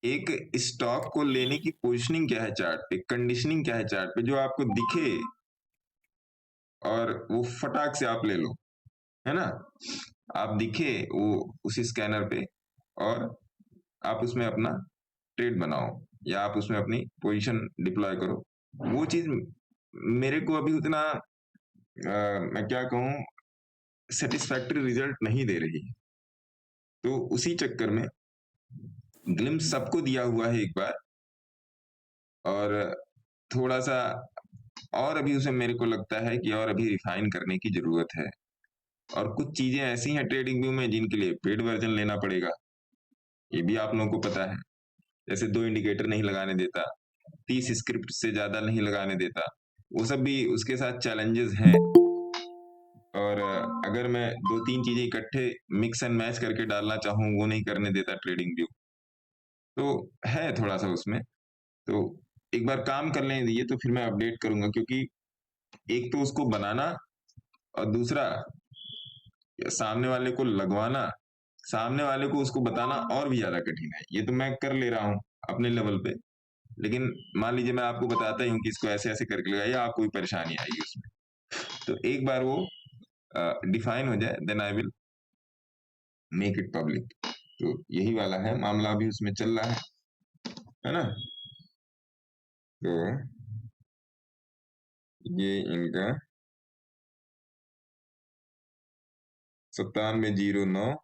एक स्टॉक को लेने की पोजिशनिंग क्या है चार्ट पे, कंडीशनिंग क्या है चार्ट पे, जो आपको दिखे और वो फटाक से आप ले लो, है ना? आप दिखे वो उसी स्कैनर पे और आप उसमें अपना ट्रेड बनाओ या आप उसमें अपनी पोजीशन डिप्लॉय करो। वो चीज मेरे को अभी उतना मैं क्या कहूँ, सेटिस्फैक्टरी रिजल्ट नहीं दे रही है। तो उसी चक्कर में ग्लिम्स सबको दिया हुआ है एक बार, और थोड़ा सा और अभी उसे मेरे को लगता है कि और अभी रिफाइन करने की जरूरत है। और कुछ चीजें ऐसी हैं ट्रेडिंग व्यू में जिनके लिए पेड वर्जन लेना पड़ेगा, ये भी आप लोगों को पता है। जैसे 2 इंडिकेटर नहीं लगाने देता, 30 स्क्रिप्ट से ज्यादा नहीं लगाने देता, वो सब भी उसके साथ चैलेंजेस हैं। और अगर मैं 2-3 चीजें इकट्ठे मिक्स एंड मैच करके डालना चाहूँ, वो नहीं करने देता ट्रेडिंग व्यू। तो है थोड़ा सा उसमें, तो एक बार काम कर लेने दीजिए, तो फिर मैं अपडेट करूंगा, क्योंकि एक तो उसको बनाना और दूसरा सामने वाले को लगवाना, सामने वाले को उसको बताना और भी ज्यादा कठिन है। ये तो मैं कर ले रहा हूँ अपने लेवल पे, लेकिन मान लीजिए मैं आपको बताता ही हूँ कि इसको ऐसे ऐसे करके लगाइए, आपको कोई परेशानी आएगी उसमें। तो एक बार वो डिफाइन हो जाए, then I will make it public. तो यही वाला है मामला, अभी उसमें चल रहा है ना? तो ये इनका 9709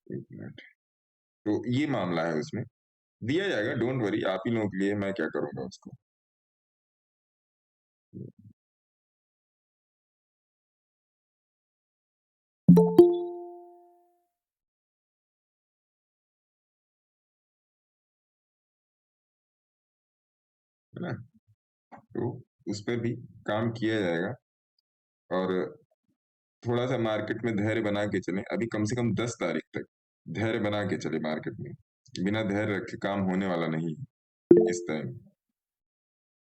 एक मिनट। तो ये मामला है, उसमें दिया जाएगा, डोंट वरी, आप ही लोगों के लिए मैं क्या करूंगा उसको। है ना? तो उस पर भी काम किया जाएगा, और थोड़ा सा मार्केट में धैर्य बना के चले, अभी कम से कम 10 तारीख तक धैर्य बना के चले मार्केट में। बिना धैर्य रखे काम होने वाला नहीं है इस टाइम,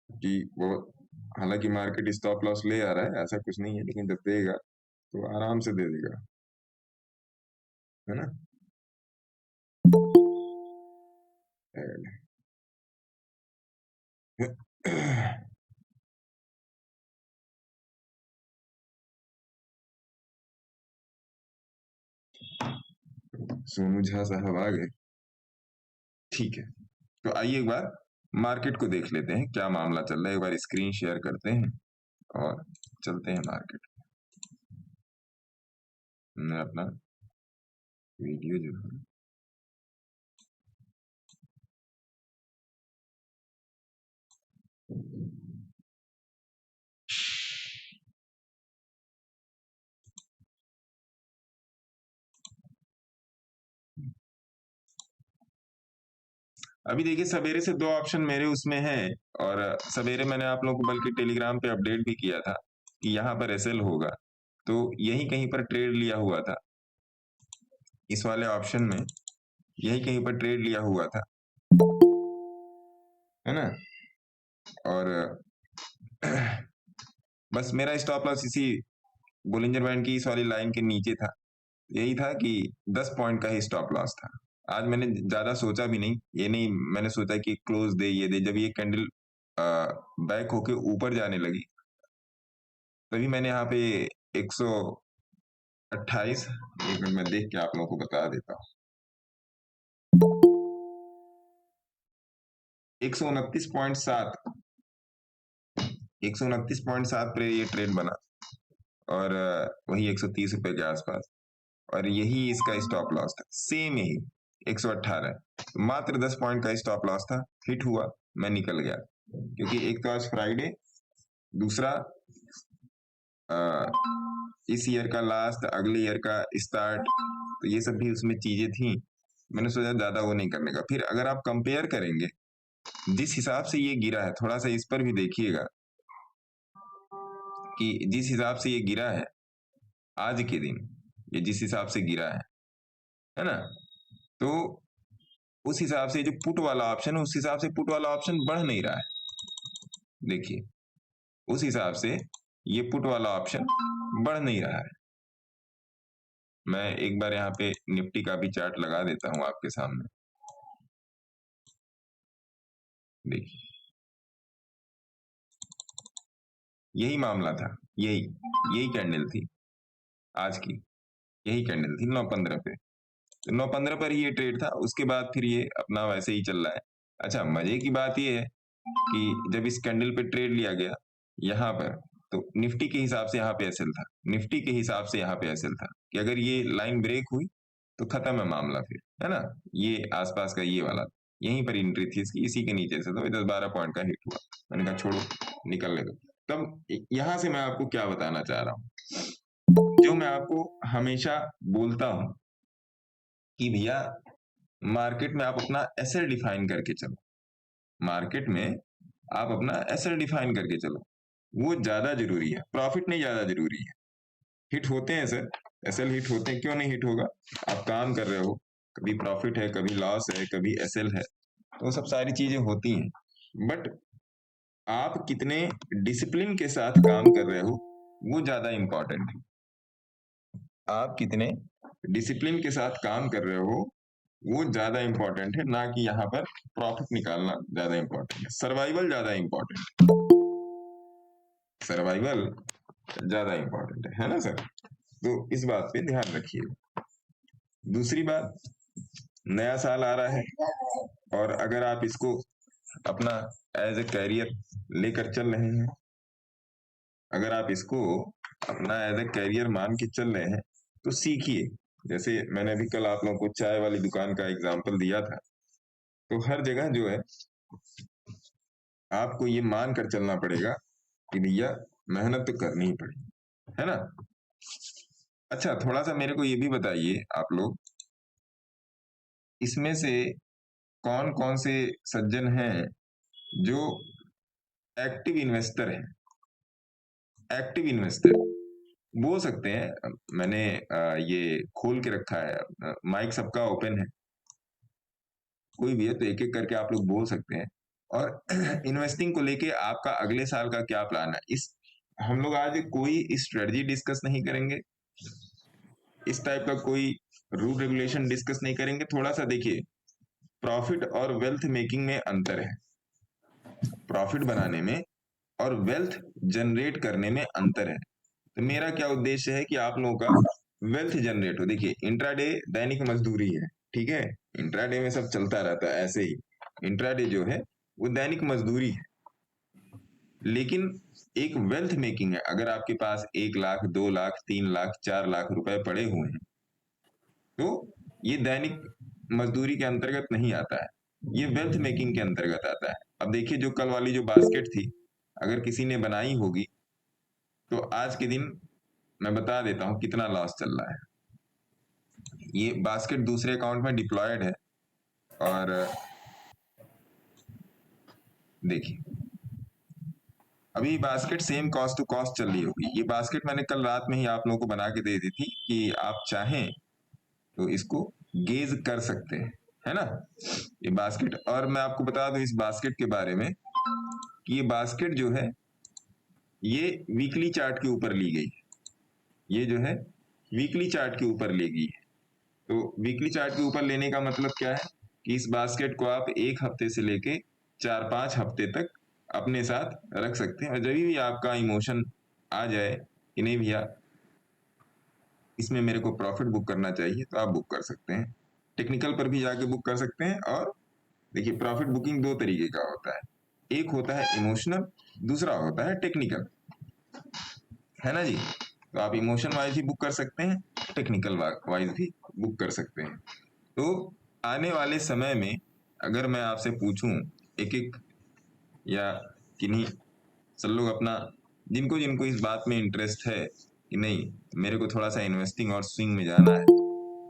कि वो हालांकि मार्केट स्टॉप लॉस ले आ रहा है, ऐसा कुछ नहीं है, लेकिन जब देगा तो आराम से दे देगा, है ना? सोनू झा साहब आ गए, ठीक है। तो आइए एक बार मार्केट को देख लेते हैं, क्या मामला चल रहा है। एक बार स्क्रीन शेयर करते हैं और चलते हैं मार्केट। मैं अपना वीडियो जो है अभी देखिए, सवेरे से 2 ऑप्शन मेरे उसमें हैं, और सवेरे मैंने आप लोगों को बल्कि टेलीग्राम पे अपडेट भी किया था कि यहाँ पर एसएल होगा, तो यही कहीं पर ट्रेड लिया हुआ था, इस वाले ऑप्शन में यही कहीं पर ट्रेड लिया हुआ था, है ना? और बस मेरा स्टॉप लॉस इसी बोलिंजर बैंड की इस वाली लाइन के नीचे था। यही था कि 10 पॉइंट का ही स्टॉप लॉस था। आज मैंने ज्यादा सोचा भी नहीं, ये नहीं मैंने सोचा कि क्लोज दे ये दे, जब ये कैंडल बैक होके ऊपर जाने लगी, तभी मैंने यहाँ पे 128, एक मिनट में देख के आप लोगों को बता देता हूँ, 129.7, 129.7 पर ये ट्रेड बना, और वही 130 रुपए के आसपास, और यही इसका स्टॉप लॉस था, सेम यही 118। मात्र 10 पॉइंट का स्टॉप लॉस था, हिट हुआ, मैं निकल गया, क्योंकि एक तो आज फ्राइडे, दूसरा इस ईयर का लास्ट, अगले ईयर का स्टार्ट, तो ये सब भी उसमें चीजें थी, मैंने सोचा ज्यादा वो नहीं करने का। फिर अगर आप कंपेयर करेंगे जिस हिसाब से ये गिरा है, थोड़ा सा इस पर भी देखिएगा कि जिस हिसाब से ये गिरा है आज के दिन, ये जिस हिसाब से गिरा है ना? तो उस हिसाब से जो पुट वाला ऑप्शन है, उस हिसाब से पुट वाला ऑप्शन बढ़ नहीं रहा है। देखिए, उस हिसाब से ये पुट वाला ऑप्शन बढ़ नहीं रहा है। मैं एक बार यहाँ पे निफ्टी का भी चार्ट लगा देता हूं आपके सामने, देखिए यही मामला था, यही यही कैंडल थी आज की, यही कैंडल थी 9:15 पे। तो 9:15 पर ही ये ट्रेड था, उसके बाद फिर ये अपना वैसे ही चल रहा है। अच्छा, मजे की बात ये है कि जब इस कैंडल पे ट्रेड लिया गया यहाँ पर, तो निफ्टी के हिसाब से यहाँ पे एसएल था, निफ्टी के हिसाब से यहाँ पे एसएल था कि अगर ये लाइन ब्रेक हुई तो खत्म है मामला फिर, है ना। ये आसपास का ये वाला, यहीं पर एंट्री थी इसकी, इसी के नीचे से तो 10-12 पॉइंट का हिट हुआ। मैंने कहा छोड़ो, निकलने दो। तब यहां से मैं आपको क्या बताना चाह रहा हूं, जो मैं आपको हमेशा बोलता हूं कि भैया मार्केट में आप अपना एसेट डिफाइन करके चलो, मार्केट में आप अपना एसेट डिफाइन करके चलो, वो ज्यादा जरूरी है, प्रॉफिट नहीं ज्यादा जरूरी है। हिट होते हैं सर, एसएल हिट होते हैं, क्यों नहीं हिट होगा, आप काम कर रहे हो, कभी प्रॉफिट है, कभी लॉस है, कभी एसएल है, तो सब सारी चीजें होती हैं। बट आप कितने डिसिप्लिन के साथ काम कर रहे हो वो ज्यादा इंपॉर्टेंट है। आप कितने डिसिप्लिन के साथ काम कर रहे हो वो ज्यादा इंपॉर्टेंट है, ना कि यहाँ पर प्रॉफिट निकालना ज्यादा इंपॉर्टेंट है। सर्वाइवल ज्यादा इंपॉर्टेंट, सर्वाइवल ज्यादा इंपॉर्टेंट है ना सर। तो इस बात पे ध्यान रखिए। दूसरी बात, नया साल आ रहा है और अगर आप इसको अपना एज ए कैरियर लेकर चल रहे हैं, अगर आप इसको अपना एज ए कैरियर मान के चल रहे हैं तो सीखिए। जैसे मैंने अभी कल आप लोगों को चाय वाली दुकान का एग्जाम्पल दिया था, तो हर जगह जो है आपको ये मान कर चलना पड़ेगा कि भैया मेहनत तो करनी ही पड़ेगी, है ना। अच्छा, थोड़ा सा मेरे को ये भी बताइए आप लोग, इसमें से कौन कौन से सज्जन हैं जो एक्टिव इन्वेस्टर हैं, एक्टिव इन्वेस्टर बोल सकते हैं। मैंने ये खोल के रखा है, माइक सबका ओपन है, कोई भी है तो एक एक करके आप लोग बोल सकते हैं। और इन्वेस्टिंग को लेके आपका अगले साल का क्या प्लान है, इस हम लोग आज कोई स्ट्रेटजी डिस्कस नहीं करेंगे, इस टाइप का कोई रूल रेगुलेशन डिस्कस नहीं करेंगे। थोड़ा सा देखिए, प्रॉफिट और वेल्थ मेकिंग में अंतर है, प्रॉफिट बनाने में और वेल्थ जनरेट करने में अंतर है। तो मेरा क्या उद्देश्य है कि आप लोगों का वेल्थ जनरेट हो। देखिए, इंट्राडे दैनिक मजदूरी है, ठीक है, इंट्राडे में सब चलता रहता है ऐसे ही, इंट्राडे जो है वो दैनिक मजदूरी है। लेकिन एक वेल्थ मेकिंग है, अगर आपके पास 1 लाख 2 लाख 3 लाख 4 लाख रुपए पड़े हुए हैं तो ये दैनिक मजदूरी के अंतर्गत नहीं आता है, ये वेल्थ मेकिंग के अंतर्गत आता है। अब देखिए, जो कल वाली जो बास्केट थी, अगर किसी ने बनाई होगी तो आज के दिन मैं बता देता हूं कितना लॉस चल रहा है। ये बास्केट दूसरे अकाउंट में डिप्लॉयड है और देखिए अभी basket same cost to cost चल रही होगी। ये बास्केट मैंने कल रात में ही आप लोगों को बना के दे दी थी कि आप चाहें तो इसको गेज कर सकते हैं, है ना, ये बास्केट। और मैं आपको बता दूं इस बास्केट के बारे में कि ये बास्केट जो है ये वीकली चार्ट के ऊपर ली गई है, ये जो है वीकली चार्ट के ऊपर ली गई है। तो वीकली चार्ट के ऊपर लेने का मतलब क्या है कि इस बास्केट को आप 1 हफ्ते से लेके 4-5 हफ्ते तक अपने साथ रख सकते हैं, और जब भी आपका इमोशन आ जाए कि नहीं भैया इसमें मेरे को प्रॉफिट बुक करना चाहिए, तो आप बुक कर सकते हैं। टेक्निकल पर भी जाके बुक कर सकते हैं। और देखिए, प्रॉफिट बुकिंग 2 तरीके का होता है, एक होता है इमोशनल, दूसरा होता है टेक्निकल, है ना जी। तो आप इमोशन वाइज भी बुक कर सकते हैं, टेक्निकल वाइज भी बुक कर सकते हैं। तो आने वाले समय में अगर मैं आपसे पूछूं एक एक, या किन्हीं सब लोग अपना, जिनको जिनको इस बात में इंटरेस्ट है कि नहीं मेरे को थोड़ा सा इन्वेस्टिंग और स्विंग में जाना है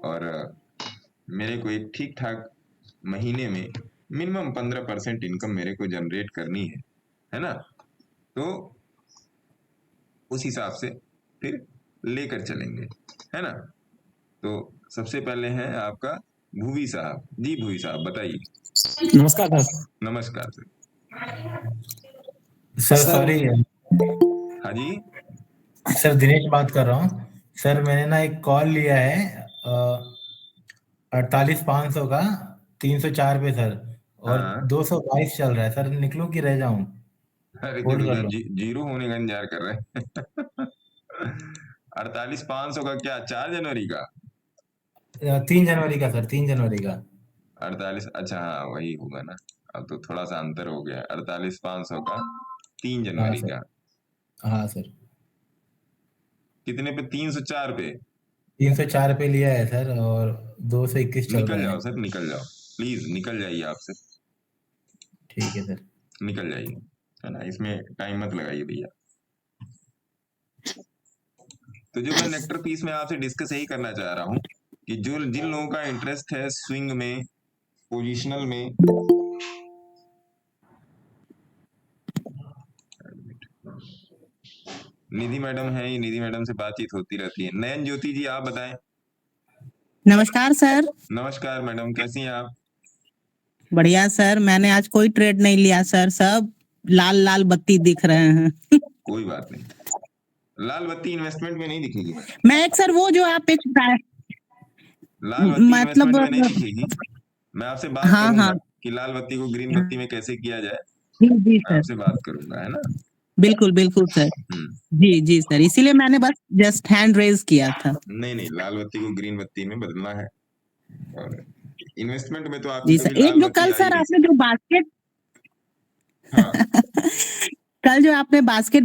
और मेरे को एक ठीक ठाक महीने में मिनिमम 15% इनकम मेरे को जनरेट करनी है ना, तो उस हिसाब से फिर लेकर चलेंगे, है ना। तो सबसे पहले है आपका भूवी साहब। जी भूवी साहब बताइए। नमस्कार सर। नमस्कार सर। Sir sorry. हाँ जी। सर दिनेश बात कर रहा हूँ। सर मैंने ना एक कॉल लिया है 48,500 का 304 पे सर, और हाँ 222 चल रहा है सर, निकलूं कि रह जाऊं? अरे होल्ड देखो कर तो लो। जीरो होने का इंतजार कर रहे हैं। 48,500 का क्या, 4 जनवरी का? 3 जनवरी का सर, 3 जनवरी का। 48, अच्छा हाँ वही होगा ना। अब तो थोड़ा सा अंतर हो गया, 48,500 का तीन हाँ जनवरी सर। का हाँ सर। कितने पे? 304 पे। 304 पे लिया है सर, और 221 चल निकल रहा जाओ है। सर, निकल जाओ, प्लीज निकल जाइए आपसे, ठीक है सर। निकल जाइए, है ना, इसमें टाइम मत लगाइए भैया। तो जो मैं नेक्टर पीस में आपसे डिस्कस यही करना चाह रहा हूँ कि जो जिन लोगों का इंटरेस्ट है स्विंग में, पोजिशनल में, निधि मैडम है ही, निधि मैडम से बातचीत होती रहती है। नयन ज्योति जी आप बताएं। नमस्कार सर। नमस्कार मैडम, कैसी हैं आप? बढ़िया सर, मैंने आज कोई ट्रेड नहीं लिया सर, सब लाल लाल बत्ती दिख रहे हैं। कोई बात नहीं, लाल बत्ती इन्वेस्टमेंट में नहीं दिखेगी मैडम, मैं एक सर वो जो आप एक लाल बत्ती मतलब इन्वेस्टमेंट में नहीं दिखेगी। मैं आपसे बात हाँ करूंगा हाँ कि लाल बत्ती को ग्रीन बत्ती में कैसे किया जाए, जी जी मैं सर, आपसे बात करूंगा, है ना। बिल्कुल बिल्कुल सर। हम्म। जी जी सर, इसीलिए मैंने बस जस्ट हैंड रेज किया था। नहीं नहीं, लाल बत्ती को ग्रीन बत्ती में बदलना है, और इन्वेस्टमेंट में तो आपकी जी कभी सर, लाल एक जो बत्ती कल आ ही सर नहीं आपने सकती। जो बास्केट हाँ कल जो आपने बास्केट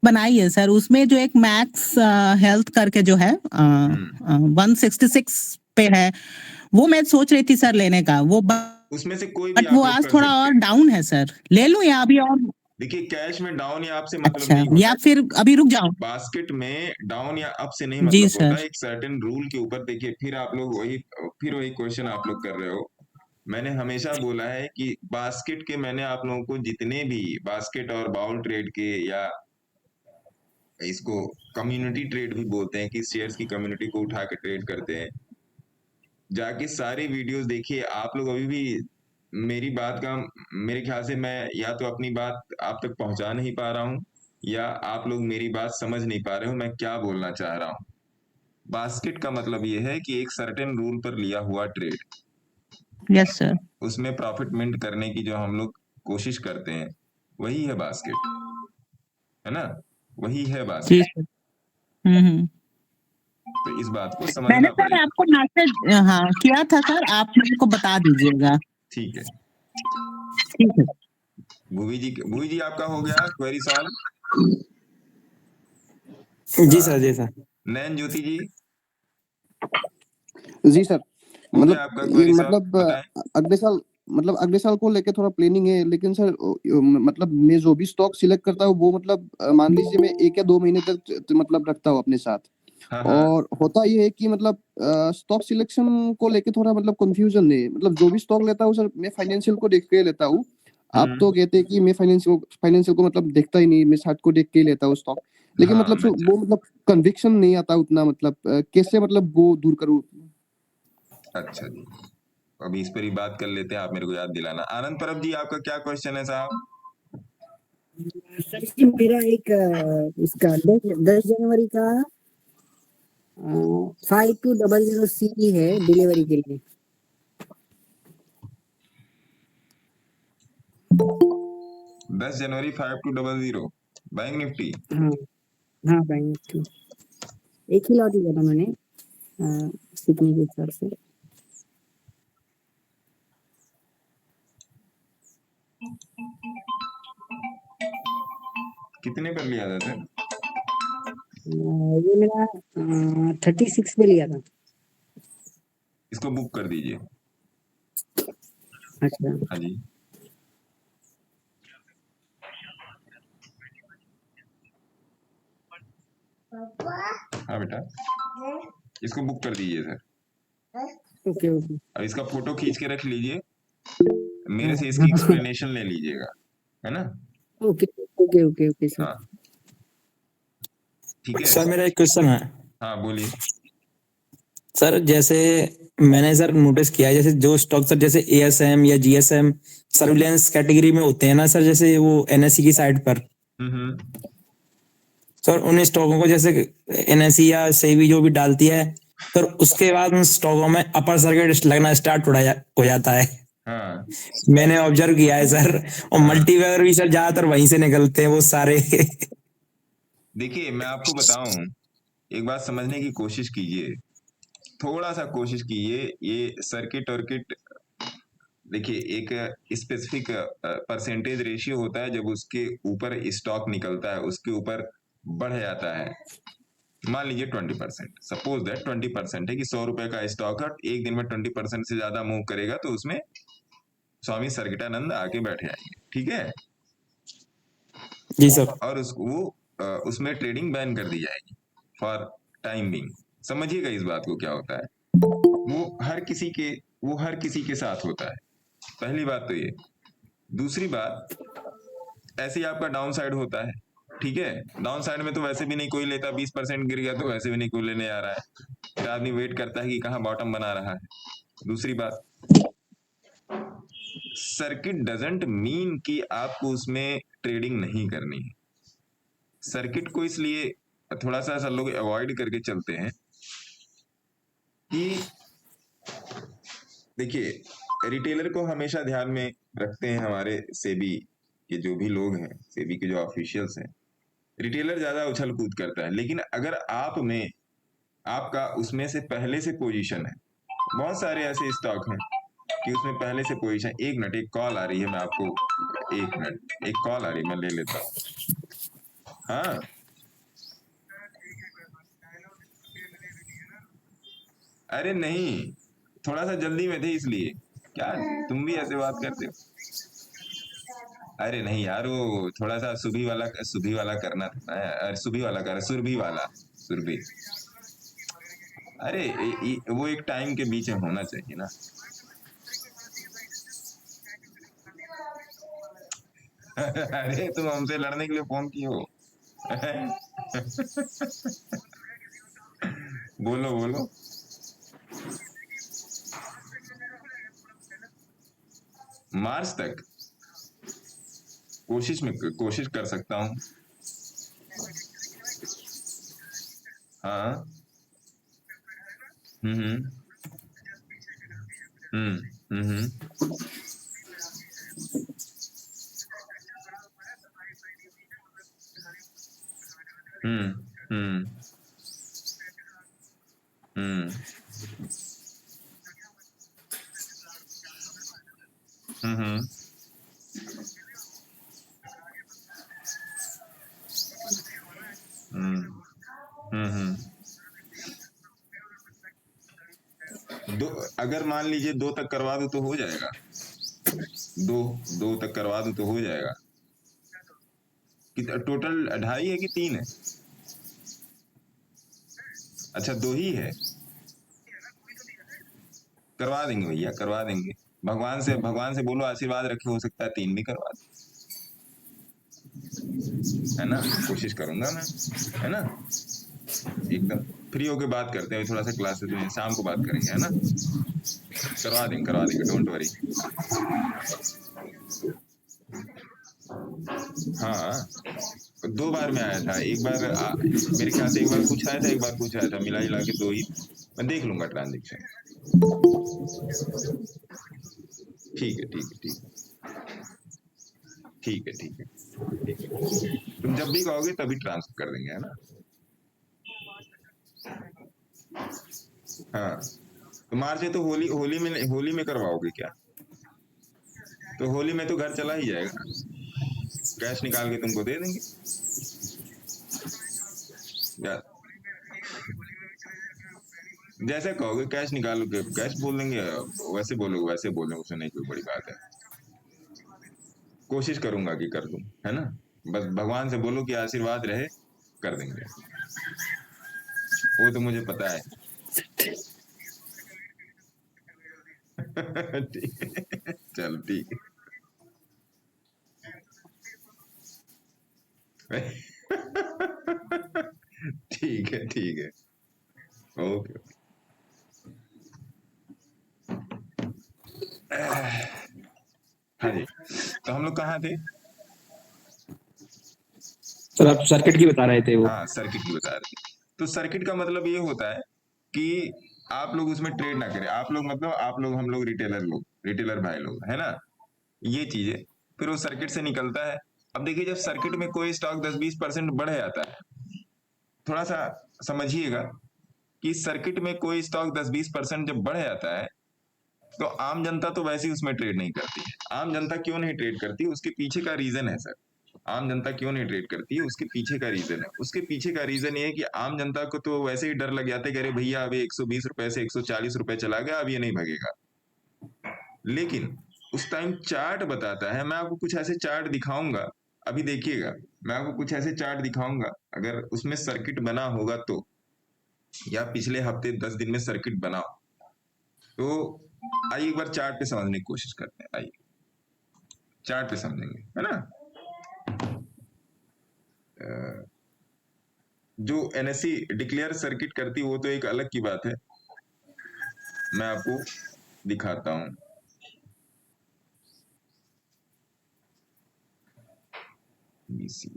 बनाई है सर, उसमें जो एक मैक्स हेल्थ करके जो है 166 पे है, वो मैं सोच रही थी सर लेने का, वो उसमें से कोई भी बट वो आप लोग आज कर थोड़ा सकते और हैं। डाउन है सर, ले लूं या अभी और? देखिए कैश में डाउन या अप से मतलब अच्छा, नहीं होता या है, फिर अभी रुक जाऊं? बास्केट में डाउन या अप से नहीं जी मतलब होता सर। है, एक सर्टेन रूल के ऊपर। देखिए फिर आप लोग वही क्वेश्चन आप लोग कर रहे हो। मैंने हमेशा बोला है कि बास्केट के, मैंने आप लोगों को जितने भी बास्केट और बाउल ट्रेड के, या इसको कम्युनिटी ट्रेड भी बोलते हैं कि शेयर्स की कम्युनिटी को उठा के ट्रेड करते हैं, जाके सारे वीडियोस देखिए। आप लोग अभी भी मेरी बात का, मेरे ख्याल से मैं या तो अपनी बात आप तक पहुंचा नहीं पा रहा हूँ, या आप लोग मेरी बात समझ नहीं पा रहे हो मैं क्या बोलना चाह रहा हूँ। बास्केट का मतलब ये है कि एक सर्टेन रूल पर लिया हुआ ट्रेड, यस सर। उसमें प्रॉफिट मिंट करने की जो हम लोग कोशिश करते हैं, वही है बास्केट, है ना, वही है जी बास्केट। सर। हम्म। तो इस बात को मैंने समझना सर पड़ेगा। आपको मैसेज हाँ किया था सर, आप मेरे को बता दीजिएगा। ठीक है। ठीक है। भूवी जी आपका हो गया क्वेरी सॉल्व? जी सर, जी सर। नयन ज्योति जी जी सर। हो गया मतलब आपका ये क्वेरी सॉल्व, मतलब बताएं। अगले साल को लेके थोड़ा प्लानिंग है, लेकिन सर मतलब मैं जो भी स्टॉक सिलेक्ट करता हूँ वो मतलब मान लीजिए मैं 1 या 2 महीने तक मतलब रखता हूँ अपने साथ। हाँ हाँ। और होता ये है कि मतलब स्टॉक सिलेक्शन को लेके थोड़ा मतलब कंफ्यूजन है। मतलब जो भी स्टॉक लेता हूँ सर, मैं फाइनेंशियल को देख के लेता हूँ। आप तो कहते हैं कि मैं फाइनेंशियल को मतलब देखता ही नहीं, मैं चार्ट को देख के ही लेता हूँ स्टॉक। लेकिन हाँ मतलब मैं, वो मतलब कन्विक्शन नहीं आता उतना। मतलब कैसे मतलब वो दूर करूँ? अच्छा जी, अभी इस पर ही बात कर लेते हैं, आप मेरे को याद दिलाना। आनंद परब जी आपका क्या क्वेश्चन है साहब? सर जी मेरा एक इसका 10 जनवरी का 5200 है डिलीवरी के लिए। 10 जनवरी 5200 बैंक निफ्टी। हाँ हाँ बैंक निफ्टी, एक ही लॉट लिया था मैंने सीखने के हिसाब से। कितने पर लिया था सर? ये मेरा 36 पे लिया था। इसको बुक कर दीजिए। अच्छा हाँ जी, हाँ बेटा, इसको बुक कर दीजिए सर। Okay okay. अब इसका फोटो खींच के रख लीजिए, मेरे हाँ से इसकी एक्सप्लेनेशन ले लीजिएगा, है ना। Okay okay okay okay sir. हाँ ठीक है। सर मेरा एक क्वेश्चन है। हाँ बोलिए। सर जैसे मैंने सर नोटिस किया है, जैसे जो स्टॉक सर जैसे एएसएम या जीएसएम सर्विलेंस कैटेगरी में होते हैं ना सर, जैसे वो एनएससी की साइड पर, हम्म। सर उन स्टॉकों को जैसे एनएसई या सेबी जो भी डालती है, सर उसके बाद उन स्टॉकों में अपर सर्किट लगना स्टार्ट हो जाता है। हाँ मैंने ऑब्जर्व किया है सर, और हाँ। मल्टीवेयर भी सर ज्यादातर वहीं से निकलते हैं वो सारे। देखिए मैं आपको बताऊं, एक बात समझने की कोशिश कीजिए, थोड़ा सा कोशिश कीजिए। ये सर्किट वर्किट, देखिए एक स्पेसिफिक परसेंटेज रेशियो होता है, जब उसके ऊपर स्टॉक निकलता है, उसके ऊपर बढ़ जाता है। मान लीजिए 20%, सपोज दैट 20% है कि 100 रुपए का स्टॉक है, एक दिन में 20% से ज्यादा मूव करेगा तो उसमें स्वामी सर्किटानंद आके बैठ जाएंगे, ठीक है। जी सर। और उसमें ट्रेडिंग बैन कर दी जाएगी फॉर टाइम बीइंग। समझिएगा इस बात को, क्या होता है, वो हर किसी के साथ होता है। पहली बात तो ये। दूसरी बात, ऐसे ही आपका डाउन साइड होता है, ठीक है। डाउन साइड में तो वैसे भी नहीं कोई लेता, 20% गिर गया तो वैसे भी नहीं कोई लेने आ रहा है, फिर आदमी वेट करता है कि कहाँ बॉटम बना रहा है। दूसरी बात, सर्किट डजंट मीन कि आपको उसमें ट्रेडिंग नहीं करनी है। सर्किट को इसलिए थोड़ा सा ऐसा लोग अवॉइड करके चलते हैं कि देखिए रिटेलर को हमेशा ध्यान में रखते हैं हमारे सेबी के जो भी लोग हैं, सेबी के जो ऑफिशियल्स हैं। रिटेलर ज्यादा उछल कूद करता है, लेकिन अगर आपका उसमें से पहले से पोजीशन है, बहुत सारे ऐसे स्टॉक हैं कि उसमें पहले से पोजीशन। एक मिनट, एक कॉल आ रही है, मैं आपको, एक मिनट, एक कॉल आ रही है, मैं ले लेता हूँ। हाँ अरे नहीं, थोड़ा सा जल्दी में थे इसलिए। क्या तुम भी ऐसे बात करते हो? अरे नहीं यार, वो थोड़ा सा सुबही वाला करना था ना। अरे सुबही वाला कर, सुरभि वाला, सुरभि। अरे वो एक टाइम के बीच में होना चाहिए ना। अरे तुम हमसे लड़ने के लिए फोन किए हो? बोलो बोलो। मार्च तक कोशिश कर सकता हूँ। हाँ। हम्म हम्म हम्म हम्म हम्म हम्म हम्म हम्म हम्म। दो, अगर मान लीजिए 2 तक करवा दूं तो हो जाएगा। दो 2 तक करवा दूं तो हो जाएगा। कि टोटल 2.5 है कि 3 है? अच्छा 2 ही है। करवा देंगे भैया, करवा देंगे। भगवान से बोलो आशीर्वाद रखे, हो सकता है 3 भी करवा दे, है ना। कोशिश करूंगा मैं, है ना। एकदम फ्री होके बात करते हैं, थोड़ा सा क्लासेस में शाम को बात करेंगे, है ना। करवा देंगे, डोंट वरी। हाँ 2 बार में आया था, एक बार मेरे ख्याल से एक बार कुछ आया था, एक बार कुछ आया था, मिला जुला के 2 ही। मैं देख लूंगा ट्रांजेक्शन। ठीक है ठीक है ठीक है ठीक है ठीक है। तुम जब भी कहोगे तभी ट्रांसफर कर देंगे, है ना। हाँ तो मार्च में तो होली में करवाओगे क्या? तो होली में तो घर चला ही जाएगा, कैश निकाल के तुमको दे देंगे यार। जैसे कहोगे कैश निकालोगे, कैश बोल देंगे, वैसे बोलोगे वैसे बोल देंगे, उसमें नहीं कोई बड़ी बात है। कोशिश करूंगा कि कर दूं, है ना। बस भगवान से बोलो कि आशीर्वाद रहे, कर देंगे, वो तो मुझे पता है। ठीक है, चल ठीक है। ठीक है ठीक है, ओके। हाँ जी, तो हम लोग कहाँ थे? सर आप सर्किट की बता रहे थे वो। हाँ, सर्किट की बता रहे थे। तो सर्किट का मतलब ये होता है कि आप लोग उसमें ट्रेड ना करें। आप लोग मतलब आप लोग, हम लोग रिटेलर भाई लोग, है ना, ये चीजें फिर वो सर्किट से निकलता है। अब देखिए, जब सर्किट में कोई स्टॉक 10-20% बढ़ जाता है, थोड़ा सा समझिएगा कि सर्किट में कोई स्टॉक 10-20% जब बढ़ जाता है, तो आम जनता तो वैसे ही उसमें ट्रेड नहीं करती है। आम जनता क्यों नहीं ट्रेड करती, उसके पीछे का रीजन है सर। आम जनता क्यों नहीं ट्रेड करती है, उसके पीछे का रीजन है। उसके पीछे का रीजन ये है कि आम जनता को तो वैसे ही डर लग जाता है कि अरे भैया, अभी 120 रुपए से 140 रुपए चला गया, अब ये नहीं भगेगा। लेकिन उस टाइम चार्ट बताता है, मैं आपको कुछ ऐसे चार्ट दिखाऊंगा, अभी देखिएगा, मैं आपको कुछ ऐसे चार्ट दिखाऊंगा, अगर उसमें सर्किट बना होगा तो, या पिछले हफ्ते 10 दिन में सर्किट बना हो, तो आइए एक बार चार्ट पे समझने की कोशिश करते हैं। आइए चार्ट पे समझेंगे, है ना। जो एनएससी डिक्लेयर सर्किट करती है वो तो एक अलग की बात है, मैं आपको दिखाता हूं। BC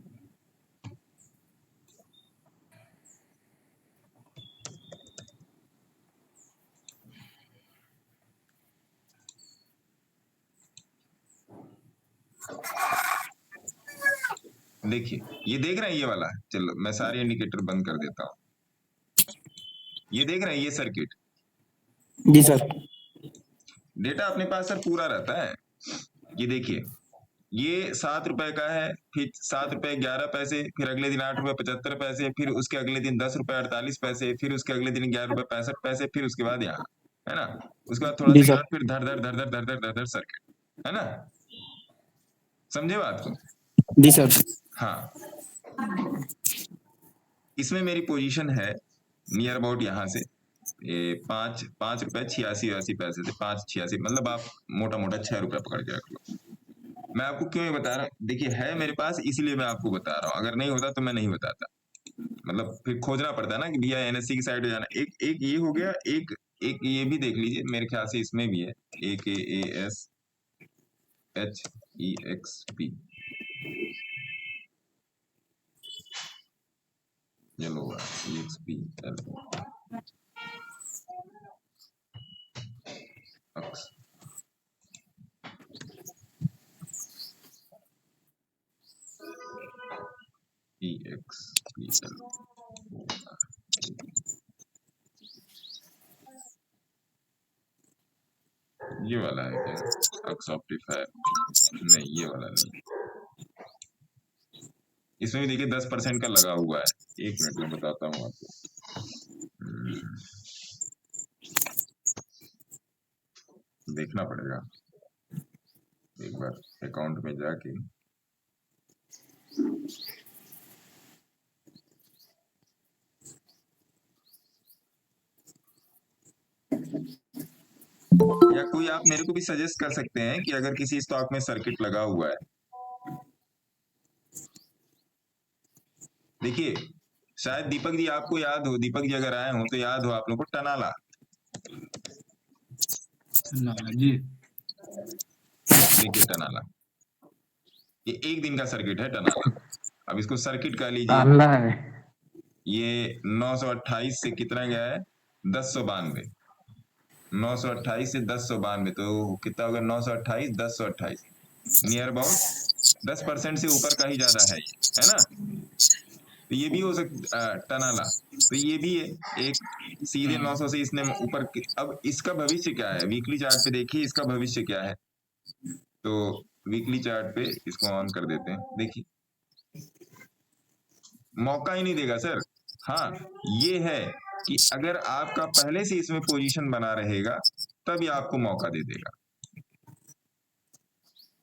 देखिए, ये देख रहे हैं ये वाला, चलो मैं सारे इंडिकेटर बंद कर देता हूं। ये देख रहे हैं ये सर्किट, जी सर। डेटा अपने पास सर पूरा रहता है। ये देखिए, ये 7 रुपए का है, फिर 7 रुपए 11 पैसे, फिर अगले दिन 8 रुपए 75 पैसे, फिर उसके अगले दिन 10 रुपए 48 पैसे, फिर उसके अगले दिन 11 रुपए 65 पैसे, फिर उसके बाद यहाँ, है ना, उसके बाद थोड़ा जी सा सर। यहाँ, फिर धर धर धर धर धर धर धर धर सर्किट, है ना, समझे बात को। जी सर। हाँ, इसमें मेरी पोजीशन है नियर अबाउट यहाँ से ये 5 रुपए 86 पैसे से 5.86, मतलब आप मोटा मोटा 6 रुपए पकड़ के रख लो। मैं आपको क्यों ये बता रहा हूँ, देखिए है मेरे पास इसलिए मैं आपको बता रहा हूँ, अगर नहीं होता तो मैं नहीं बताता। मतलब फिर खोजना पड़ता है ना कि भैया एनएससी की साइड हो जाना। एक ये हो गया, एक ये भी देख लीजिए, मेरे ख्याल से इसमें भी है AKASHEXP, चलो EXP अक्स EXPL, ये वाला है क्या अक्स ऑप्टिफायर, नहीं ये वाला नहीं। इसमें भी देखिए 10% का लगा हुआ है, एक मिनट में बताता हूँ आपको। देखना पड़ेगा एक बार अकाउंट में जाके। या कोई आप मेरे को भी सजेस्ट कर सकते हैं कि अगर किसी स्टॉक में सर्किट लगा हुआ है, देखिए शायद दीपक जी आपको याद हो, दीपक जी अगर आए हो तो याद हो आप लोग को टनाला जी। देखिए टनाला, ये एक दिन का सर्किट है टनाला। अब इसको सर्किट कह लीजिए। ये 928 से कितना गया है 1092, 928 से 1092, तो कितना होगा 928 1028, नियर अबाउट 10% से ऊपर का ही ज्यादा है ये, है ना। तो ये भी हो सकता टनाला, तो ये भी है एक सीधे 900 से इसने ऊपर। अब इसका भविष्य क्या है, वीकली चार्ट पे देखिए इसका भविष्य क्या है। तो वीकली चार्ट पे इसको ऑन कर देते हैं, देखिए मौका ही नहीं देगा सर। हाँ, ये है कि अगर आपका पहले से इसमें पोजीशन बना रहेगा तब ये आपको मौका दे देगा।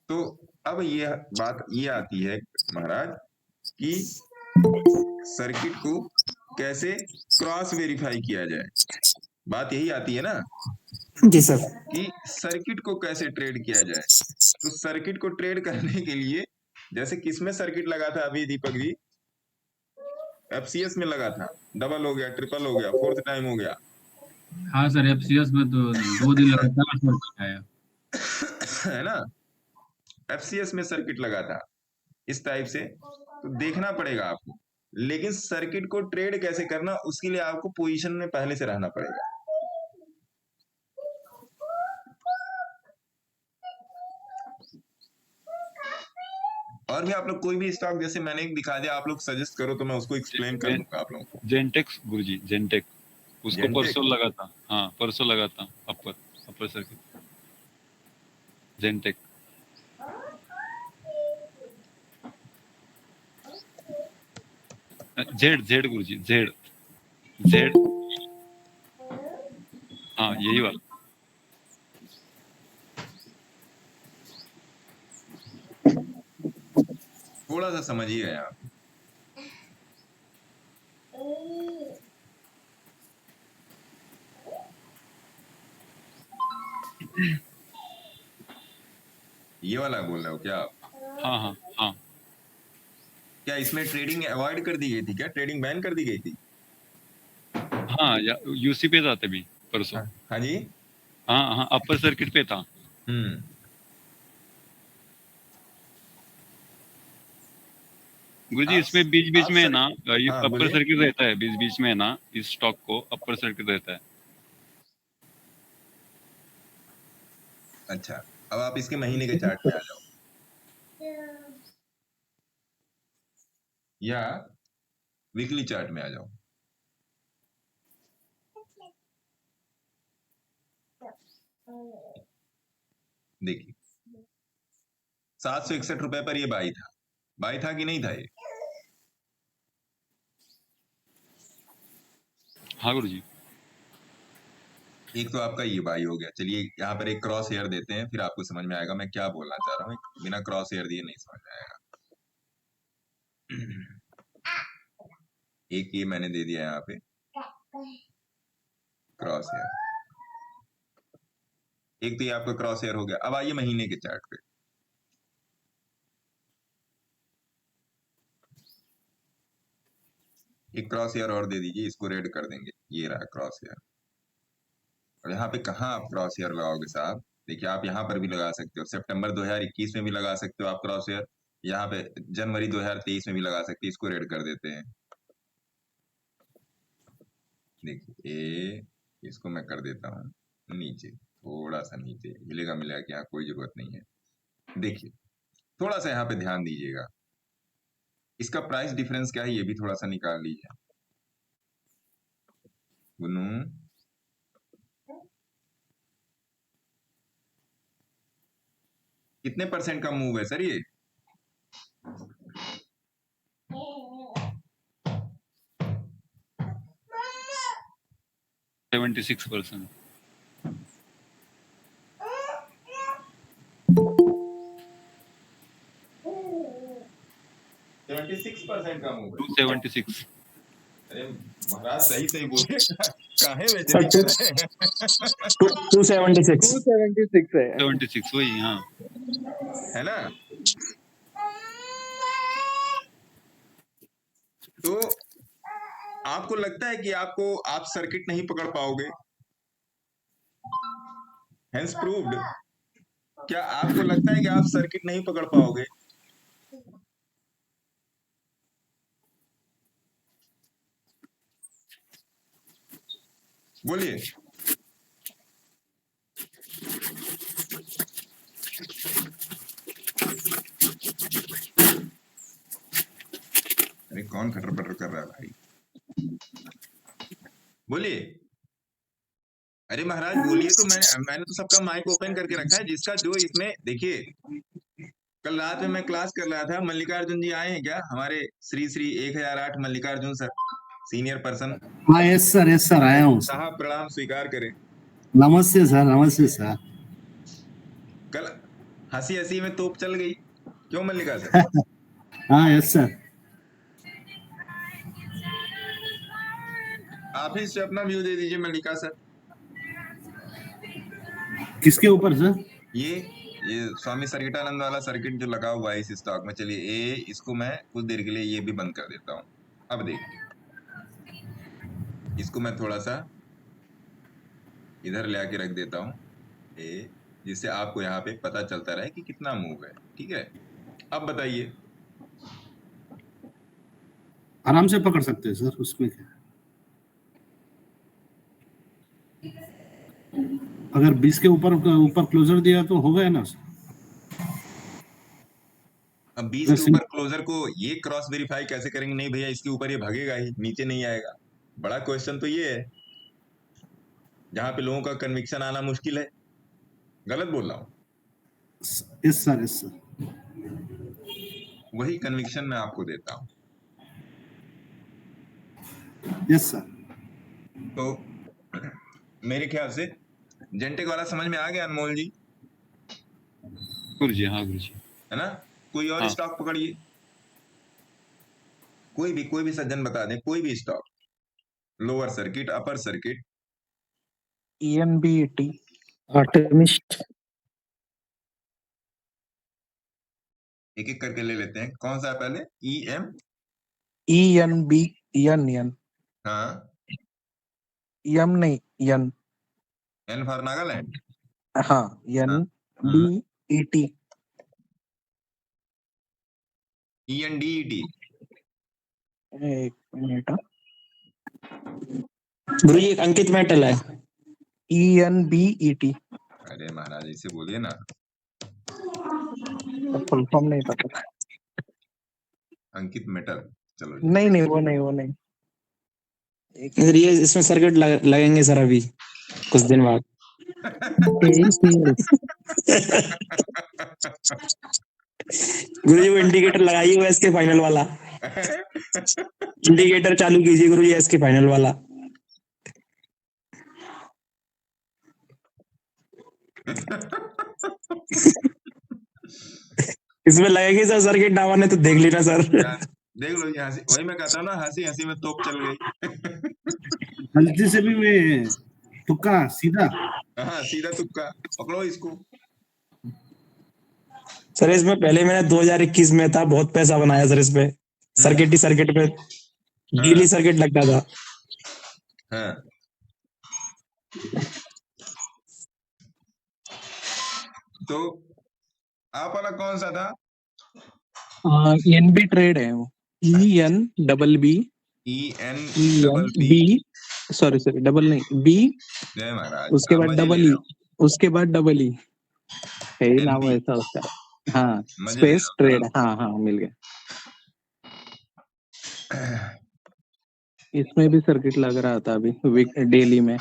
तो अब ये बात ये आती है महाराज कि सर्किट को कैसे क्रॉस वेरीफाई किया जाए, बात यही आती है ना जी सर। कि सर्किट को कैसे ट्रेड किया जाए। तो सर्किट को ट्रेड करने के लिए, जैसे किसमें सर्किट लगा था अभी दीपक जी, एफसीएस में लगा था, डबल हो गया, ट्रिपल हो गया, फोर्थ टाइम हो गया। हाँ सर, एफसीएस में तो 2 दिन लगातार सर्किट आया है ना, एफसीएस में सर्किट लगा था इस टाइप से, तो देखना पड़ेगा आपको। लेकिन सर्किट को ट्रेड कैसे करना, उसके लिए आपको पोजीशन में पहले से रहना पड़ेगा। और भी आप लोग कोई भी स्टॉक, जैसे मैंने एक दिखा दिया, आप लोग सजेस्ट करो तो मैं उसको एक्सप्लेन कर दूंगा आप लोगों को। जेंटेक्स गुरुजी, जेंटेक उसको जेंटेक? परसों लगा था। हाँ परसों लगा था अपर सर्किट जेंटेक। जेड गुरुजी, जेड हाँ यही वाला। थोड़ा सा समझिए आप। ये वाला बोल रहे हो क्या आप? हाँ हाँ हाँ क्या इसमें ट्रेडिंग अवॉइड कर दी गई थी? क्या ट्रेडिंग बैन कर दी गई थी? हाँ यूसी पे था तभी परसों। हाँ जी। हाँ हाँ अपर सर्किट पे था। गुरुजी इसमें बीच में है ना, हाँ, अपर बोलिए। सर्किट रहता है बीच में है ना, इस स्टॉक को अपर सर्किट रहता है। अच्छा, अब आप इसके महीने के चार्ट में आ जाओ, या वीकली चार्ट में आ जाओ। देखिए 761 रुपए पर ये बाई था कि नहीं था ये? हाँ गुरुजी। एक तो आपका ये बाई हो गया। चलिए यहाँ पर एक क्रॉस हेयर देते हैं, फिर आपको समझ में आएगा मैं क्या बोलना चाह रहा हूँ। बिना क्रॉस हेयर दिए नहीं समझ में आएगा। एक ये मैंने दे दिया यहाँ पे क्रॉस हेयर, एक तो ये आपका क्रॉस हेयर हो गया। अब आइए महीने के चार्ट पे। एक क्रॉस हेयर और दे दीजिए, इसको रेड कर देंगे। ये रहा क्रॉस हेयर। और यहाँ पे कहाँ आप क्रॉस हेयर लगाओगे साहब? देखिए आप यहाँ पर भी लगा सकते हो, सितंबर 2021 में भी लगा सकते हो आप क्रॉस हेयर। यहाँ पे जनवरी 2023 में भी लगा सकते हैं। इसको रेड कर देते हैं। देखिए इसको मैं कर देता हूँ नीचे, थोड़ा सा नीचे हिलेगा मिलेगा कि यहाँ कोई जरूरत नहीं है। देखिए थोड़ा सा यहाँ पे ध्यान दीजिएगा, इसका प्राइस डिफरेंस क्या है ये भी थोड़ा सा निकाल लीजिए। गुनू कितने परसेंट का मूव है सर ये? 76%। 76% का मूव है। 276। अरे महाराज सही बोलिए, काहे में सर, चली कर रहे हैं? 276 276 है 76 वही हाँ। है ना? तो आपको लगता है कि आप सर्किट नहीं पकड़ पाओगे? Hence proved. क्या आपको लगता है कि आप सर्किट नहीं पकड़ पाओगे? बोलिए। अरे कौन खटर पटर कर रहा है भाई? बोलिए। अरे महाराज बोलिए तो। मैंने तो सबका माइक ओपन करके रखा है, जिसका जो इसमें देखिए। कल रात में मैं क्लास कर रहा था, मल्लिकार्जुन जी आए हैं क्या? हमारे Shri 1008 Mallikarjun sir, senior person. हाँ यस सर आया हूँ सर। साहब प्रणाम स्वीकार करें। नमस्ते सर। कल हंसी हंसी में तोप चल गई, क्यों मल्लिका सर? हाँ यस सर। आप ही से अपना व्यू दे दीजिए मल्लिका सर। किसके ऊपर सर? ये स्वामी सर्किटानंद वाला सर्किट जो लगा हुआ है इस स्टॉक में। चलिए इसको मैं कुछ देर के लिए ये भी बंद कर देता हूँ। अब देखिए इसको मैं थोड़ा सा इधर ले आके रख देता हूँ, जिससे आपको यहाँ पे पता चलता रहे कि कितना मूव है। ठीक है, अब बताइए आराम से पकड़ सकते हैं सर, उसमें क्या। अगर 20 के ऊपर ऊपर क्लोजर दिया तो हो गया ना सर। अब 20 के ऊपर क्लोजर को ये क्रॉस वेरीफाई कैसे करेंगे? नहीं भैया, इसके ऊपर ये भागेगा ही, नीचे नहीं आएगा। बड़ा क्वेश्चन तो ये है जहां पे लोगों का कन्विक्शन आना मुश्किल है। गलत बोल रहा हूं? Yes sir, yes sir. वही कन्विक्शन मैं आपको देता हूं। Yes sir. तो मेरे ख्याल से जेंटेक वाला समझ में आ गया अनमोल जी, गुरुजी। हाँ गुरुजी। है ना? कोई और हाँ। स्टॉक पकड़िए, कोई भी सज्जन बता दें, कोई भी stock, lower circuit, upper circuit. ENBET, optimist. एक एक करके ले लेते हैं। कौन सा है पहले? ENBEN, हाँ, M नहीं N, एन फॉर नागालैंड। हाँ NBET, ENDET। एक मिनट, गुरुजी एक अंकित मेटल है। ENBET, अरे महाराज इसे बोलिए ना। फुल फॉर्म नहीं पता। अंकित मेटल। चलो जी। नहीं वो नहीं। सर ये इसमें सर्किट लगेंगे सर अभी कुछ दिन बाद। गुरुजी वो इंडिकेटर लगाइए वो इसके फाइनल वाला। इंडिकेटर चालू कीजिए गुरुजी इसके फाइनल वाला। इसमें लगेगी सर सर्किट डावा ने तो देख लेना सर। देख लो जी, हंसी, वही मैं कहता हूँ ना, हंसी हंसी में तोप चल गई। गलती से भी मैं तुक्का सीधा। हाँ, सीधा तुक्का पकड़ो इसको। सर इसमें पहले मैंने 2021 में था, बहुत पैसा बनाया सर इसमें। सर्किट पे डेली सर्किट लगता था। हाँ। तो आप वाला कौन सा था? NB ट्रेड है वो, ENBB, सॉरी डबल नहीं B, जय महाराज। उसके बाद डबल E, उसके बाद डबल E है नाम NB। ऐसा उसका। हाँ मजे ले स्पेस रहा ट्रेड, हाँ मिल गया। इसमें भी सर्किट लग रहा था अभी डेली में।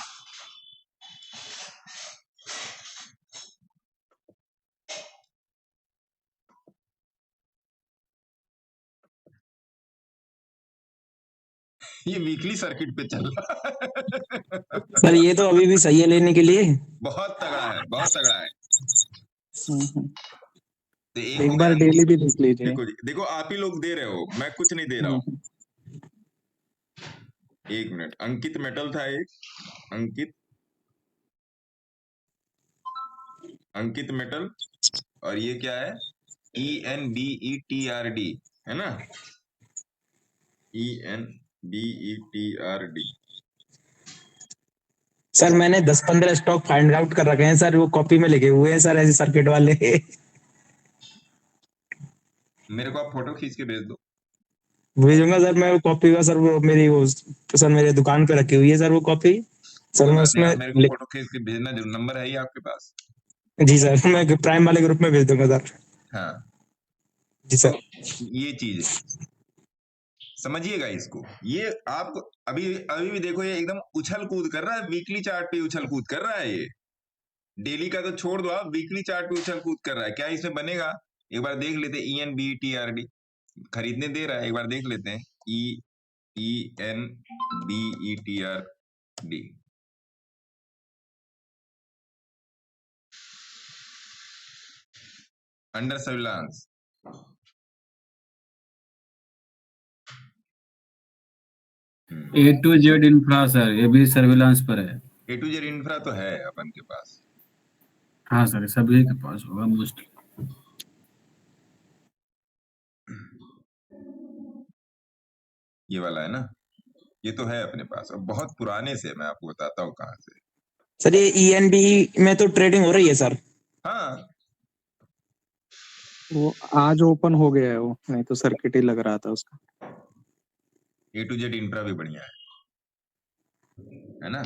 ये वीकली सर्किट पे चल रहा है। सर ये तो अभी भी सही है लेने के लिए। बहुत तगड़ा है, बहुत तगड़ा है। तो एक बार डेली भी देख लीजिए। देखो आप ही लोग दे रहे हो, मैं कुछ नहीं दे रहा हूँ। एक मिनट, अंकित मेटल था एक, अंकित मेटल, और ये क्या है? ENBETRD, है ना? ENBETRD। सर मैंने 10-15 स्टॉक फाइंड आउट कर रखे हैं सर, वो कॉपी में लिखे हुए हैं सर ऐसे सर्किट वाले। मेरे को आप फोटो खींच के भेज दो। भेजूंगा सर मैं वो कॉपी का सर, वो मेरी वो सर मेरे दुकान पे रखी हुई है सर वो कॉपी। सर मैं उसमें आप मेरे को फोटो खींच के भेजना जरूर। नंबर है ही आपके पास? जी सर मैं प्राइम वाले ग्रुप में भेज दूंगा सर। हाँ जी सर। ये चीज है, समझिएगा इसको। ये आपको अभी भी देखो, ये एकदम उछल कूद कर रहा है, वीकली चार्ट पे उछल कूद कर रहा है। ये डेली का तो छोड़ दो, आप वीकली चार्ट पे उछल कूद कर रहा है। क्या इसमें बनेगा? एक बार देख लेते हैं। ENBETRD खरीदने दे रहा है, एक बार देख लेते हैं। ENBETRD under surveillance. A to Z infra sir, ये भी सर्विलांस पर है। A to Z इंफ्रा तो है अपन के पास। हाँ सर सभी के पास होगा मोस्टली। ये वाला है ना, ये तो है अपने पास, और बहुत पुराने से। मैं आपको बताता हूँ कहाँ से। सर ये ENB में तो ट्रेडिंग हो रही है सर। हाँ वो आज ओपन हो गया है वो, नहीं तो सर्किट ही लग रहा था उसका। A to Z इंफ्रा भी बढ़िया है ना?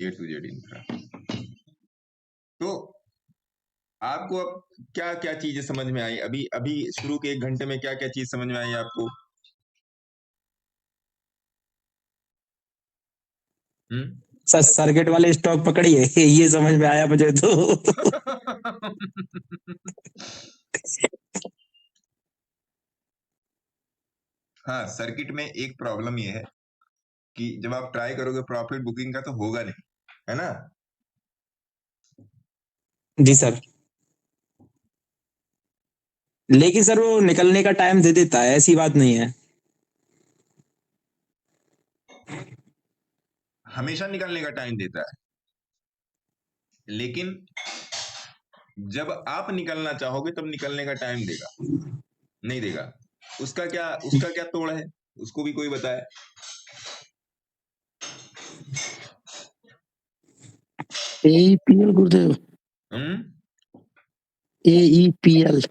A to Z infra. तो आपको अब क्या क्या चीजें समझ में आई? अभी अभी शुरू के 1 घंटे में क्या क्या चीज समझ में आई आपको? सर सर्किट वाले स्टॉक पकड़िए, ये समझ में आया मुझे तो। हाँ, सर्किट में एक प्रॉब्लम ये है कि जब आप ट्राई करोगे प्रॉफिट बुकिंग का तो होगा नहीं, है ना? जी सर, लेकिन सर वो निकलने का टाइम दे देता है, ऐसी बात नहीं है। हमेशा निकलने का टाइम देता है, लेकिन जब आप निकलना चाहोगे तब निकलने का टाइम देगा, नहीं देगा। उसका क्या तोड़ है? उसको भी कोई बताए। AEPL गुरुदेव, AEPL,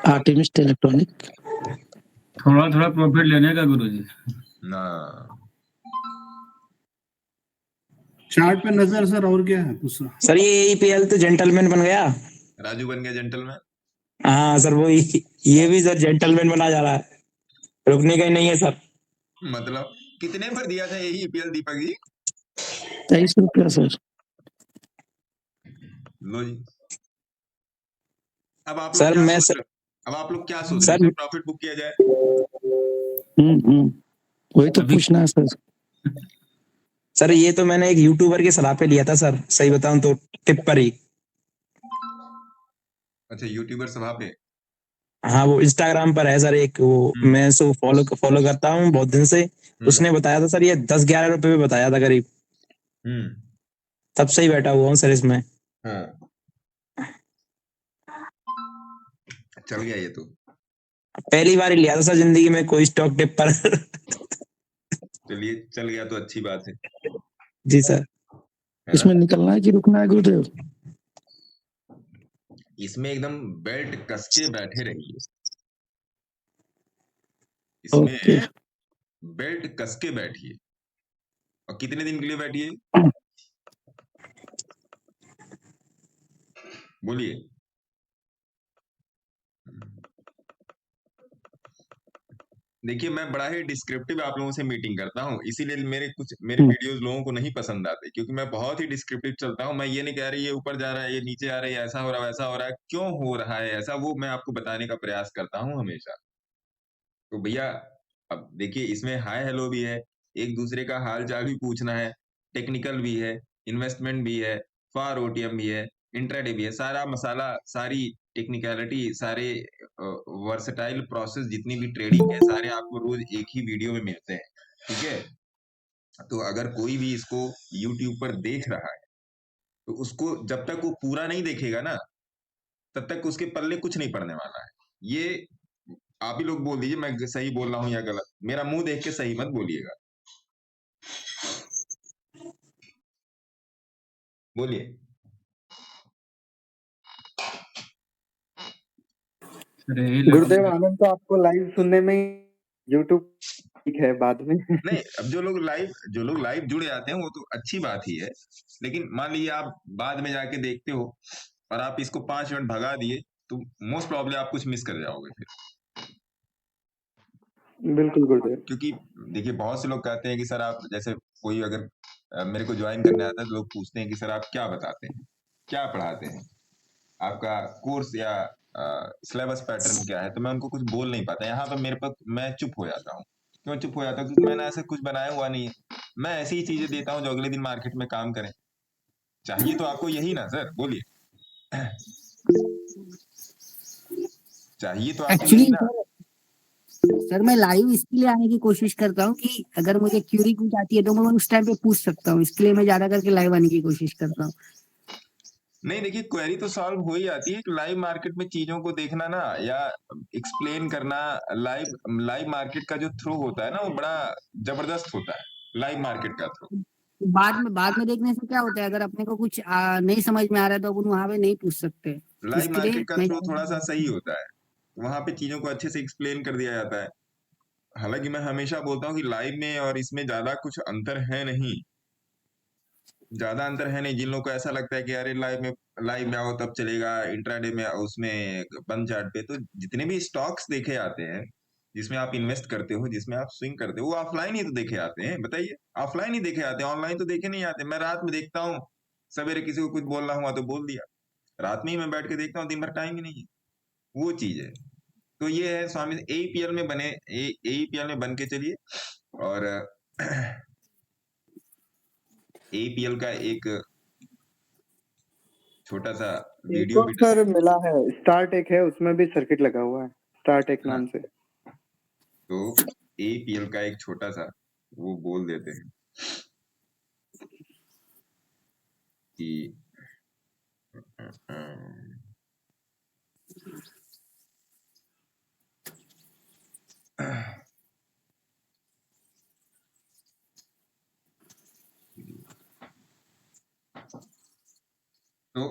आर्टिमिस्ट इलेक्ट्रॉनिक। थोड़ा थोड़ा प्रॉफिट लेने का गुरुजी। ना, चार्ट पे नजर सर, और क्या है दूसरा? सर ये AEPL तो जेंटलमैन बन गया। राजू बन गया जेंटलमैन। हाँ सर वो ये भी सर जेंटलमैन बना जा रहा है, रुकने का ही नहीं है सर। मतलब कितने पर दिया था AEPL दीपक जी? 23 रुपया सर। लो जी। अब आप लोग सर क्या मैं सोच सर, रहे हो? अब आप लोग क्या सोच रहे सर हो? प्रॉफिट बुक किया जाए? वही तो अभी पूछना है सर। सर ये तो मैंने एक यूट्यूबर की सलाह पे लिया था सर, सही बताऊं तो टिप पर ही। अच्छा, यूट्यूबर सभा पे। हाँ वो इंस्टाग्राम पर है सर एक, वो मैं सो फॉलो करता हूँ बहुत दिन से। उसने बताया था सर, ये 10-11 रुपए में बताया था करीब, तब से ही बैठा हुआ हूँ सर इसमें। हाँ, चल गया ये तो। पहली बार ही लिया था सर जिंदगी में कोई स्टॉक टिप पर। चलिए, चल गया तो अच्छी बात है। जी सर। इसमें निकलना है कि रुकना है गुरुदेव? इसमें एकदम बेल्ट कस के बैठे रहिए। इसमें बेल्ट कस के बैठिए। और कितने दिन के लिए बैठिए? बोलिए। देखिए, मैं बड़ा ही डिस्क्रिप्टिव आप लोगों से मीटिंग करता हूँ, इसीलिए मेरे वीडियोस लोगों को नहीं पसंद आते, क्योंकि मैं बहुत ही डिस्क्रिप्टिव चलता हूँ। मैं ये नहीं कह रही ये ऊपर जा रहा है, ये नीचे आ रहा है, ऐसा हो रहा है, वैसा हो रहा है, क्यों हो रहा है ऐसा, वो मैं आपको बताने का प्रयास करता हूँ हमेशा। तो भैया, अब देखिए, इसमें हाय हेलो भी है, एक दूसरे का हाल चाल भी पूछना है, टेक्निकल भी है, इन्वेस्टमेंट भी है, फार ओटीएम भी है, इंट्राडे भी है, सारा मसाला, सारी टेक्निकलिटी, सारे वर्सेटाइल प्रोसेस जितनी भी ट्रेडिंग है, सारे आपको रोज एक ही वीडियो में मिलते हैं, ठीक है? तो अगर कोई भी इसको यूट्यूब पर देख रहा है, तो उसको जब तक वो पूरा नहीं देखेगा ना, तब तक उसके पल्ले कुछ नहीं पड़ने वाला है। ये आप ही लोग बोल दीजिए मैं सही बोल रहा हूं या गलत। मेरा मुंह देख के सही मत बोलिएगा। बोलिए। गुरुदेव आनंद, तो आपको लाइव सुनने में यूट्यूब ठीक है, बाद में नहीं, अब जो लोग लाइव जुड़ जाते हैं वो तो अच्छी बात ही है, लेकिन मान लीजिए आप बाद में जाके देखते हो और आप इसको 5 मिनट भगा दिए, तो मोस्ट प्रॉब्ली आप कुछ मिस कर जाओगे फिर। बिल्कुल गुरुदेव। क्योंकि देखिए, बहुत से लोग कहते हैं कि सर आप, जैसे कोई अगर मेरे को ज्वाइन करने आता है तो लोग पूछते हैं कि सर आप क्या बताते हैं, क्या पढ़ाते हैं, आपका कोर्स या सिलेबस पैटर्न क्या है? तो मैं उनको कुछ बोल नहीं पाता। यहाँ पर मेरे पर मैं चुप हो जाता हूँ। क्यों चुप हो जाता हूँ? क्योंकि मैंने ऐसा कुछ बनाया हुआ नहीं है। मैं ऐसी ही चीजें देता हूँ जो अगले दिन मार्केट में काम करें। चाहिए तो आपको यही ना सर, बोलिए। चाहिए तो आपको यही ना। सर मैं लाइव इसलिए आने की कोशिश करता हूँ कि अगर मुझे क्यूरी कुछ आती है तो मैं उस टाइम पे पूछ सकता हूँ, इसके लिए मैं ज्यादा करके लाइव आने की कोशिश करता हूँ। नहीं, देखिए, क्वेरी तो सॉल्व हो ही जाती है। लाइव मार्केट में चीजों को देखना ना, या एक्सप्लेन करना, लाइव मार्केट का जो थ्रो होता है ना, वो बड़ा जबरदस्त होता है, लाइव मार्केट का थ्रो। बाद में देखने से क्या होता है, अगर अपने को कुछ नहीं समझ में आ रहा है तो अपन वहां पे नहीं पूछ सकते। लाइव इसके लिए मार्केट का मैं फ्लो थोड़ा सा सही होता है, वहां पे चीजों को अच्छे से एक्सप्लेन कर दिया जाता है। हालांकि मैं हमेशा बोलता हूँ कि लाइव में और इसमें ज्यादा कुछ अंतर है नहीं, ज्यादा अंतर है नहीं। जिन लोगों को ऐसा लगता है कि अरे लाइव में आओ तब चलेगा, इंट्राडे में उसमें बंद चार्ट पे, तो जितने भी स्टॉक्स देखे आते हैं जिसमें आप इन्वेस्ट करते हो, जिसमें आप स्विंग करते हो, वो ऑफलाइन ही तो देखे आते हैं। बताइए, ऑफलाइन ही देखे आते हैं, ऑनलाइन तो देखे नहीं आते। मैं रात में देखता हूँ, सवेरे किसी को कुछ बोलना हुआ तो बोल दिया, रात में ही मैं बैठ के देखता हूँ, दिन भर टाइम ही नहीं है, वो चीज है। तो ये है स्वामी, एईपीएल में बने, एईपीएल में बन के चलिए। और एईपीएल का एक छोटा सा एक वीडियो और भी सर मिला है, स्टार्ट एक है, उसमें भी सर्किट लगा हुआ है, स्टार्ट एक नाम से। तो एईपीएल का एक छोटा सा वो बोल देते हैं कि तो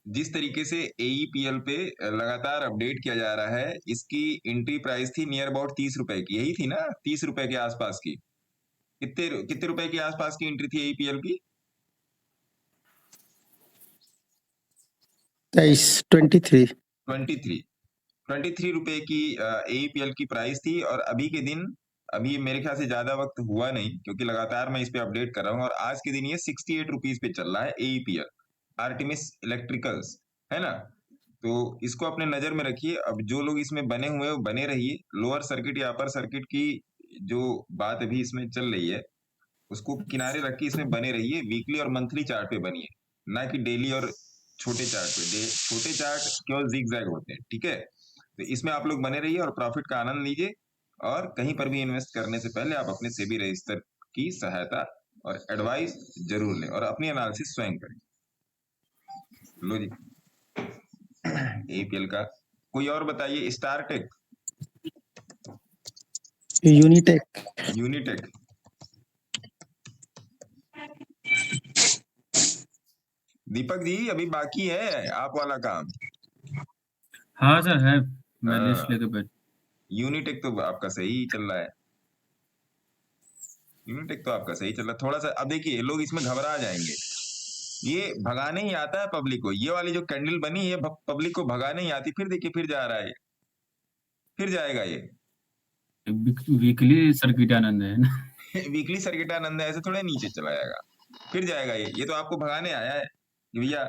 जिस तरीके से एईपीएल पे लगातार अपडेट किया जा रहा है, इसकी एंट्री प्राइस थी नियर अबाउट 30 रुपए की, यही थी ना, 30 रुपए के आसपास की। कितने कितने रुपए के आसपास की एंट्री थी एईपीएल की? 23 23 रुपए की एईपीएल की प्राइस थी। और अभी के दिन, अभी मेरे ख्याल से ज्यादा वक्त हुआ नहीं, क्योंकि लगातार मैं इस पे अपडेट कर रहा हूँ, और आज के दिन ये 68 रुपीज पे चल रहा है एईपीएल, आर्टिमिस इलेक्ट्रिकल्स, है ना। तो इसको अपने नजर में रखिए। अब जो लोग इसमें बने हुए हैं वो बने रहिए। लोअर सर्किट या अपर सर्किट की जो बात अभी इसमें चल रही है उसको किनारे रख के इसमें बने रहिए। वीकली और मंथली चार्ट पे बनिए, ना कि डेली और छोटे चार्ट पे। छोटे चार्ट केवल जिगजैग होते हैं, ठीक है। तो इसमें आप लोग बने रहिए और प्रॉफिट का आनंद लीजिए। और कहीं पर भी इन्वेस्ट करने से पहले आप अपने सेबी रजिस्टर की सहायता और एडवाइस जरूर लें और अपनी एनालिसिस स्वयं करें। लो जी, एपीएल का कोई और बताइए। स्टारटेक, यूनिटेक, दीपक जी अभी बाकी है आप वाला काम। हाँ सर है, मैं लिस्ट लेके बैठ। यूनिटेक तो आपका सही चल रहा है, यूनिटेक तो आपका सही चल रहा है। थोड़ा सा अब देखिए, लोग इसमें घबरा जाएंगे, ये भगाने ही आता है पब्लिक को। ये वाली जो कैंडल बनी है पब्लिक को भगाने ही आती, फिर देखिए फिर जा रहा है, फिर जाएगा ये। वीकली सर्किट आनंद है ना। वीकली सर्किट आनंद है, ऐसे थोड़े नीचे चला जाएगा, फिर जाएगा ये तो आपको भगाने आया है भैया।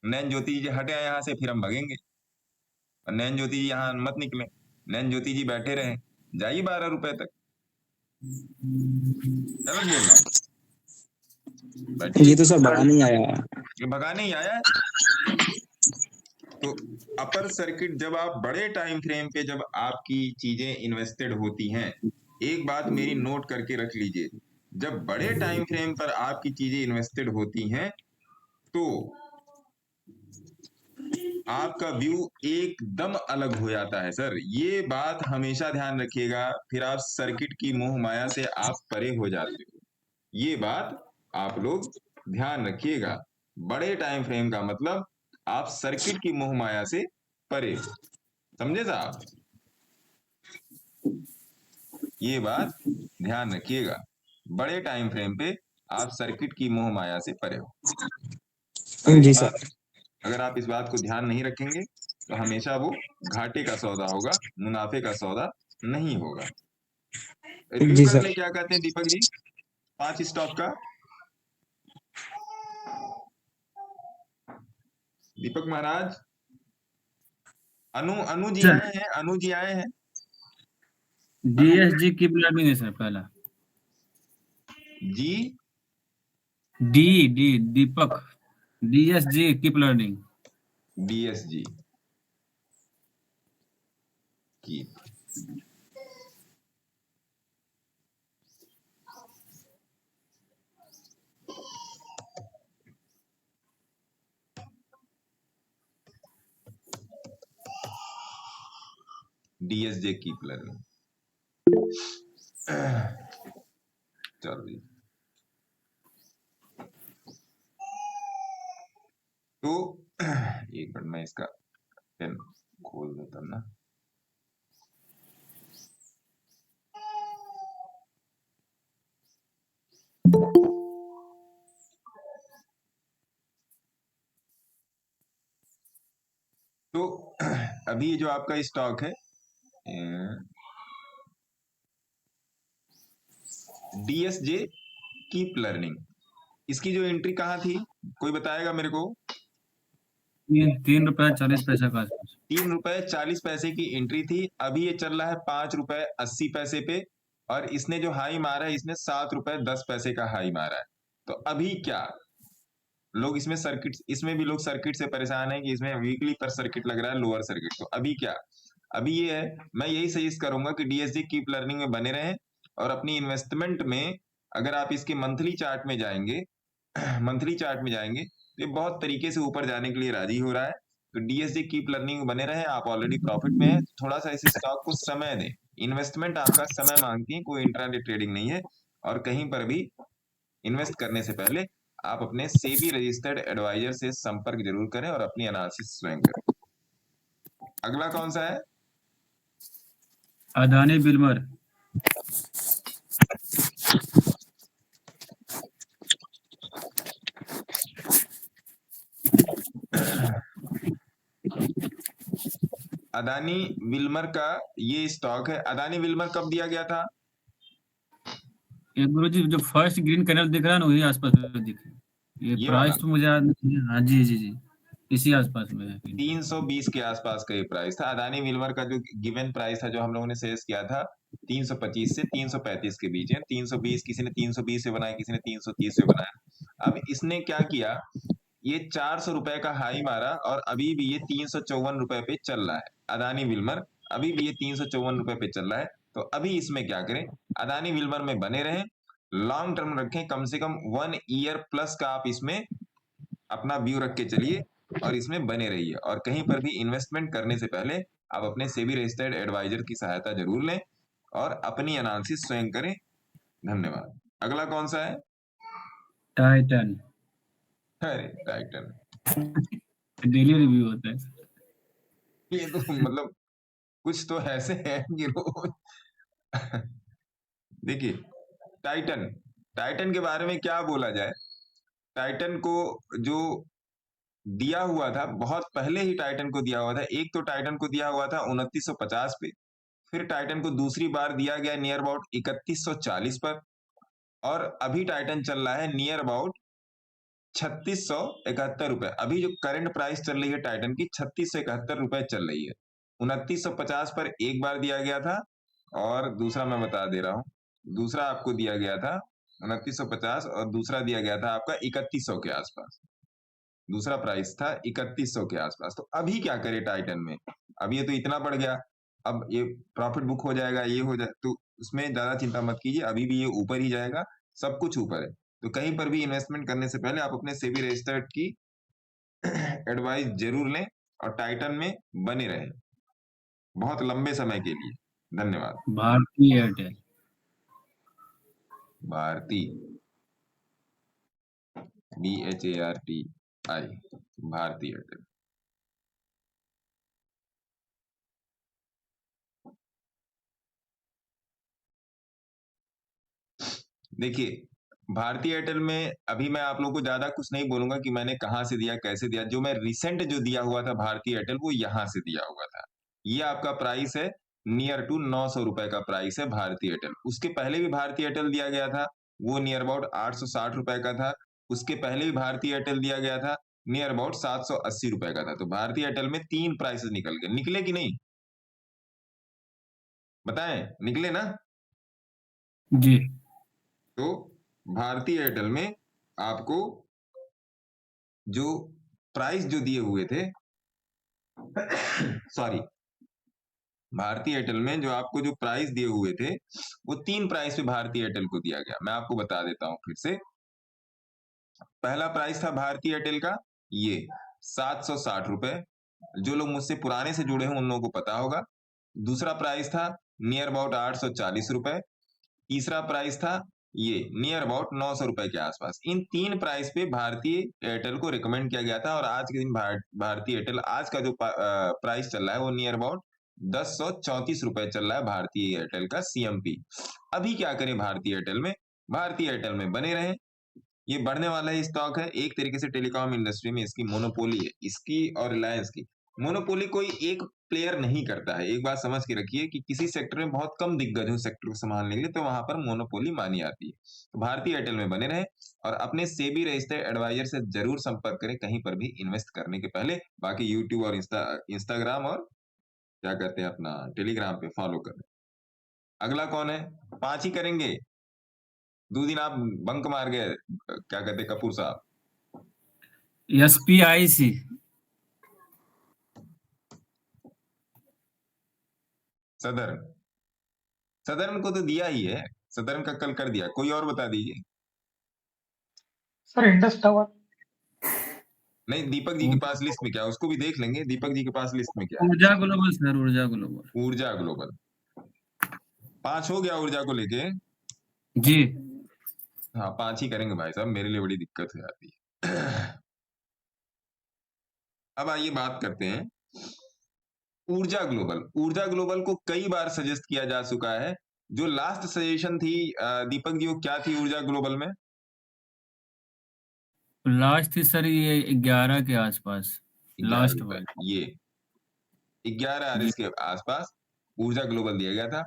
नैन ज्योति जी हटे आए यहाँ से, फिर हम भगेंगे। और नैन ज्योति जी यहाँ मत निकले, नैन ज्योति जी बैठे रहे, जाइए 12 रुपए तक। गलत बोल रहा हूँ? ये तो सब भगाने ही आया है, ये भगाने ही आया है। तो अपर सर्किट, जब आप बड़े टाइम फ्रेम पे जब आपकी चीजें इन्वेस्टेड होती हैं, एक बात मेरी नोट करके रख लीजिए, जब बड़े टाइम फ्रेम पर आपकी चीजें इन्वेस्टेड होती हैं तो आपका व्यू एकदम अलग हो जाता है सर। ये बात हमेशा ध्यान रखिएगा, फिर आप सर्किट की मोह माया से आप परे हो जाते हो। ये बात आप लोग ध्यान रखिएगा। बड़े टाइम फ्रेम का मतलब आप सर्किट की मोह माया से परे हो, समझे साहब? ये बात ध्यान रखिएगा, बड़े टाइम फ्रेम पे आप सर्किट की मोह माया से परे हो। जी सर। अगर आप इस बात को ध्यान नहीं रखेंगे तो हमेशा वो घाटे का सौदा होगा, मुनाफे का सौदा नहीं होगा। रिव्यू जी कर सर। ले, क्या कहते हैं दीपक जी 5 स्टॉक का? दीपक महाराज, अनु जी आए हैं, अनु जी आए हैं। डीएसजी कीप लर्निंग है सर पहला। जी डी दीपक, डीएसजी कीप लर्निंग। डीएसजी की डीएसजे कीप लर्निंग। चलो जी, तो एक मिनट मैं इसका पेन खोल देता हूं ना। तो अभी जो आपका स्टॉक है DSJ कीप लर्निंग, इसकी जो एंट्री कहाँ थी, कोई बताएगा मेरे को? ₹3.40 का आसपास। ₹3.40 की एंट्री थी। अभी ये चल रहा है ₹5.80 पे, और इसने जो हाई मारा है, इसने ₹7.10 का हाई मारा है। तो अभी क्या लोग इसमें भी लोग सर्किट से परेशान है कि इसमें वीकली पर सर्किट लग रहा है लोअर सर्किट। तो अभी क्या, अभी ये है, मैं यही सजेस्ट करूंगा कि DSJ कीप लर्निंग में बने रहें, और अपनी इन्वेस्टमेंट में अगर आप इसके मंथली चार्ट में जाएंगे तो ये बहुत तरीके से ऊपर जाने के लिए राजी हो रहा है। तो DSJ कीप लर्निंग में बने रहें। आप ऑलरेडी प्रॉफिट में है, थोड़ा सा इस स्टॉक को समय दें। इन्वेस्टमेंट आपका समय मांगती है, कोई इंट्राडे ट्रेडिंग नहीं है। और कहीं पर भी इन्वेस्ट करने से पहले आप अपने सेबी रजिस्टर्ड एडवाइजर से संपर्क जरूर करें और अपनी एनालिसिस स्वयं करें। अगला कौन सा है? अदानी बिल्मर। अदानी विल्मर का ये स्टॉक है। अदानी विल्मर कब दिया गया था? ये गुरुजी जो फर्स्ट ग्रीन कैंडल दिख रहा है ना, वही आसपास में दिखे। ये ये प्राइस वाला? तो मुझे याद नहीं है। हाँ जी जी जी, इसी आसपास में है। 320 के आसपास का ये प्राइस था। अदानी विल्मर का जो गिवन प्राइस था, जो हम लोगों ने सजेस्ट किया था, 325 से 335 के बीच है। 320, किसी ने 320 से बनाया, किसी ने 330 से बनाया। अब इसने क्या किया, ये 400 रुपए का हाई मारा, और अभी भी ये 354 रुपए पे चल रहा है। अदानी विल्मर अभी भी ये 354 रुपए पे चल रहा है। तो अभी इसमें क्या करें, अदानी विल्मर में बने रहें, लॉन्ग टर्म रखें, कम से कम 1 ईयर प्लस का आप इसमें अपना व्यू रख के चलिए और इसमें बने रहिए। और कहीं पर भी इन्वेस्टमेंट करने से पहले आप अपने सेबी रजिस्टर्ड एडवाइजर की सहायता जरूर लें और अपनी एनालिसिस स्वयं करें। धन्यवाद। अगला कौन सा है? टाइटन। अरे टाइटन डेली रिव्यू होता है। ये तो मतलब कुछ तो ऐसे है कि रोज देखिए, टाइटन के बारे में क्या बोला जाए। टाइटन को जो दिया हुआ था, बहुत पहले ही टाइटन को दिया हुआ था। एक तो टाइटन को दिया हुआ था 2950 पे, फिर टाइटन को दूसरी बार दिया गया नियर अबाउट 3140 पर, और अभी टाइटन चल रहा है नियर अबाउट 3671 रुपए। अभी जो करंट प्राइस चल रही है टाइटन की 3671 रुपए चल रही है। 2950 पर एक बार दिया गया था, और दूसरा मैं बता दे रहा हूं, दूसरा आपको दिया गया था 2950, और दूसरा दिया गया था आपका 3100 के आसपास। दूसरा प्राइस था 3100 के आसपास। तो अभी क्या करे टाइटन में, अब ये तो इतना बढ़ गया, अब ये प्रॉफिट बुक हो जाएगा, ये हो जाए, तो उसमें ज्यादा चिंता मत कीजिए, अभी भी ये ऊपर ही जाएगा, सब कुछ ऊपर है। तो कहीं पर भी इन्वेस्टमेंट करने से पहले आप अपने सेबी रजिस्टर्ड की एडवाइस जरूर लें और टाइटन में बने रहें बहुत लंबे समय के लिए। धन्यवाद। भारती एयरटेल। भारती, BHARTI, भारती एयरटेल। देखिए, भारती एयरटेल में अभी मैं आप लोगों को ज्यादा कुछ नहीं बोलूंगा कि मैंने कहां से दिया, कैसे दिया। जो मैं रिसेंट जो दिया हुआ था भारती एयरटेल, वो यहां से दिया हुआ था। ये आपका प्राइस है नियर टू 900 रुपए का प्राइस है भारती एयरटेल। उसके पहले भी भारती एयरटेल दिया गया था, वो नियर अबाउट 860 रुपए का था। उसके पहले भी भारती एयरटेल दिया गया था, नियर अबाउट 780 रुपए का था। तो भारती एयरटेल में 3 प्राइसेस निकल गए, निकले कि नहीं बताएं, निकले ना जी। तो भारती एयरटेल में आपको जो प्राइस जो दिए हुए थे सॉरी, भारती एयरटेल में जो आपको जो प्राइस दिए हुए थे, वो 3 प्राइस पे भारती एयरटेल को दिया गया। मैं आपको बता देता हूं फिर से। पहला प्राइस था भारती एयरटेल का ये 760 रुपए, जो लोग मुझसे पुराने से जुड़े हैं उन लोगों को पता होगा। दूसरा प्राइस था नियर अबाउट 840 रुपए। तीसरा प्राइस था ये नियर अबाउट 900 रुपए के आसपास। इन 3 प्राइस पे भारतीय एयरटेल को रिकमेंड किया गया था और आज के दिन भारतीय एयरटेल आज का जो प्राइस चल रहा है वो नियर अबाउट 1034 रुपए चल रहा है भारतीय एयरटेल का CMP। अभी क्या करें भारतीय एयरटेल में? भारतीय एयरटेल में बने रहें, ये बढ़ने वाला ही स्टॉक है। एक तरीके से टेलीकॉम इंडस्ट्री में इसकी मोनोपोली है, इसकी और रिलायंस की। मोनोपोली कोई एक प्लेयर नहीं करता है, एक बात समझ के रखिए कि किसी सेक्टर में बहुत कम दिग्गज हो सेक्टर को संभालने के लिए, तो वहां पर मोनोपोली मानी जाती है। तो भारतीय एयरटेल में बने रहे और अपने सेबी रजिस्टर्ड एडवाइजर से जरूर संपर्क करें कहीं पर भी इन्वेस्ट करने के पहले। बाकी यूट्यूब और इंस्टाग्राम और क्या कहते हैं अपना टेलीग्राम पे फॉलो करें। अगला कौन है? 5 ही करेंगे, 2 दिन आप बंक मार गए, क्या कहते हैं कपूर साहब। SPIC सदर्न को तो दिया ही है, सदर्न का कल कर दिया। कोई और बता दीजिए। Sir Indus tower. नहीं, दीपक जी के पास लिस्ट में क्या, उसको भी देख लेंगे। दीपक जी के पास लिस्ट में क्या? ऊर्जा ग्लोबल सर, ऊर्जा ग्लोबल। ऊर्जा ग्लोबल 5 हो गया ऊर्जा को लेके जी। हाँ 5 ही करेंगे भाई साहब, मेरे लिए बड़ी दिक्कत हो जाती है। अब आइए बात करते हैं ऊर्जा ग्लोबल। ऊर्जा ग्लोबल को कई बार सजेस्ट किया जा चुका है। जो लास्ट सजेशन थी दीपक जी, वो क्या थी ऊर्जा ग्लोबल में? लास्ट थी सर ये 11 के आसपास, लास्ट वाली ये 11 RS के आसपास ऊर्जा ग्लोबल दिया गया था।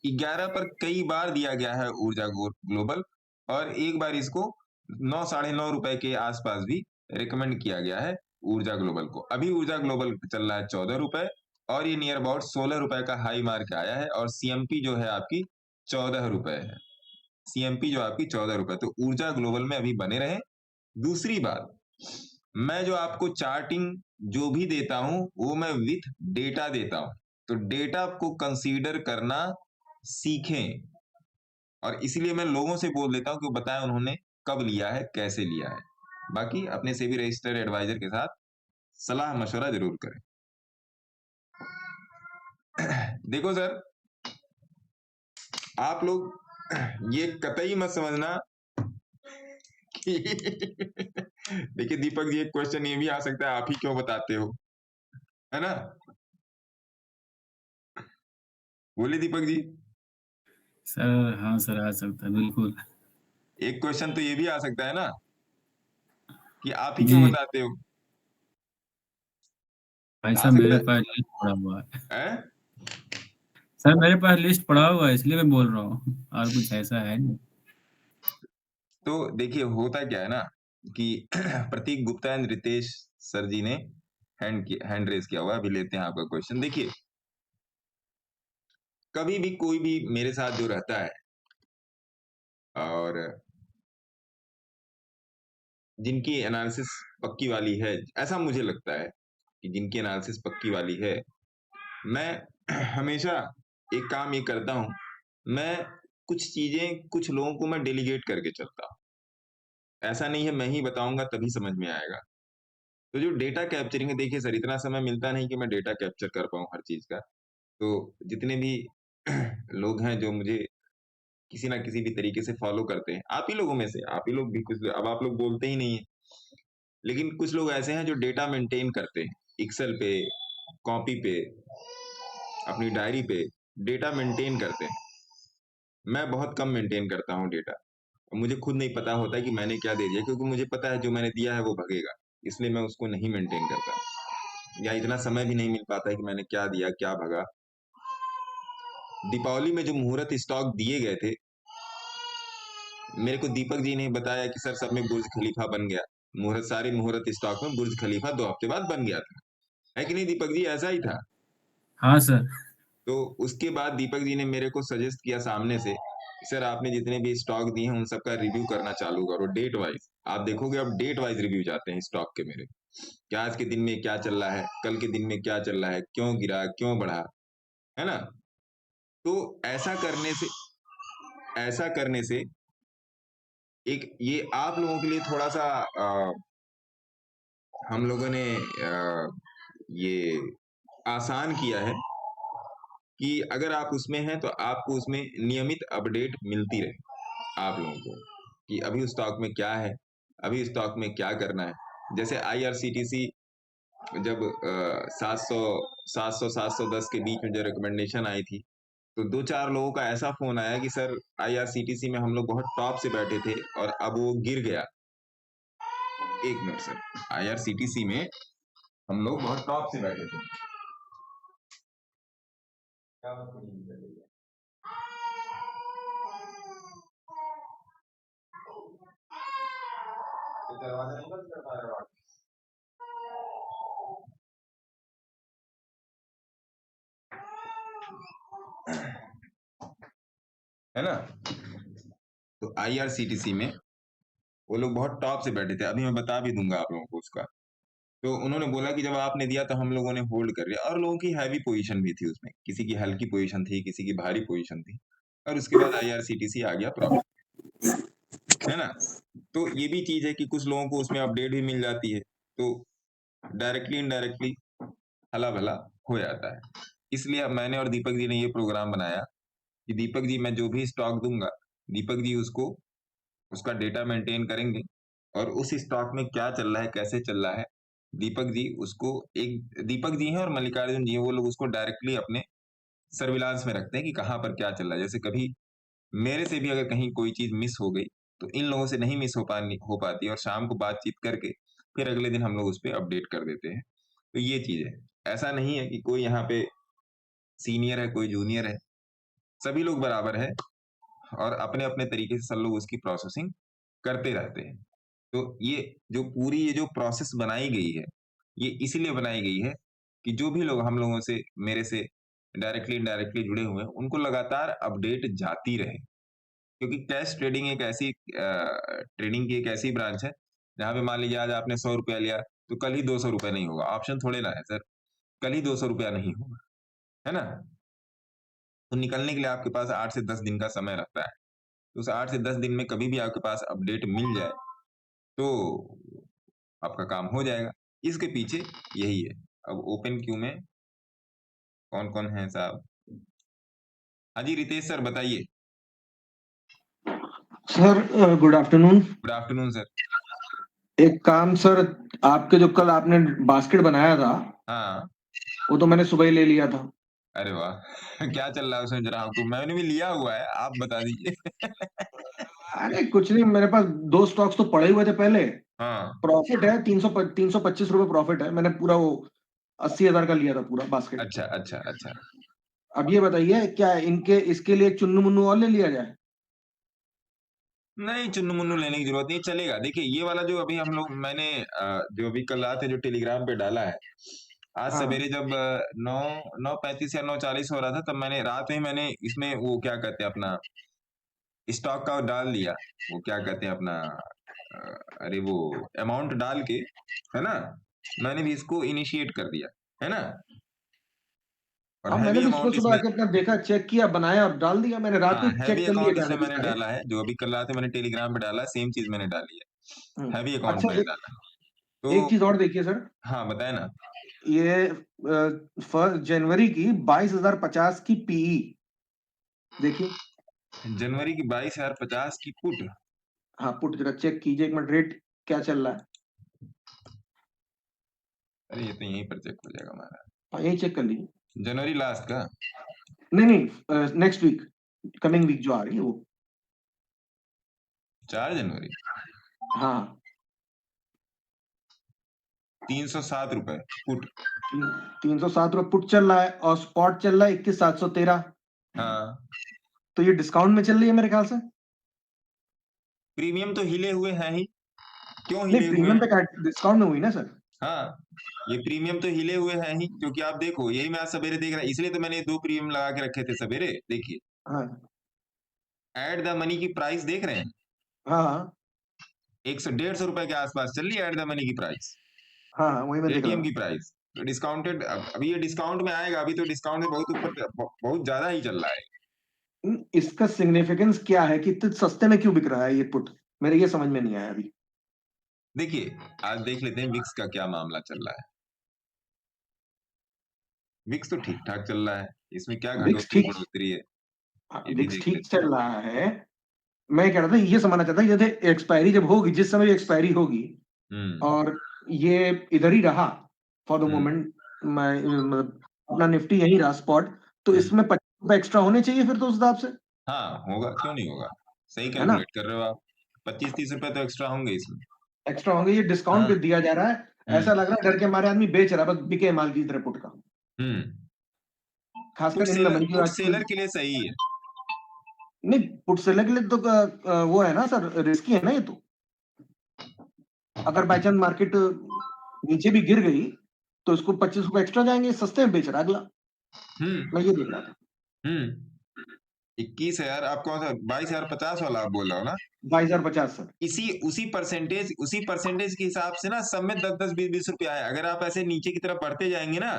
11 पर कई बार दिया गया है ऊर्जा ग्लोबल, और एक बार इसको 9 साढ़े 9 रुपए के आसपास भी रिकमेंड किया गया है ऊर्जा ग्लोबल को। अभी ऊर्जा ग्लोबल चल रहा है 14 रुपए और ये नियर अबाउट 16 रुपए का हाई मार्क आया है और CMP जो है आपकी 14 रुपए है। CMP जो आपकी 14 रुपए। तो ऊर्जा ग्लोबल में अभी बने रहे। दूसरी बात, मैं जो आपको चार्टिंग जो भी देता हूं वो मैं विथ डेटा देता हूं, तो डेटा को कंसीडर करना सीखें। और इसीलिए मैं लोगों से बोल देता हूं कि बताएं उन्होंने कब लिया है, कैसे लिया है। बाकी अपने सेबी रजिस्टर्ड एडवाइजर के साथ सलाह मशवरा जरूर करें। देखो सर, आप लोग ये कतई मत समझना कि देखिए दीपक जी, एक क्वेश्चन ये भी आ सकता है, आप ही क्यों बताते हो, है ना? बोले दीपक जी। सर हाँ सर, आ सकता है बिल्कुल। एक क्वेश्चन तो ये भी आ सकता है ना कि आप ही क्यों बताते हो? ऐसा मेरे पास लिस्ट पड़ा हुआ है। सर मेरे पास लिस्ट पड़ा हुआ है, इसलिए मैं बोल रहा हूँ, और कुछ ऐसा है नहीं। तो देखिए होता क्या है ना कि प्रतीक गुप्ता एंड रितेश सर जी ने हैंड रेज किया हुआ। अभी लेते हैं आपका क्वेश्चन। देखिए कभी भी कोई भी मेरे साथ जो रहता है और जिनकी एनालिसिस पक्की वाली है, ऐसा मुझे लगता है कि जिनकी एनालिसिस पक्की वाली है, मैं हमेशा एक काम ये करता हूं, मैं कुछ चीजें कुछ लोगों को मैं डेलीगेट करके चलता हूं। ऐसा नहीं है मैं ही बताऊंगा तभी समझ में आएगा। तो जो डेटा कैप्चरिंग है, देखिए सर इतना समय मिलता नहीं कि मैं डेटा कैप्चर कर पाऊं हर चीज का। तो जितने भी लोग हैं जो मुझे किसी ना किसी भी तरीके से फॉलो करते हैं, आप ही लोगों में से, आप ही लोग भी कुछ, अब आप लोग बोलते ही नहीं है, लेकिन कुछ लोग ऐसे हैं जो डेटा मेंटेन करते हैं, एक्सेल पे, कॉपी पे, अपनी डायरी पे डेटा मेंटेन करते हैं। मैं बहुत कम मेंटेन करता हूँ डेटा, और मुझे खुद नहीं पता होता कि मैंने क्या दे दिया, क्योंकि मुझे पता है जो मैंने दिया है वो भगेगा, इसलिए मैं उसको नहीं मेंटेन करता, या इतना समय भी नहीं मिल पाता है कि मैंने क्या दिया क्या भगा। दीपावली में जो मुहूर्त स्टॉक दिए गए थे, मेरे को दीपक जी ने बताया कि सर सब में बुर्ज खलीफा बन गया, मुहूर्त सारे मुहूर्त स्टॉक में बुर्ज खलीफा 2 हफ्ते बाद बन गया था, है कि नहीं दीपक जी? ऐसा ही था। हाँ सर। तो उसके बाद दीपक जी ने मेरे को सजेस्ट किया सामने से, सर आपने जितने भी स्टॉक दिए हैं उन सबका रिव्यू करना चालू करो डेट वाइज। आप देखोगे अब डेट वाइज रिव्यू जाते हैं स्टॉक के मेरे, क्या आज के दिन में क्या चल रहा है, कल के दिन में क्या चल रहा है, क्यों गिरा क्यों बढ़ा, है ना? तो ऐसा करने से एक ये आप लोगों के लिए थोड़ा सा हम लोगों ने ये आसान किया है कि अगर आप उसमें हैं तो आपको उसमें नियमित अपडेट मिलती रहे। आप लोगों को कि अभी उस स्टॉक में क्या है, अभी उस स्टॉक में क्या करना है। जैसे IRCTC जब 700-710 के बीच में जो रिकमेंडेशन आई थी, तो 2-4 लोगों का ऐसा फोन आया कि सर IRCTC में हम लोग बहुत टॉप से बैठे थे और अब वो गिर गया। एक मिनट सर, IRCTC में हम लोग बहुत टॉप से बैठे थे। क्या बात है? तो दरवाजा नहीं बंद कर पा रहे हो आप? है ना? तो IRCTC में वो लोग बहुत टॉप से बैठे थे। अभी मैं बता भी दूंगा आप लोगों को उसका। तो उन्होंने बोला कि जब आपने दिया तो हम लोगों ने होल्ड कर लिया, और लोगों की हैवी पोजीशन भी थी उसमें, किसी की हल्की पोजीशन थी, किसी की भारी पोजीशन थी, और उसके बाद IRCTC आ गया प्रॉफिट, है ना? तो ये भी चीज है कि कुछ लोगों को उसमें अपडेट भी मिल जाती है, तो डायरेक्टली इनडायरेक्टली हला भला हो जाता है। इसलिए अब मैंने और दीपक जी ने ये प्रोग्राम बनाया कि दीपक जी, मैं जो भी स्टॉक दूंगा, दीपक जी उसको उसका डेटा मेंटेन करेंगे, और उस स्टॉक में क्या चल रहा है, कैसे चल रहा है, दीपक जी उसको, एक दीपक जी हैं और मल्लिकार्जुन जी हैं, वो लोग उसको डायरेक्टली अपने सर्विलांस में रखते हैं कि कहाँ पर क्या चल रहा है। जैसे कभी मेरे से भी अगर कहीं कोई चीज मिस हो गई, तो इन लोगों से नहीं मिस हो पाती, और शाम को बातचीत करके फिर अगले दिन हम लोग उस पर अपडेट कर देते हैं। तो ये चीज है, ऐसा नहीं है कि कोई यहाँ पे सीनियर है, कोई जूनियर है, सभी लोग बराबर है, और अपने अपने तरीके से सब लोग उसकी प्रोसेसिंग करते रहते हैं। तो ये जो प्रोसेस बनाई गई है, ये इसीलिए बनाई गई है कि जो भी लोग हम लोगों से, मेरे से डायरेक्टली इनडायरेक्टली जुड़े हुए हैं, उनको लगातार अपडेट जाती रहे। क्योंकि कैश ट्रेडिंग एक ऐसी ट्रेडिंग की एक ऐसी ब्रांच है जहां पे मान लीजिए आज आपने 100 रुपया लिया, तो कल ही 200 रुपया नहीं होगा। ऑप्शन थोड़े ना है सर, कल ही 200 रुपया नहीं होगा, है ना? तो निकलने के लिए आपके पास 8 से 10 दिन का समय रहता है। तो उस 8 से 10 दिन में कभी भी आपके पास अपडेट मिल जाए, तो आपका काम हो जाएगा। इसके पीछे यही है। अब ओपन क्यू में कौन कौन है साहब? हाँ जी, रितेश सर बताइए। Sir good afternoon. Good afternoon sir. एक काम सर, आपके जो कल आपने बास्केट बनाया था, हाँ, वो तो मैंने सुबह ही ले लिया था। अरे वाह क्या चल रहा है उसमें जरा हमको, मैंने भी लिया हुआ है, आप बता दीजिए। अरे कुछ नहीं, मेरे पास 2 स्टॉक्स तो पड़े हुए थे पहले। हाँ, प्रॉफिट है 325 रुपए प्रॉफिट है। मैंने पूरा वो 80,000 का लिया था पूरा बास्केट। अच्छा अच्छा अच्छा। अब ये बताइए, क्या इसके लिए एक चुन्नू मुन्नू और ले लिया जाए? नहीं, चुन्नू मुन्नू लेने की जरूरत नहीं, चलेगा। देखिए ये वाला जो अभी हम लोग, मैंने जो अभी कल रात है जो टेलीग्राम पे डाला है, आज हाँ। सवेरे जब 9:35 या 9:40 हो रहा था, तब मैंने रात में मैंने इसमें वो क्या कहते हैं अपना स्टॉक का डाल दिया, वो क्या कहते हैं अपना अरे वो अमाउंट डाल के, है ना, मैंने भी इसको इनिशिएट कर दिया, है ना। और हाँ, मैंने हैवी भी सुबह अमाउंट सुबह इसमें, आके अपना देखा, चेक किया, बनाया और डाल दिया। मैंने रात हाँ, में हैवी चेक कर लिया अकाउंट जाने इसमें मैंने कितना है। डाला है, जो अभी कल रात में मैंने टेलीग्राम पे डाला, सेम चीज मैंने डाली है, हैवी अकाउंट अच्छा, मैंने डाला। तो एक चीज और देखिए सर, हाँ बताए ना। ये 1 जनवरी की 22,050 की पीई देखिए। जनवरी की 22,050 की पुट। हाँ, पुट जरा चेक कीजिए एक मिनट, रेट क्या चल रहा है। अरे ये तो यहीं पर चेक हो जाएगा हमारा। हाँ, यही चेक कर लीजिए। जनवरी लास्ट का? नहीं, नेक्स्ट वीक, कमिंग वीक जो आ रही है वो। 4 जनवरी। हाँ, 307 रुपए पुट। 307 रुपए पुट चल रहा है, और स्पॉट चल रहा है 21,713। हाँ, तो ये डिस्काउंट में चल रही है मेरे ख्याल से। प्रीमियम तो हिले हुए हैं ही, क्यों नहीं, हिले हुए प्रीमियम हैं? पे डिस्काउंट में हुई ना सर। हाँ, ये प्रीमियम तो हिले हुए हैं ही, क्योंकि आप देखो, यही मैं आज सवेरे देख रहा, इसलिए तो मैंने 2 प्रीमियम लगा के रखे थे सवेरे। देखिए हाँ एड द मनी की प्राइस देख रहे हैं, हाँ 150 रुपए के आसपास चल रही है एट द मनी की प्राइस, हाँ, वही मैं देख रहा एटीएम की हूँ। प्राइस। तो डिस्काउंटेड, अभी ये डिस्काउंट में आएगा, अभी तो डिस्काउंट में बहुत ऊपर, बहुत ज्यादा ही चल रहा है। इसका सिग्निफिकेंस क्या है कि इतने सस्ते में क्यों बिक रहा है ये पुट? मेरे ये समझ में नहीं आया अभी। देखिए आज देख लेते हैं विक्स का क्या मामला चल रहा है। विक्स तो ठीक ठाक चल रहा है, इसमें क्या विक्स घटोतरी ठीक बढ़ोतरी है, ये भी विक्स देख ठीक लेते हैं। चल रहा है, मैं कह रहा था ये समझना चाहता जैसे एक्सपायरी जब होगी, जिस समय एक्सपायरी होगी और ये इधर ही रहा फॉर द मोमेंट, मैं मतलब अपना निफ्टी यही रहा स्पॉट, तो इसमें 25 रुपए एक्स्ट्रा होने चाहिए फिर तो उस हिसाब से। हाँ होगा, क्यों नहीं होगा, सही है ना? कैलकुलेट कर रहे हो आप। 25-30 रुपए तो एक्स्ट्रा होंगे इसमें। एक्स्ट्रा होंगे, ये डिस्काउंट हाँ। पे दिया जा रहा है, ऐसा लग रहा है डर के मारे आदमी बेच रहा है, बस बिके माल की तरह पुट का। खासकर इन लमन पुट सेलर के लिए सही है। नहीं, पुट सेलर के लिए तो वो है ना सर, रिस्की है ना ये तो। अगर बाई चांस मार्केट नीचे भी गिर गई तो इसको 25 रुपए एक्स्ट्रा जाएंगे, सस्ते में बेच रहा है अगला। मैं ये देख रहा था। 21,000 आप कौन सा 22,050 वाला आप बोल रहे हो ना? 22,050 सर। उसी परसेंटेज के हिसाब से ना सब में 10-10 20-20 रुपया है। अगर आप ऐसे नीचे की तरफ बढ़ते जाएंगे ना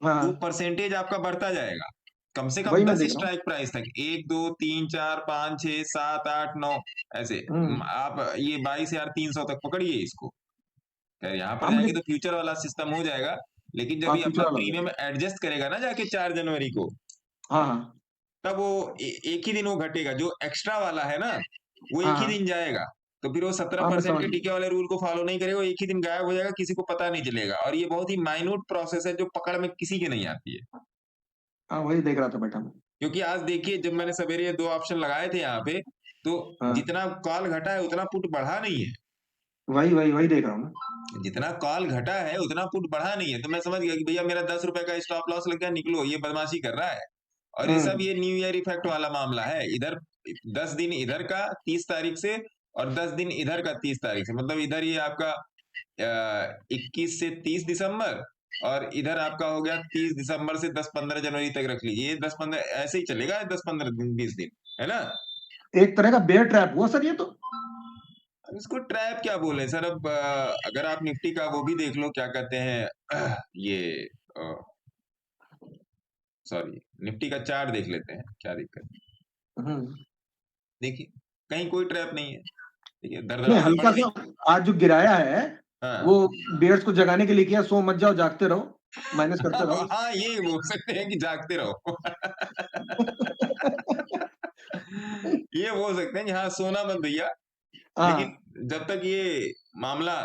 तो परसेंटेज आपका बढ़ता जाएगा, कम से कम 10 स्ट्राइक प्राइस तक, 1 2 3 4 5 6 7 8 9 ऐसे। आप ये 22,300 तक पकड़िए इसको। खैर यहाँ पर जाएंगे तो फ्यूचर वाला सिस्टम हो जाएगा, लेकिन जब ये अपना प्रीमियम एडजस्ट करेगा ना जाके 4 जनवरी को, तब वो एक ही दिन वो घटेगा। जो एक्स्ट्रा वाला है ना वो एक ही दिन जाएगा, तो फिर वो 17% के टीके वाले रूल को फॉलो नहीं करेगा, एक ही दिन गायब हो जाएगा, किसी को पता नहीं चलेगा। और ये बहुत ही माइन्यूट प्रोसेस है जो पकड़ में किसी के नहीं आती है। वही देख रहा था बेटा मैं। क्योंकि आज देखिए जब मैंने सवेरे 2 ऑप्शन लगाए थे यहाँ पे, तो जितना कॉल घटा है उतना पुट बढ़ा नहीं है। वही देख रहा हूँ। जितना कॉल घटा है उतना पुट बढ़ा नहीं है। तो मैं समझ गया कि भैया मेरा 10 रुपए का स्टॉप लॉस लग गया, निकलो, ये बदमाशी कर रहा है। और ये सब ये न्यू ईयर इफेक्ट वाला मामला है। इधर 10 दिन इधर का 30 तारीख से और 10 दिन इधर का 30 तारीख से, मतलब इधर ये आपका 21 से 30 दिसंबर और इधर आपका हो गया 30 दिसंबर से 10-15 जनवरी तक रख लीजिए। 10-15 ऐसे ही चलेगा, 10-15 दिन 20 दिन, है ना? एक तरह का बेयर ट्रैप हुआ सर ये तो। इसको ट्रैप क्या बोले सर? अब अगर आप निफ्टी का वो भी देख लो, क्या कहते हैं ये सॉरी निफ्टी का चार्ट देख लेते हैं, क्या दिक्कत। देखिए कहीं कोई ट्रैप नहीं है। देखिए हल्का सा आज जो गिराया है वो बेयर्स को जगाने के लिए किया, सो मत जाओ, जागते रहो, माइनस करते रहो। हाँ ये बोल सकते हैं कि जागते रहो। ये बोल सकते हैं कि हाँ सोना मत भैया। लेकिन जब तक ये मामला,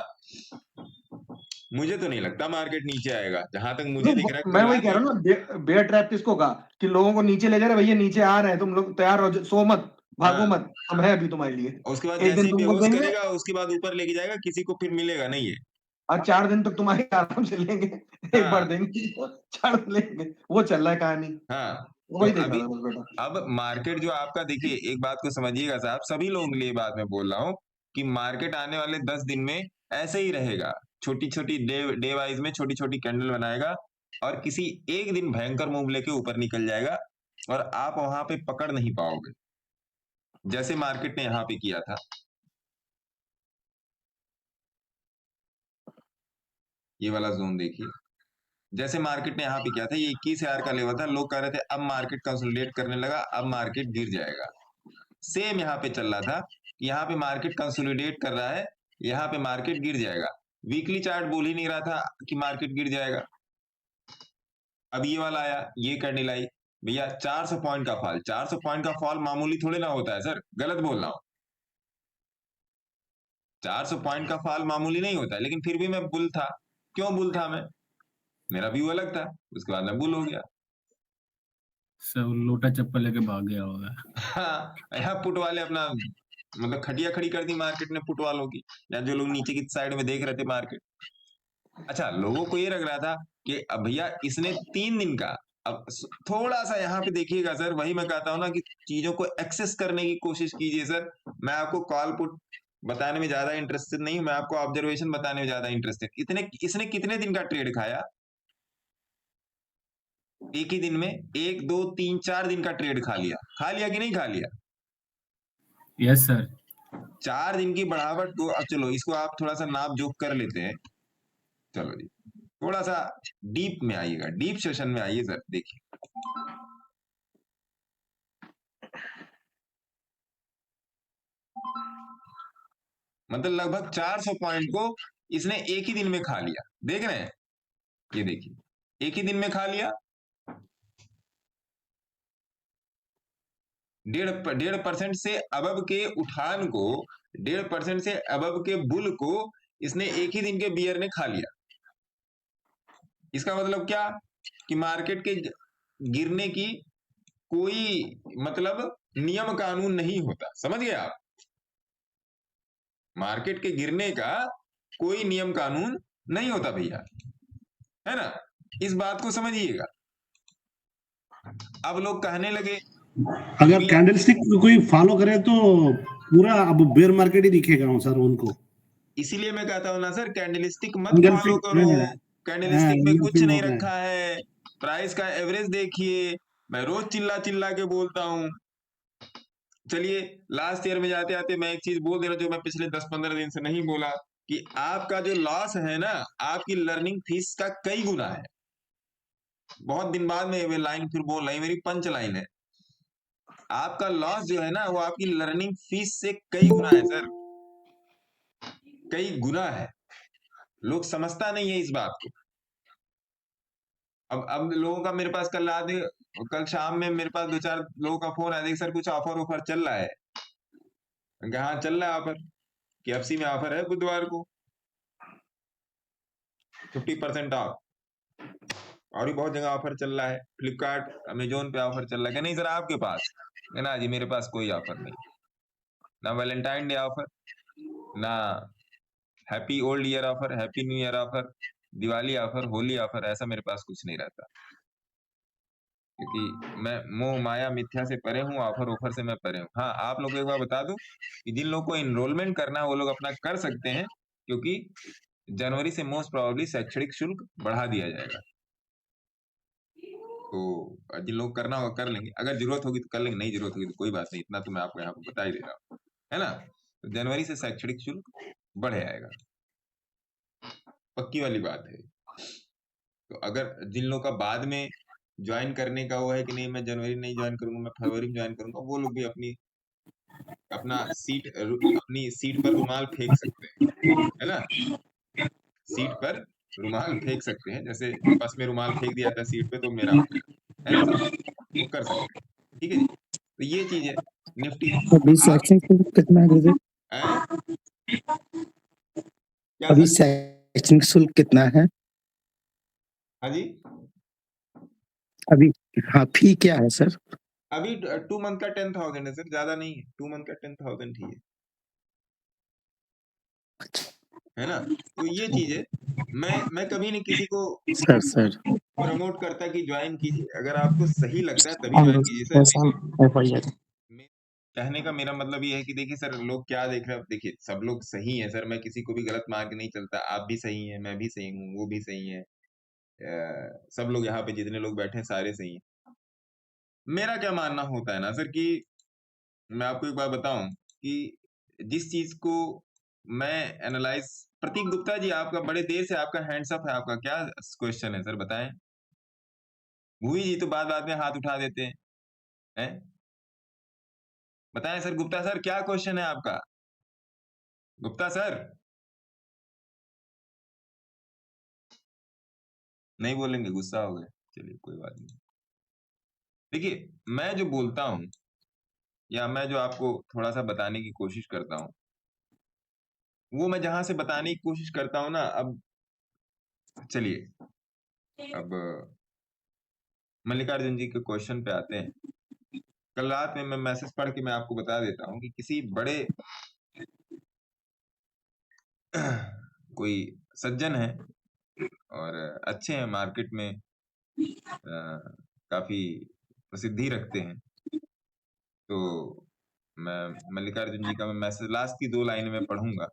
मुझे तो नहीं लगता मार्केट नीचे आएगा, जहां तक मुझे दिख रहा है। मैं वही कह रहा हूँ ना, बेयर ट्रैप किसको कहा कि लोगों को नीचे ले जा रहे, भैया नीचे आ रहे हैं, तुम लोग तैयार हो, सो मत, भागो मत, हम है अभी तुम्हारे लिए। उसके बाद जैसे ही बेहोश करेगा उसके बाद ऊपर लेके जाएगा, किसी को फिर मिलेगा नहीं है। और 4 दिन तक तुम्हारे आराम से लेंगे, एक बार देंगे 4 दिन लेंगे, वो चल रहा है कहानी। वही तो अभी अब मार्केट जो आपका, देखिए एक बात को समझिएगा साहब, सभी लोगों के लिए बात मैं बोल रहा हूँ कि मार्केट आने वाले 10 दिन में ऐसे ही रहेगा। छोटी छोटी डे वाइज में छोटी छोटी कैंडल बनाएगा और किसी एक दिन भयंकर मूव लेके ऊपर निकल जाएगा और आप वहां पे पकड़ नहीं पाओगे, जैसे मार्केट ने यहाँ पे किया था। ये वाला जोन देखिए, जैसे मार्केट ने यहाँ पे किया था, ये 21,000 का लेवल था। लोग कह रहे थे अब मार्केट कंसोलिडेट करने लगा, अब मार्केट गिर जाएगा। सेम यहाँ पे चल रहा था, यहाँ पे मार्केट कंसोलिडेट कर रहा है, यहाँ पे मार्केट गिर जाएगा। वीकली चार्ट बोल ही नहीं रहा था कि मार्केट गिर जाएगा। अब ये वाला आया, ये कैंडल आई, भैया 400 पॉइंट का फॉल। 400 पॉइंट का फॉल मामूली थोड़े ना होता है सर, गलत बोल रहा हूं। 400 पॉइंट का फॉल मामूली नहीं होता है, लेकिन फिर भी मैं बुल था। क्यों बुल था मैं? मेरा व्यू अलग था, उसके बाद मैं बुल हो गया। सब लोटा चप्पल लेके भाग गया होगा। हाँ, यहाँ पुट वाले अपना मतलब खटिया खड़ी कर दी मार्केट ने पुट वालों की, या जो लोग नीचे की साइड में देख रहे थे मार्केट। अच्छा, लोगों को ये लग रहा था कि अब भैया इसने 3 दिन का, अब थोड़ा सा यहाँ पे देखिएगा सर, वही मैं कहता हूँ ना कि चीजों को एक्सेस करने की कोशिश कीजिए सर। मैं आपको कॉल पुट बताने में ज्यादा इंटरेस्टेड नहीं हूं, मैं आपको ऑब्जर्वेशन बताने में ज्यादा इंटरेस्टेड। इसने कितने दिन का ट्रेड खाया? एक ही दिन में 1 2 3 4 दिन का ट्रेड खा लिया कि नहीं खा लिया? Yes sir. 4 दिन की बढ़ावट को, अब चलो इसको आप थोड़ा सा नाप जोक कर लेते हैं। चलो जी, थोड़ा सा डीप में आइएगा, डीप सेशन में आइए सर। देखिए मतलब लगभग 400 पॉइंट को इसने एक ही दिन में खा लिया। देख रहे हैं, ये देखिए एक ही दिन में खा लिया। 1.5% से अबव के उठान को, 1.5% से अबव के बुल को इसने एक ही दिन के बियर ने खा लिया। इसका मतलब क्या कि मार्केट के गिरने की कोई मतलब नियम कानून नहीं होता। समझ गए आप? मार्केट के गिरने का कोई नियम कानून नहीं होता भैया, है ना? इस बात को समझिएगा। अब लोग कहने लगे अगर कैंडलस्टिक कोई फॉलो करे तो पूरा अब बेयर मार्केट ही दिखेगा सर उनको। इसीलिए मैं कहता हूं ना सर, कैंडलस्टिक मत फॉलो करो। कैंडलस्टिक में कुछ नहीं रखा है। प्राइस का एवरेज देखिए। मैं रोज चिल्ला चिल्ला के बोलता हूं। चलिए लास्ट ईयर में जाते आते मैं एक चीज बोल दे रहा जो मैं पिछले 10-15 दिन से नहीं बोला, कि आपका जो लॉस है ना, आपकी लर्निंग फीस का कई गुना है। बहुत दिन बाद में ये लाइन फिर बोल रही, मेरी पंच लाइन है। आपका लॉस जो है ना, वो आपकी लर्निंग फीस से कई गुना है सर, कई गुना है। लोग समझता नहीं है इस बात को। अब लोगों का मेरे पास कल शाम में मेरे पास 2-4 लोगों का फोन आया, देख सर कुछ ऑफर चल रहा है। हाँ चल रहा है ऑफर, KFC में ऑफर है बुधवार को 50% ऑफ, और भी बहुत जगह ऑफर चल रहा है। फ्लिपकार्ट, अमेजोन पे ऑफर चल रहा है। नहीं सर आपके पास है ना जी, मेरे पास कोई ऑफर नहीं, ना वैलेंटाइन डे ऑफर, ना happy old year offer, happy new year offer, Diwali offer, Holi offer, ऐसा मेरे पास कुछ नहीं रहता। क्योंकि मैं मोह माया मिथ्या से परे हूँ, ऑफर ऑफर से मैं परे हूँ। हाँ आप लोग को एक बार बता दूं कि जिन लोगों को इनरोलमेंट करना है वो लोग अपना कर सकते हैं, क्योंकि जनवरी से मोस्ट प्रोबेबली शैक्षणिक शुल्क बढ़ा दिया जाएगा। तो जिन लोग करना होगा कर लेंगे, अगर जरूरत होगी तो कर लेंगे, नहीं जरूरत होगी तो कोई बात नहीं। इतना तो मैं आपको यहाँ पे बता ही दे रहा हूँ, है ना? तो जनवरी से शैक्षणिक शुल्क बढ़ जाएगा, पक्की वाली बात है। तो अगर जिन लोगों का बाद में ज्वाइन करने का वो है कि नहीं मैं जनवरी नहीं ज्वाइन करूंगा, मैं फरवरी में ज्वाइन करूंगा, वो लोग भी अपनी सीट पर रुमाल फेंक सकते हैं, है ना? सीट पर रुमाल फेंक सकते हैं, जैसे बस में रुमाल फेंक दिया था सीट पे, तो मेरा हो गया, है ना सर? वो कर सकते हैं, ठीक है जी। तो ये चीज है निफ्टी। अभी शैक्षणिक शुल्क कितना है गुरुदेव? क्या अभी सर? शैक्षणिक शुल्क कितना है? हाँ जी, अभी हाँ फी क्या है सर? अभी 2 मंथ का 10,000 है सर, ज्यादा नहीं है। 2 मंथ का 10,000 ही है ना? तो ये चीज है। मैं कभी नहीं किसी को सर प्रमोट करता कि ज्वाइन कीजिए, अगर आपको सही लगता है तभी ज्वाइन कीजिए सर। कहने का मेरा मतलब ये है कि देखिए सर, लोग क्या देख रहे हैं। देखिए सब लोग सही हैं सर, मैं किसी को भी गलत मान के नहीं चलता। आप भी सही हैं, मैं भी सही हूँ, वो भी सही है, सब लोग यहाँ पे जितने लोग बैठे हैं सारे सही हैं। मेरा क्या मानना होता है ना सर, कि मैं आपको एक बात बताऊं कि जिस चीज को मैं एनालाइज, प्रतीक गुप्ता जी आपका बड़े देर से आपका हैंड्स अप है, आपका क्या क्वेश्चन है सर बताएं। भूई जी तो बात बात में हाथ उठा देते हैं। बताएं सर, गुप्ता सर क्या क्वेश्चन है आपका? गुप्ता सर नहीं बोलेंगे, गुस्सा हो गए, चलिए कोई बात नहीं। देखिए मैं जो बोलता हूं या मैं जो आपको थोड़ा सा बताने की कोशिश करता हूं, वो मैं जहां से बताने की कोशिश करता हूं ना, अब चलिए अब मल्लिकार्जुन जी के क्वेश्चन पे आते हैं। कल रात में मैं मैसेज पढ़ के मैं आपको बता देता हूं कि किसी बड़े कोई सज्जन है और अच्छे हैं, मार्केट में काफी प्रसिद्धि रखते हैं। तो मैं मल्लिकार्जुन जी का मैं मैसेज लास्ट की 2 लाइनें में पढ़ूंगा,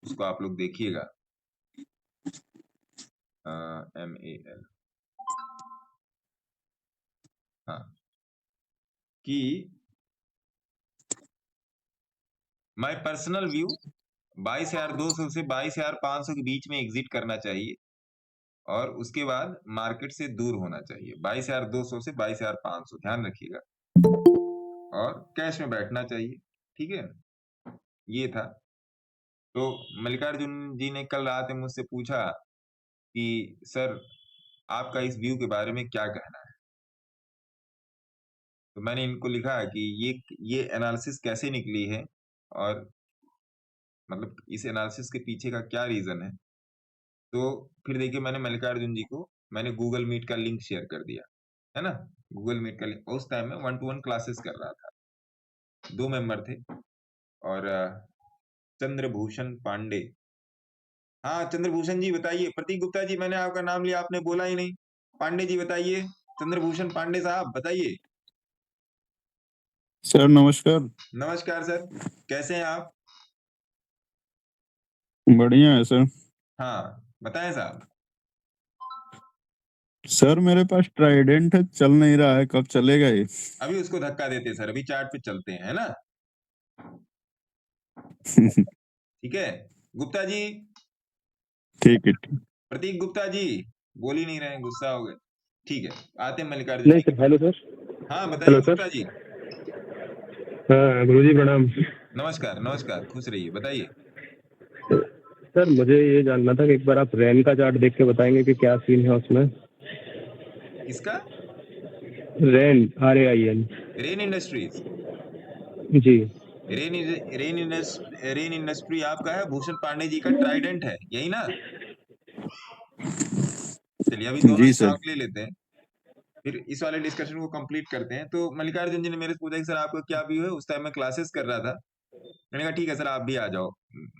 उसको आप लोग देखिएगा। MAL हाँ, कि माय पर्सनल व्यू 22,200 से 22,500 के बीच में एग्जिट करना चाहिए और उसके बाद मार्केट से दूर होना चाहिए। 22,200 से 22,500 ध्यान रखिएगा, और कैश में बैठना चाहिए, ठीक है? ये था। तो मल्लिकार्जुन जी ने कल रात में मुझसे पूछा कि सर आपका इस व्यू के बारे में क्या कहना है। तो मैंने इनको लिखा कि ये एनालिसिस कैसे निकली है और मतलब इस एनालिसिस के पीछे का क्या रीजन है। तो फिर देखिए मैंने मल्लिकार्जुन जी को मैंने गूगल मीट का लिंक शेयर कर दिया, है ना, गूगल मीट का लिंक। उस टाइम में 1-to-1 क्लासेस कर रहा था, 2 मेंबर थे और चंद्रभूषण पांडे। हाँ चंद्रभूषण जी बताइए। प्रतीक गुप्ता जी मैंने आपका नाम लिया, आपने बोला ही नहीं। पांडे जी बताइए, चंद्रभूषण पांडे साहब बताइए। सर नमस्कार। नमस्कार सर, कैसे हैं आप? बढ़िया है सर। हाँ बताएं साहब। सर मेरे पास ट्राइडेंट है, चल नहीं रहा है, कब चलेगा ये? अभी उसको धक्का देते हैं सर, अभी चार्ट पे चलते हैं, है ना। ठीक है गुप्ता जी। ठीक है। प्रतीक गुप्ता जी बोल ही नहीं रहे, गुस्सा हो गए। ठीक है आते हैं मल्लिकार्जुन नहीं जी। Sir, hello sir. हाँ बताइए हेलो सर। गुप्ता जी। हाँ गुरुजी प्रणाम। नमस्कार नमस्कार, खुश रहिए, बताइए। सर मुझे ये जानना था कि एक बार आप रैन का चार्ट देख के बताएंगे कि क्या सीन है उसमें। किसका? Rain, RAIN। Rain industries. जी। रेन इंडस्ट्री आपका है, भूषण पांडे जी का ट्राइडेंट है, यही ना। चलिए अभी दोनों जी सर। स्टॉक ले लेते हैं, फिर इस वाले डिस्कशन को कंप्लीट करते हैं। तो मल्लिकार्जुन जी ने मेरे से पूछा कि सर आपको क्या व्यू है। उस टाइम मैं क्लासेस कर रहा था, मैंने कहा ठीक है सर आप भी आ जाओ,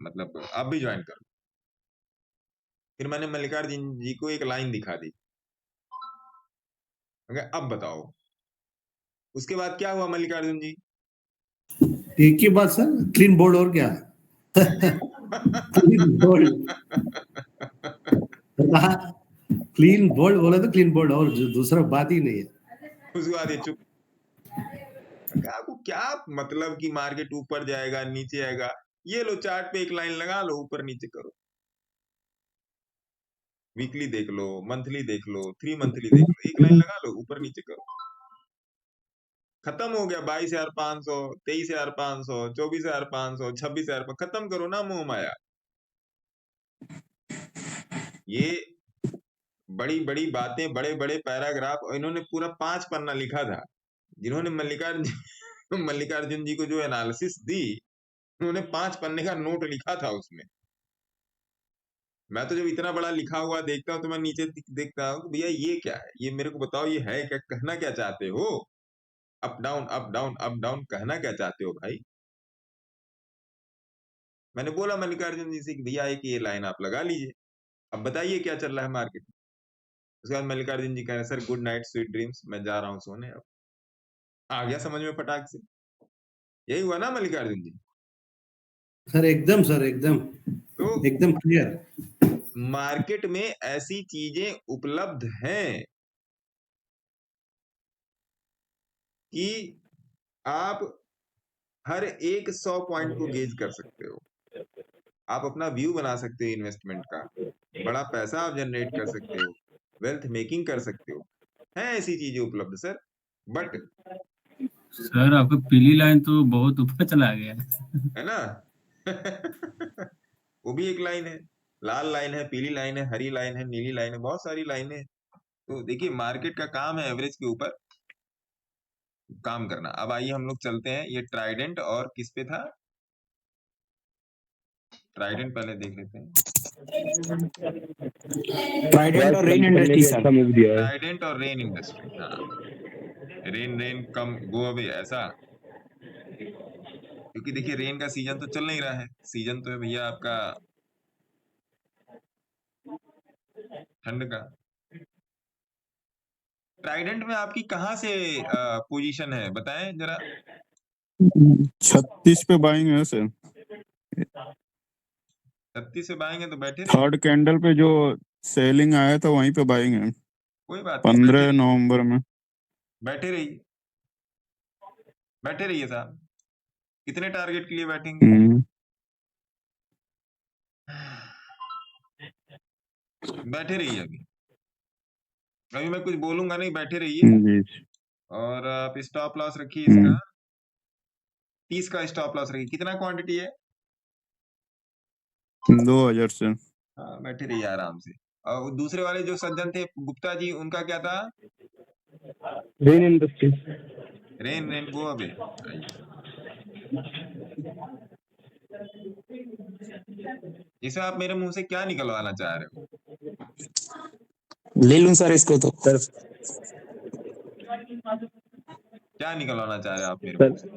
मतलब आप भी ज्वाइन करो। फिर मैंने मल्लिकार्जुन जी को एक लाइन दिखा दी, अब बताओ। उसके बाद क्या हुआ मल्लिकार्जुन जी? एक ही बात सर, क्लीन बोर्ड और क्या। क्लीन बोर्ड, क्लीन बोर्ड बोले तो क्लीन बोर्ड, और दूसरा बात ही नहीं है। उसके बाद ये चुप। आपको क्या मतलब कि मार्केट ऊपर जाएगा नीचे आएगा? ये लो चार्ट पे एक लाइन लगा लो, ऊपर नीचे करो, वीकली देख लो, मंथली देख लो, 3 मंथली देख लो, एक लाइन लगा लो, ऊपर नीचे करो, खत्म हो गया। 22,500, 23,500, 24,500, 26,000, खत्म करो ना मोह माया। ये बड़ी बड़ी बातें, बड़े बड़े पैराग्राफ, और इन्होंने पूरा 5 पन्ना लिखा था। जिन्होंने मल्लिकार्जुन जी को जो एनालिसिस दी, उन्होंने 5 पन्ने का नोट लिखा था उसमें। मैं तो जब इतना बड़ा लिखा हुआ देखता हूँ तो मैं नीचे देखता हूँ भैया ये क्या है, ये मेरे को बताओ, ये है क्या, कहना क्या चाहते हो? Up down up down up down, कहना क्या चाहते हो भाई? मैंने बोला मल्लिकार्जुन जी से कि भैया एक ये लाइन आप लगा लीजिए, अब बताइए क्या चल रहा है मार्केट में। उसके बाद मल्लिकार्जुन जी कह रहे sir good night sweet dreams, मैं जा रहा हूँ सोने। अब आ गया समझ में फटाक से। यही हुआ ना मल्लिकार्जुन जी? सर एकदम तो एकदम क्लियर। मार्केट में ऐसी चीजें उपलब्ध हैं कि आप हर एक 100 पॉइंट को गेज कर सकते हो, आप अपना व्यू बना सकते हो इन्वेस्टमेंट का, बड़ा पैसा आप जनरेट कर सकते हो, वेल्थ मेकिंग कर सकते हो, है ऐसी चीजें उपलब्ध सर। बट सर आपका पीली लाइन तो बहुत ऊपर चला गया है ना। वो भी एक लाइन है, लाल लाइन है, पीली लाइन है, हरी लाइन है, नीली लाइन है, बहुत सारी लाइनें। तो देखिए मार्केट का काम है एवरेज के ऊपर काम करना। अब आइए हम लोग चलते हैं, ये ट्राइडेंट और किस पे था? ट्राइडेंट पहले देख लेते हैं। ट्राइडेंट और रेन इंडस्ट्री सर। ट्राइडेंट और रेन इंडस्ट्री, हाँ। रेन कम गो अवे, ऐसा। क्योंकि देखिए रेन का सीजन तो चल नहीं रहा है, सीजन तो है भैया आपका ठंड का। ट्राइडेंट में आपकी कहाँ से पोजीशन है बताएं जरा। 36 पे बाइंग है सर। 36 पे बाइंग है तो बैठे रहिए। थर्ड कैंडल पे जो सेलिंग आया था वहीं पे बाइंग है। कोई बात नहीं, 15 नवंबर में। बैठे रहिए, बैठे रहिए साहब। कितने टारगेट के लिए बैठेंगे? बैठे रहिए अभी मैं कुछ बोलूंगा नहीं, बैठे रहिए। और आप स्टॉप लॉस रखिए इसका 30 का स्टॉप लॉस रखिए। कितना क्वांटिटी है? 2000 से। हाँ बैठे रहिए आराम से। और दूसरे वाले जो सज्जन थे गुप्ता जी, उनका क्या था? Rain industry. Rain rain go away. इसे आप मेरे मुंह से क्या निकलवाना चाह रहे हो? ले लूं सर इसको तो सर। क्या निकलवाना चाह रहे हो आप मेरे सर मुंह से?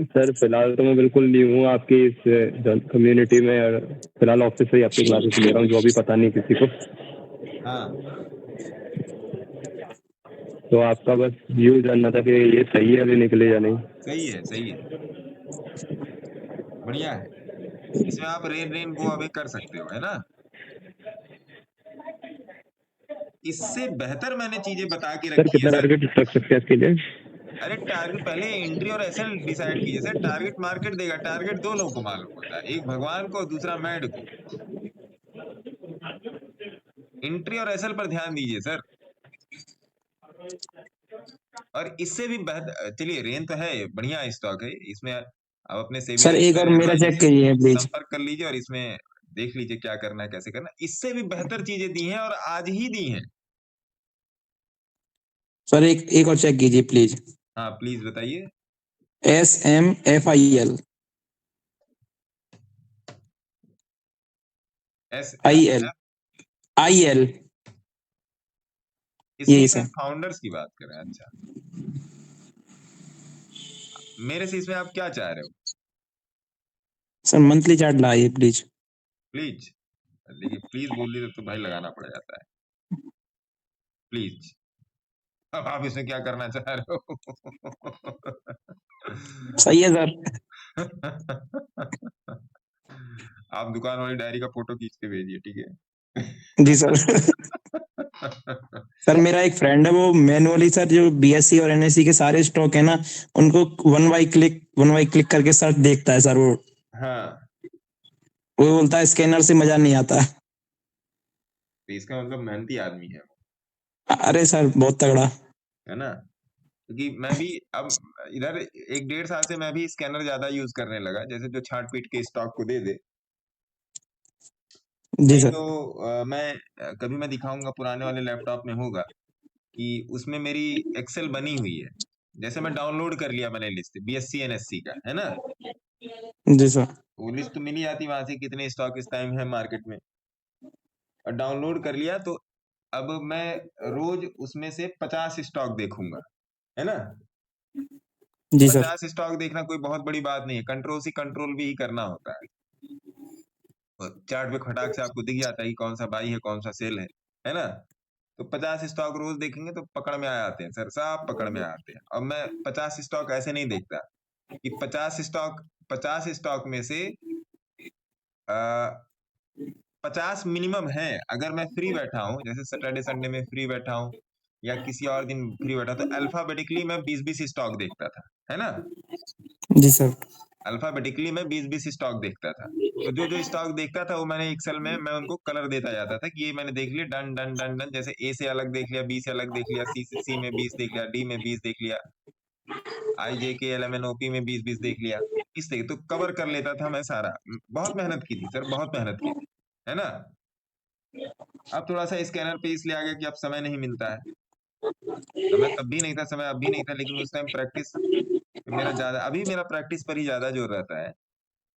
सर फिलहाल तो मैं बिल्कुल न्यू हूँ आपकी इस कम्युनिटी में, और फिलहाल ऑफिस से ही आपकी क्लासेस ले रहा हूँ, जो अभी पता नहीं किसी को। हाँ तो आपका बस व्यू जानना था कि ये सही है अभी निकले या नहीं। सही है, सही है, बढ़िया है। इसमें आप रेन रेन गो अवे कर सकते हो, है ना? इससे बेहतर मैंने चीजें बता के सर रखी है कितना सर। टारगेट रख सकते हैं इसके लिए? अरे टारगेट पहले एंट्री और एसएल डिसाइड कीजिए सर। टारगेट मार्केट देगा, टारगेट दो लोगों को मालूम होता है, एक भगवान को, दूसरा मैड को। एंट्री और एसएल पर ध्यान दीजिए सर। और इससे भी बेहतर, चलिए रेन तो है, बढ़िया स्टॉक है, इसमें आप अपने सेबी सर एक और मेरा चेक करिए प्लीज। संपर्क कर लीजिए और इसमें देख लीजिए क्या करना है, कैसे करना है। इससे भी बेहतर चीजें दी हैं और आज ही दी हैं। सर एक और चेक कीजिए प्लीज। हाँ प्लीज बताइए। SMFIL SMFIL यही इसमें सर। फाउंडर्स की बात कर रहे हैं। अच्छा, मेरे से इसमें आप क्या चाह रहे हो? सर मंथली चार्ट लाइए प्लीज। प्लीज, देखिए प्लीज बोल दी तो भाई लगाना पड़ जाता है। प्लीज, अब आप इसमें क्या करना चाह रहे हो? सही है सर। आप दुकान वाली डायरी का फोटो खींच के भेजिए, ठीक है? जी सर। सर मेरा एक फ्रेंड है, वो मैनुअली सर जो BSE और NSE के सारे स्टॉक है ना, उनको वन बाई क्लिक करके सर देखता है सर वो। हाँ, वो बोलता है स्कैनर से मजा नहीं आता। तो इसका मतलब मेहनती आदमी है वो, अरे सर बहुत तगड़ा। है ना? क्योंकि मैं भी अब इधर 1-1.5 साल से मैं भी स्कैनर ज्यादा यूज करने लगा, जैसे जो छाट पीट के स्टॉक को दे दे। जी नहीं सर। तो कभी मैं दिखाऊंगा, पुराने वाले लैपटॉप में होगा कि उसमें मेरी एक्सेल बनी हुई है। जैसे मैं डाउनलोड कर लिया मैंने लिस्ट BSE NSE का, है ना? जी सर। वो लिस्ट तो मिली आती वहां से, कितने स्टॉक इस टाइम है मार्केट में, और डाउनलोड कर लिया। तो अब मैं रोज उसमें से 50 स्टॉक देखूंगा, है ना? जी सर। 50 स्टॉक देखना कोई बहुत बड़ी बात नहीं है, कंट्रोल सी कंट्रोल भी ही करना होता है। चार्ट पे खटाक से आपको दिख जाता है कि कौन सा बाई है, कौन सा सेल है ना? तो 50 स्टॉक रोज देखेंगे तो पकड़ में आ जाते हैं सर, सब पकड़ में आते हैं। अब मैं 50 स्टॉक ऐसे नहीं देखता कि 50 स्टॉक में से 50 मिनिमम है। अगर मैं फ्री बैठा हूं, जैसे सैटरडे संडे में फ्री बैठा हूं या किसी और दिन फ्री बैठा, तो अल्फाबेटिकली मैं 20-20 स्टॉक देखता था, है ना? जी सर। अल्फाबेटिकली मैं 20-20 स्टॉक देखता था। तो जो जो स्टॉक देखता था वो मैंने एक्सेल में मैं उनको कलर देता जाता था कि ये मैंने देख लिया, डन डन डन डन। जैसे A से अलग देख लिया, B से अलग देख लिया, C में 20 देख लिया, D में 20 देख लिया, IJKLMNOP में 20-20 देख लिया। इस तरीके तो कवर कर लेता था मैं सारा। बहुत मेहनत की थी सर, बहुत मेहनत की थी, है ना? अब थोड़ा सा स्कैनर पे इसलिए आ गया कि अब समय नहीं मिलता है। समय तब भी नहीं था, समय अब भी नहीं था, लेकिन उस टाइम प्रैक्टिस मेरा ज्यादा, अभी मेरा प्रैक्टिस पर ही ज्यादा जोर रहता है।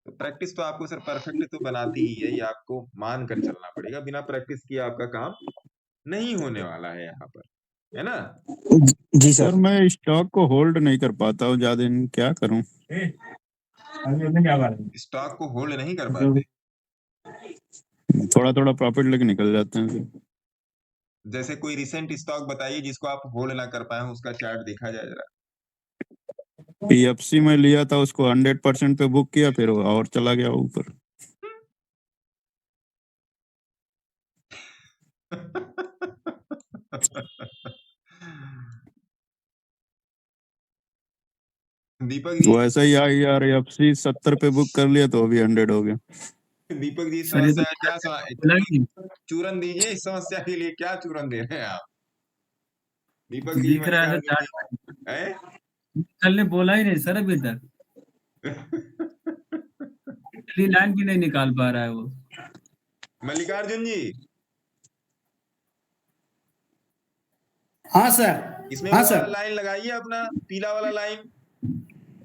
तो प्रैक्टिस तो आपको सर परफेक्ट तो बनाती ही है, ये आपको मान कर चलना पड़ेगा। बिना प्रैक्टिस किए आपका काम नहीं होने वाला है यहाँ पर, है ना? जी सर सर। मैं स्टॉक को होल्ड नहीं कर पाता हूँ ज्यादा दिन, क्या करूँ? स्टॉक को होल्ड नहीं कर पाते? थोड़ा थोड़ा प्रॉफिट लेके निकल जाते हैं। जैसे कोई रिसेंट स्टॉक बताइए जिसको आप होल्ड ना कर पाए, उसका चार्ट देखा जाए जरा। PFC में लिया था, उसको 100% पे बुक किया, फिर वो और चला गया ऊपर। दीपक जी, वो ऐसा ही IRFC 70 पे बुक कर लिया तो अभी 100 हो गया। दीपक जी, सर ये तो समस्या क्या चूरन दीजिए इस समस्या के लिए, क्या चूरन दे रहे हैं आप? दीपक जी, दिख रहा है मल्लिकार्जुन जी, चार्ट। हैं? कल ने बोला ही नहीं सर अभी तक। पिछली लाइन भी नहीं निकाल पा रहा है वो। मल्लिकार्जुन जी, हाँ सर, इसमें हाँ वो वाला सर, लाइन लगाइए अपना, पीला वाला लाइन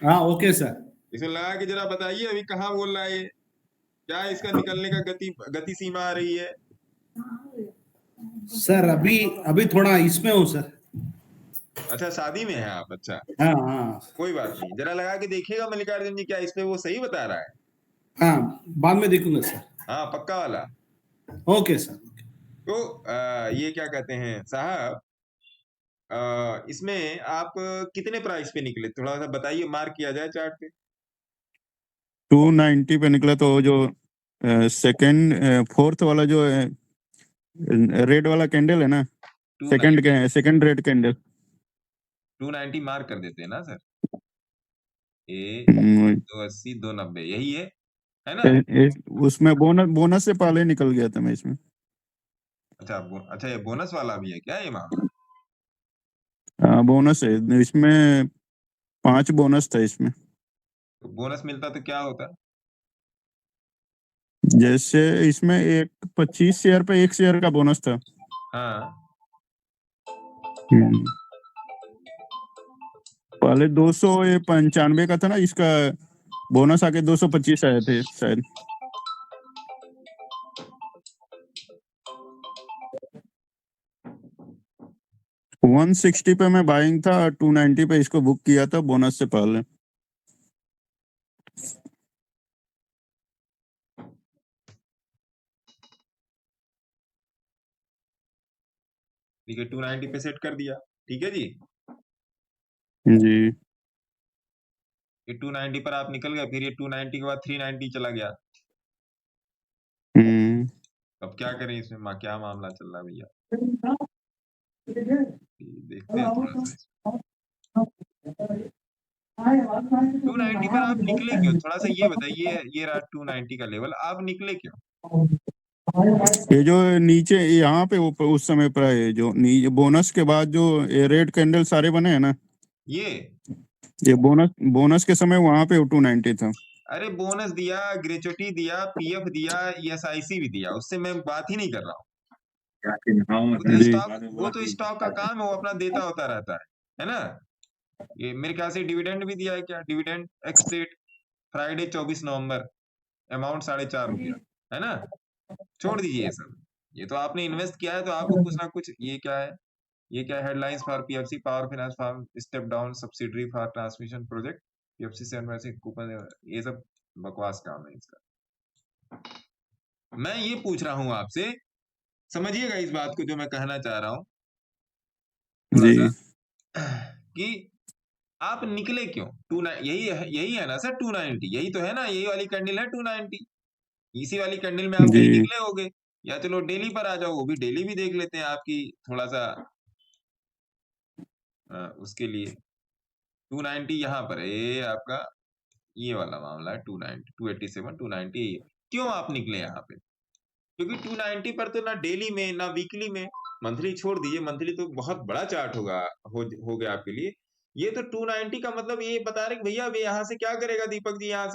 हाँ ओके सर। इसमें लगा के जरा बताइए अभी कहाँ बोल रहा है ये, क्या इसका निकलने का गति सीमा आ रही है। सर अभी थोड़ा इसमें हूँ सर। अच्छा शादी में है आप, अच्छा हाँ हाँ कोई बात नहीं, जरा लगा के देखिएगा मल्लिकार्जुन जी क्या इस पे वो सही बता रहा है। हाँ, बाद में देखूंगा सर। हाँ पक्का वाला। Okay sir. तो ये क्या कहते हैं साहब, इसमें आप कितने प्राइस पे निकले, थोड़ा सा बताइए, मार्क किया जाए चार्ट पे। 290 पे निकला। तो जो सेकंड फोर्थ वाला जो रेड वाला कैंडल है ना, सेकंड रेड कैंडल 290 मार्क कर देते हैं ना सर, ये 280 290 यही है ना। उसमें बोनस से पहले निकल गया था मैं इसमें। अच्छा ये बोनस वाला भी है क्या ये मामला? हाँ बोनस है इसमें, 5 बोनस था इसमें। तो बोनस मिलता तो क्या होता? जैसे इसमें 25 शेयर पे 1 शेयर का बोनस था। हाँ पहले 295 का था ना, इसका बोनस आके 225 आए थे शायद। $160 पे मैं बाइंग था, $290 पे इसको बुक किया था बोनस से पहले। ठीक है 290 पे सेट कर दिया, ठीक है जी। जी ये 290 पर आप निकल गए, फिर ये 290 के बाद 390 चला गया। अब क्या करें इसमें, क्या मामला चल रहा है भैया, देखते हैं थोड़ा सा। 290 पर आप निकले क्यों, थोड़ा सा ये बताइए, ये रहा 290 का लेवल, आप निकले क्यों? ये जो नीचे यहाँ पे उस समय पर है, जो बोनस के बाद जो रेड कैंडल सारे बने हैं ना, ये बोनस के समय वहां पे 290 था। अरे बोनस दिया, ग्रेचुटी दिया, पीएफ दिया, ESIC भी दिया, उससे मैं बात ही नहीं कर रहा हूँ। वो तो स्टॉक का काम है, वो अपना देता होता रहता है ना। ये मेरे ख्याल से डिविडेंड भी दिया है क्या, डिविडेंड एक्स डेट फ्राइडे 24 नवंबर, अमाउंट 4.5 रुपया, है ना। छोड़ दीजिए ये सब, ये तो आपने इन्वेस्ट किया है तो आपको कुछ ना कुछ, ये क्या है, ये क्या headlines for PFC power finance form step down subsidiary for transmission project PFC से कूपन, ये सब बकवास काम है इसका। मैं ये पूछ रहा हूं आपसे, समझिएगा इस बात को जो मैं कहना चाह रहा हूं थोड़ा सा, कि आप निकले क्यों? यही है ना सर 290, यही तो है ना, यही वाली कैंडल है 290, इसी वाली कैंडल में आप कहीं निकले होगे, या चलो डेली पर आ जाओ, वो भी डेली भी देख लेते हैं आपकी थोड़ा सा उसके लिए। 290 यहाँ पर है, ये आपका ये वाला मामला है 290 287 290, क्यों आप निकले यहाँ पे? क्योंकि 290 पर तो ना डेली में ना वीकली में, मंथली छोड़ दीजिए, मंथली तो बहुत बड़ा चार्ट होगा हो गया आपके लिए। ये तो 290 का मतलब ये बता रहे भैया अब यहाँ से क्या करेगा दीपक जी, यहाँ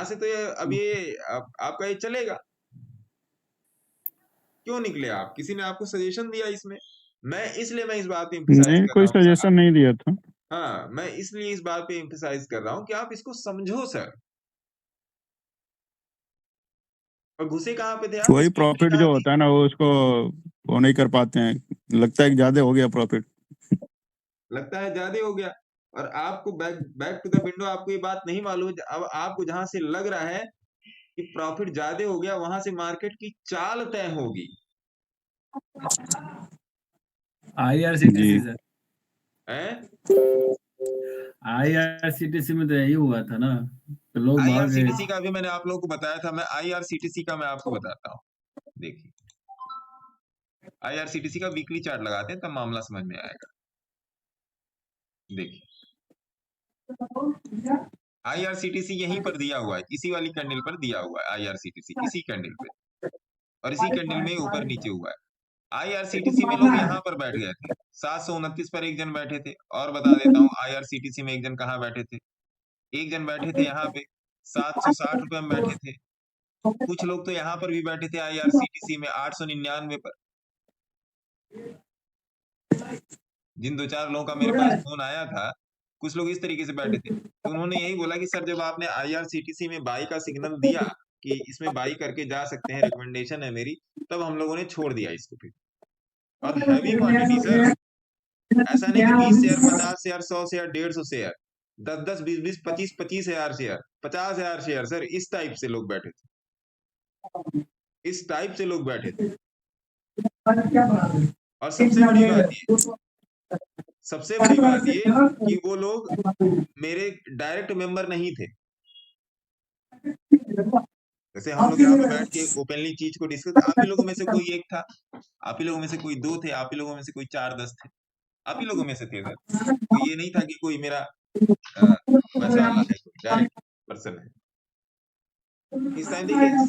से तो अब ये आपका ये चलेगा। क्यों निकले आप, किसी ने आपको सजेशन दिया इसमें? इसलिए मैं इस बात पे नहीं, कोई सजेशन नहीं दिया था। हाँ मैं इसलिए इस बात पे एम्फसाइज कर रहा हूँ कि आप इसको समझो सर। और घुसे कहाँ पे थे आप? वही प्रॉफिट जो होता है ना, वो उसको वो नहीं कर पाते हैं, लगता है कि ज्यादा हो गया प्रॉफिट, लगता है ज्यादा हो गया, और आपको बैक टू द विंडो आपको ये बात नहीं मालूम। अब आपको जहां से लग रहा है कि प्रॉफिट ज्यादा हो गया, वहां से मार्केट की चाल तय होगी। IRCTC सर, IRCTC में तो यही हुआ था ना, तो लोग भाग गए। IRCTC का भी मैंने आप लोगों को बताया था, मैं IRCTC का मैं आपको बताता हूँ। देखिए IRCTC का वीकली चार्ट लगाते हैं तब मामला समझ में आएगा। देखिए IRCTC यहीं पर दिया हुआ है, इसी वाली कैंडल पर दिया हुआ है IRCTC, इसी कैंडल पे, और इसी कैंडल में ऊपर नीचे हुआ है। IRCTC में लोग यहाँ पर बैठ गए थे, 729 पर एक जन बैठे थे, और बता देता हूँ IRCTC में एक जन कहाँ बैठे थे, एक जन बैठे थे यहाँ पे 760 रुपए में बैठे थे। कुछ लोग तो यहाँ पर भी बैठे थे IRCTC में 899 पर, जिन 2-4 लोगों का मेरे पास फोन आया था, कुछ लोग इस तरीके से बैठे थे, तो उन्होंने यही बोला कि सर जब आपने IRCTC में बाई का सिग्नल दिया कि इसमें बाई करके जा सकते हैं, रिकमेंडेशन है मेरी, तब हम लोगों ने छोड़ दिया इसको फिर। और हैवी क्वांटिटी सर, ऐसा नहीं कि 20 शेयर, 50 शेयर, 100 शेयर, 150 शेयर, 10-10, 20-20, 25-25 हजार शेयर, 50 हजार शेयर सर, इस टाइप से लोग बैठे थे, इस टाइप से लोग बैठे थे। और सबसे बड़ी बात ये कि वो लोग मेरे डायरेक्ट मेंबर नहीं थे। जैसे हम लोग यहाँ पे बैठ के ओपनली चीज को डिस्कस, आप ही लोगों में से कोई एक था, आप ही लोगों में से कोई 2 थे, आप ही लोगों में से कोई 4-10 थे, आप ही लोगों में से थे सर। तो ये नहीं था कि कोई मेरा पैसा वाला है, कोई डायरेक्ट पर्सन है। इस टाइम देखिए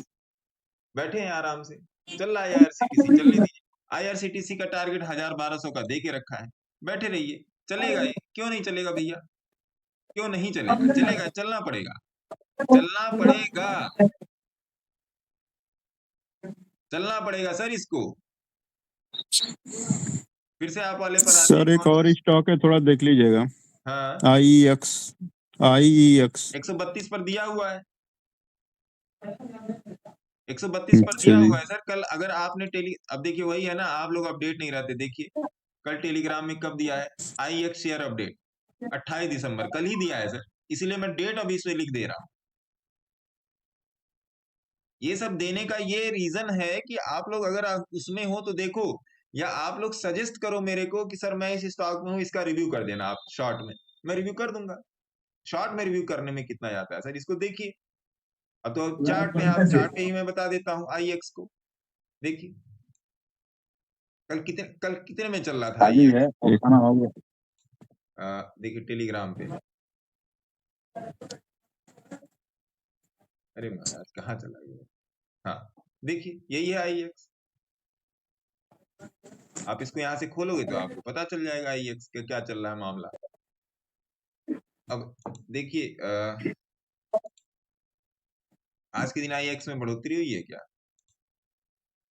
बैठे हैं आराम से, चल रहा है IRCTC, चलने दीजिए। IRCTC का टारगेट 1000-1200 का दे के रखा है, बैठे रहिए, चलेगा ये, क्यों नहीं चलेगा भैया, क्यों नहीं चलेगा? चलेगा, चलना पड़ेगा, चलना पड़ेगा, चलना पड़ेगा सर इसको। फिर से आप वाले पर आते सर एक और स्टॉक है, थोड़ा देख लीजिएगा। हाँ, IEX 132 पर दिया हुआ है, 132 पर दिया हुआ है सर। कल अगर आपने अब देखिए वही है ना, आप लोग अपडेट नहीं रहते। देखिए कल टेलीग्राम में कब दिया है IEX शेयर अपडेट, 28 दिसंबर, कल ही दिया है सर, इसलिए मैं डेट अभी इसमें लिख दे रहा हूँ। ये सब देने का ये रीजन है कि आप लोग अगर उसमें हो तो देखो, या आप लोग सजेस्ट करो मेरे को कि सर मैं इस स्टॉक में हूँ, इसका रिव्यू कर देना आप शॉर्ट में, मैं रिव्यू कर दूंगा। शॉर्ट में रिव्यू करने में कितना जाता है सर, इसको देखिए। अब तो चार्ट पे ही मैं बता देता हूँ IEX को। देखिए कल कितने में चल रहा था IEX? देखिए टेलीग्राम पे, अरे महाराज कहाँ चला गया? हाँ देखिए यही है IEX। आप इसको यहाँ से खोलोगे तो आपको पता चल जाएगा IEX का क्या चल रहा है मामला। अब देखिए आज के दिन IEX में बढ़ोतरी हुई है क्या?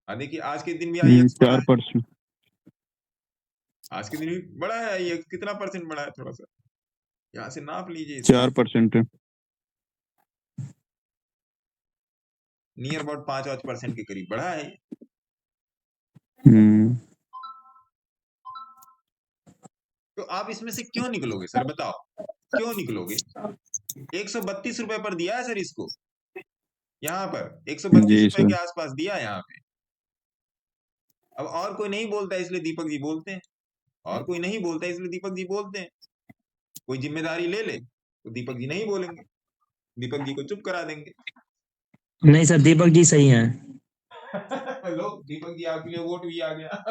हाँ देखिए आज के दिन भी IEX 4%। आज के दिन भी बढ़ा है IEX, कितना परसेंट बढ़ा है? थोड़ा सा यहाँ से नाप लीजिए। 4% है, नियर अबाउट 5% के करीब बढ़ा है। तो आप इसमें से क्यों निकलोगे सर, बताओ क्यों निकलोगे? 132 रुपए पर दिया है सर इसको, यहाँ पर 132 रुपए के आसपास दिया है यहाँ पे। अब और कोई नहीं बोलता इसलिए दीपक जी बोलते हैं, और कोई नहीं बोलता इसलिए दीपक जी बोलते हैं। कोई जिम्मेदारी ले ले तो दीपक जी नहीं बोलेंगे, दीपक जी को चुप करा देंगे। नहीं सर, दीपक जी सही हैं। लो दीपक जी आपके लिए वोट भी आ गया।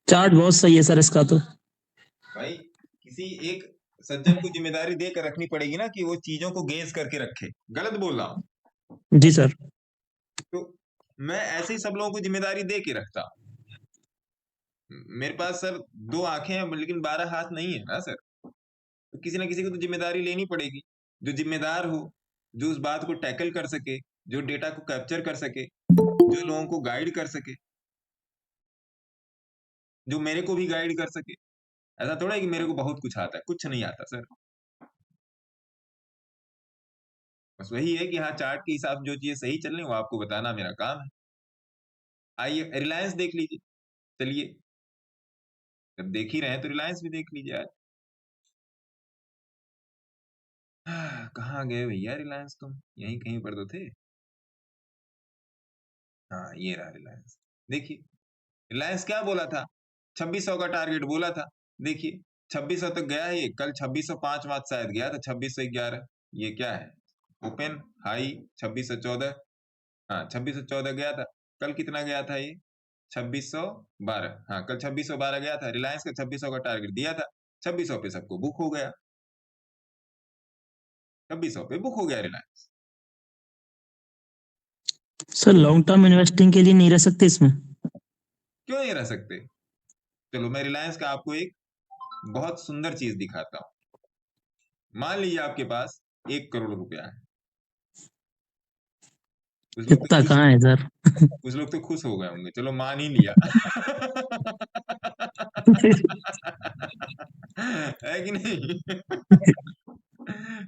चार्ट बहुत सही है सर इसका। तो भाई किसी एक सज्जन को जिम्मेदारी देकर रखनी पड़ेगी ना कि वो चीजों को गेज करके रखे। गलत बोल रहा हूँ? जी सर। तो मैं ऐसे ही सब लोगों को जिम्मेदारी दे के रखता हूँ। मेरे पास सर 2 आंखें हैं लेकिन 12 हाथ नहीं है ना सर। तो किसी ना किसी को तो जिम्मेदारी लेनी पड़ेगी, जो जिम्मेदार हो, जो उस बात को टैकल कर सके, जो डेटा को कैप्चर कर सके, जो लोगों को गाइड कर सके, जो मेरे को भी गाइड कर सके। ऐसा थोड़ा है कि मेरे को बहुत कुछ आता है, कुछ नहीं आता सर। बस वही है कि हाँ चार्ट के हिसाब जो चीजें सही चल रही वो आपको बताना मेरा काम है। आइए रिलायंस देख लीजिए, चलिए जब देख ही रहे हैं तो रिलायंस भी देख लीजिए आज। कहाँ गए भैया रिलायंस, तुम यहीं कहीं पर तो थे। हाँ ये रहा रिलायंस। देखिए रिलायंस क्या बोला था, 2600 का टारगेट बोला था। देखिए 2600 तक गया है, कल 2605 मात शायद गया था, 2611। ये क्या है, ओपन हाई 2614। हाँ 2614 गया था, कल कितना गया था ये 2612। हाँ कल 2612 गया था। रिलायंस का 2600 का टारगेट दिया था, 2600 पे सबको बुक हो गया, 2600 पे बुक हो गया Reliance. Sir long term investing के लिए नहीं रह सकते इसमें? क्यों नहीं रह सकते? चलो मैं रिलायंस का आपको एक बहुत सुंदर चीज दिखाता हूं। मान लीजिए आपके पास 1 करोड़ रुपया है। कुछ लोग तो इतना खुश कहाँ है सर? कुछ लोग तो खुश हो गए होंगे, चलो मान ही लिया। है कि नहीं?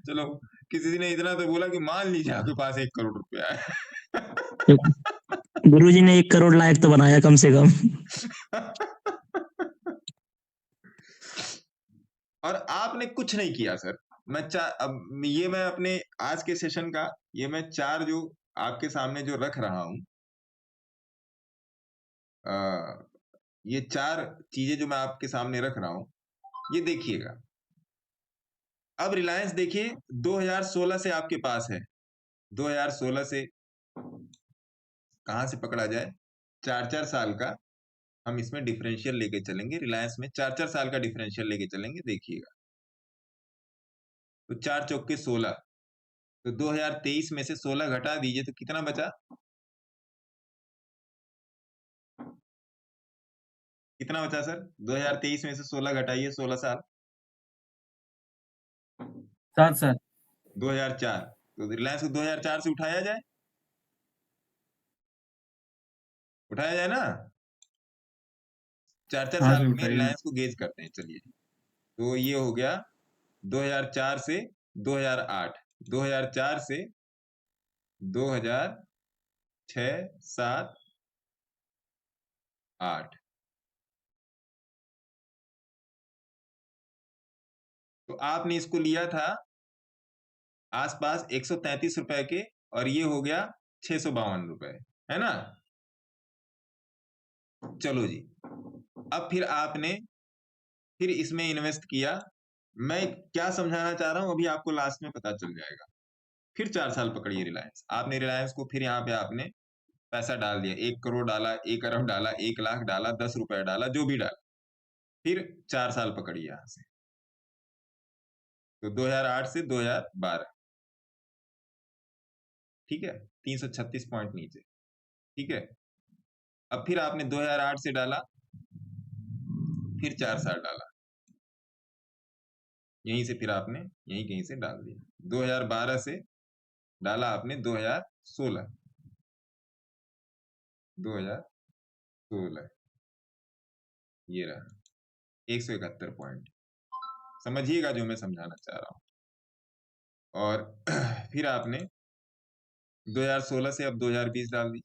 चलो किसी ने इतना तो बोला कि मान लीजिए आपके पास 1 करोड़ रुपया है। गुरुजी ने 1 करोड़ लायक तो बनाया कम से कम। और आपने कुछ नहीं किया सर। अब ये मैं अपने आज के सेशन का ये मैं 4 जो आपके सामने जो रख रहा हूं, ये 4 चीजें जो मैं आपके सामने रख रहा हूं, ये देखिएगा। अब रिलायंस देखिए 2016 से आपके पास है। 2016 से कहां से पकड़ा जाए? 4-4 साल का हम इसमें डिफरेंशियल लेके चलेंगे। रिलायंस में 4-4 साल का डिफरेंशियल लेके चलेंगे, देखिएगा। तो 4 चौके 16, तो 2023 में से 16 घटा दीजिए तो कितना बचा? कितना बचा सर? 2023 में से 16 घटाइए, 16 साल 7 साल 2004। तो रिलायंस को 2004 से उठाया जाए ना? 4-4 हाँ साल सर में उठाइए। रिलायंस को गेज करते हैं। चलिए, तो ये हो गया 2004 से 2008, 2004 से 2006, 7, 8। तो आपने इसको लिया था आसपास 133 रुपए के, और ये हो गया 652 रुपए, है ना? चलो जी, अब फिर आपने फिर इसमें इन्वेस्ट किया। मैं क्या समझाना चाह रहा हूं अभी आपको लास्ट में पता चल जाएगा। फिर 4 साल पकड़िए रिलायंस। आपने रिलायंस को फिर यहाँ पे आपने पैसा डाल दिया, 1 करोड़ डाला, 1 अरब डाला, 1 लाख डाला, 10 रुपए डाला, जो भी डाला। फिर 4 साल पकड़िए यहां से, तो 2008 से 2012, ठीक है? 336 पॉइंट नीचे, ठीक है? अब फिर आपने 2008 से डाला, फिर 4 साल डाला, यहीं से फिर आपने यहीं कहीं से डाल दिया। 2012 से डाला आपने 2016, 2016, ये रहा 171 पॉइंट। समझिएगा जो मैं समझाना चाह रहा हूं। और फिर आपने 2016 से अब 2020 डाल दी।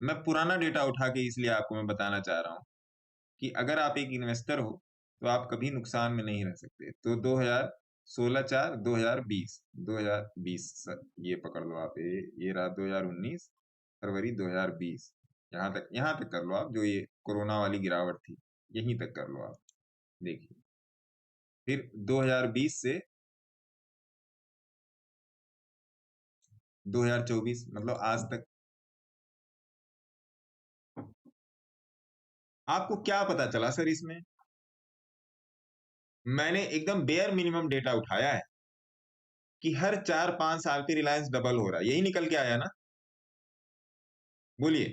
मैं पुराना डेटा उठा के इसलिए आपको मैं बताना चाह रहा हूं कि अगर आप एक इन्वेस्टर हो तो आप कभी नुकसान में नहीं रह सकते। तो 2016 4 2020 ये पकड़ लो आप, ये रहा 2019 फरवरी 2020, यहाँ तक कर लो आप। जो ये कोरोना वाली गिरावट थी यहीं तक कर लो आप, देखिए। फिर 2020 से 2024, मतलब आज तक आपको क्या पता चला सर इसमें? मैंने एकदम बेयर मिनिमम डेटा उठाया है कि हर 4-5 साल पे रिलायंस डबल हो रहा है। यही निकल के आया ना? बोलिए।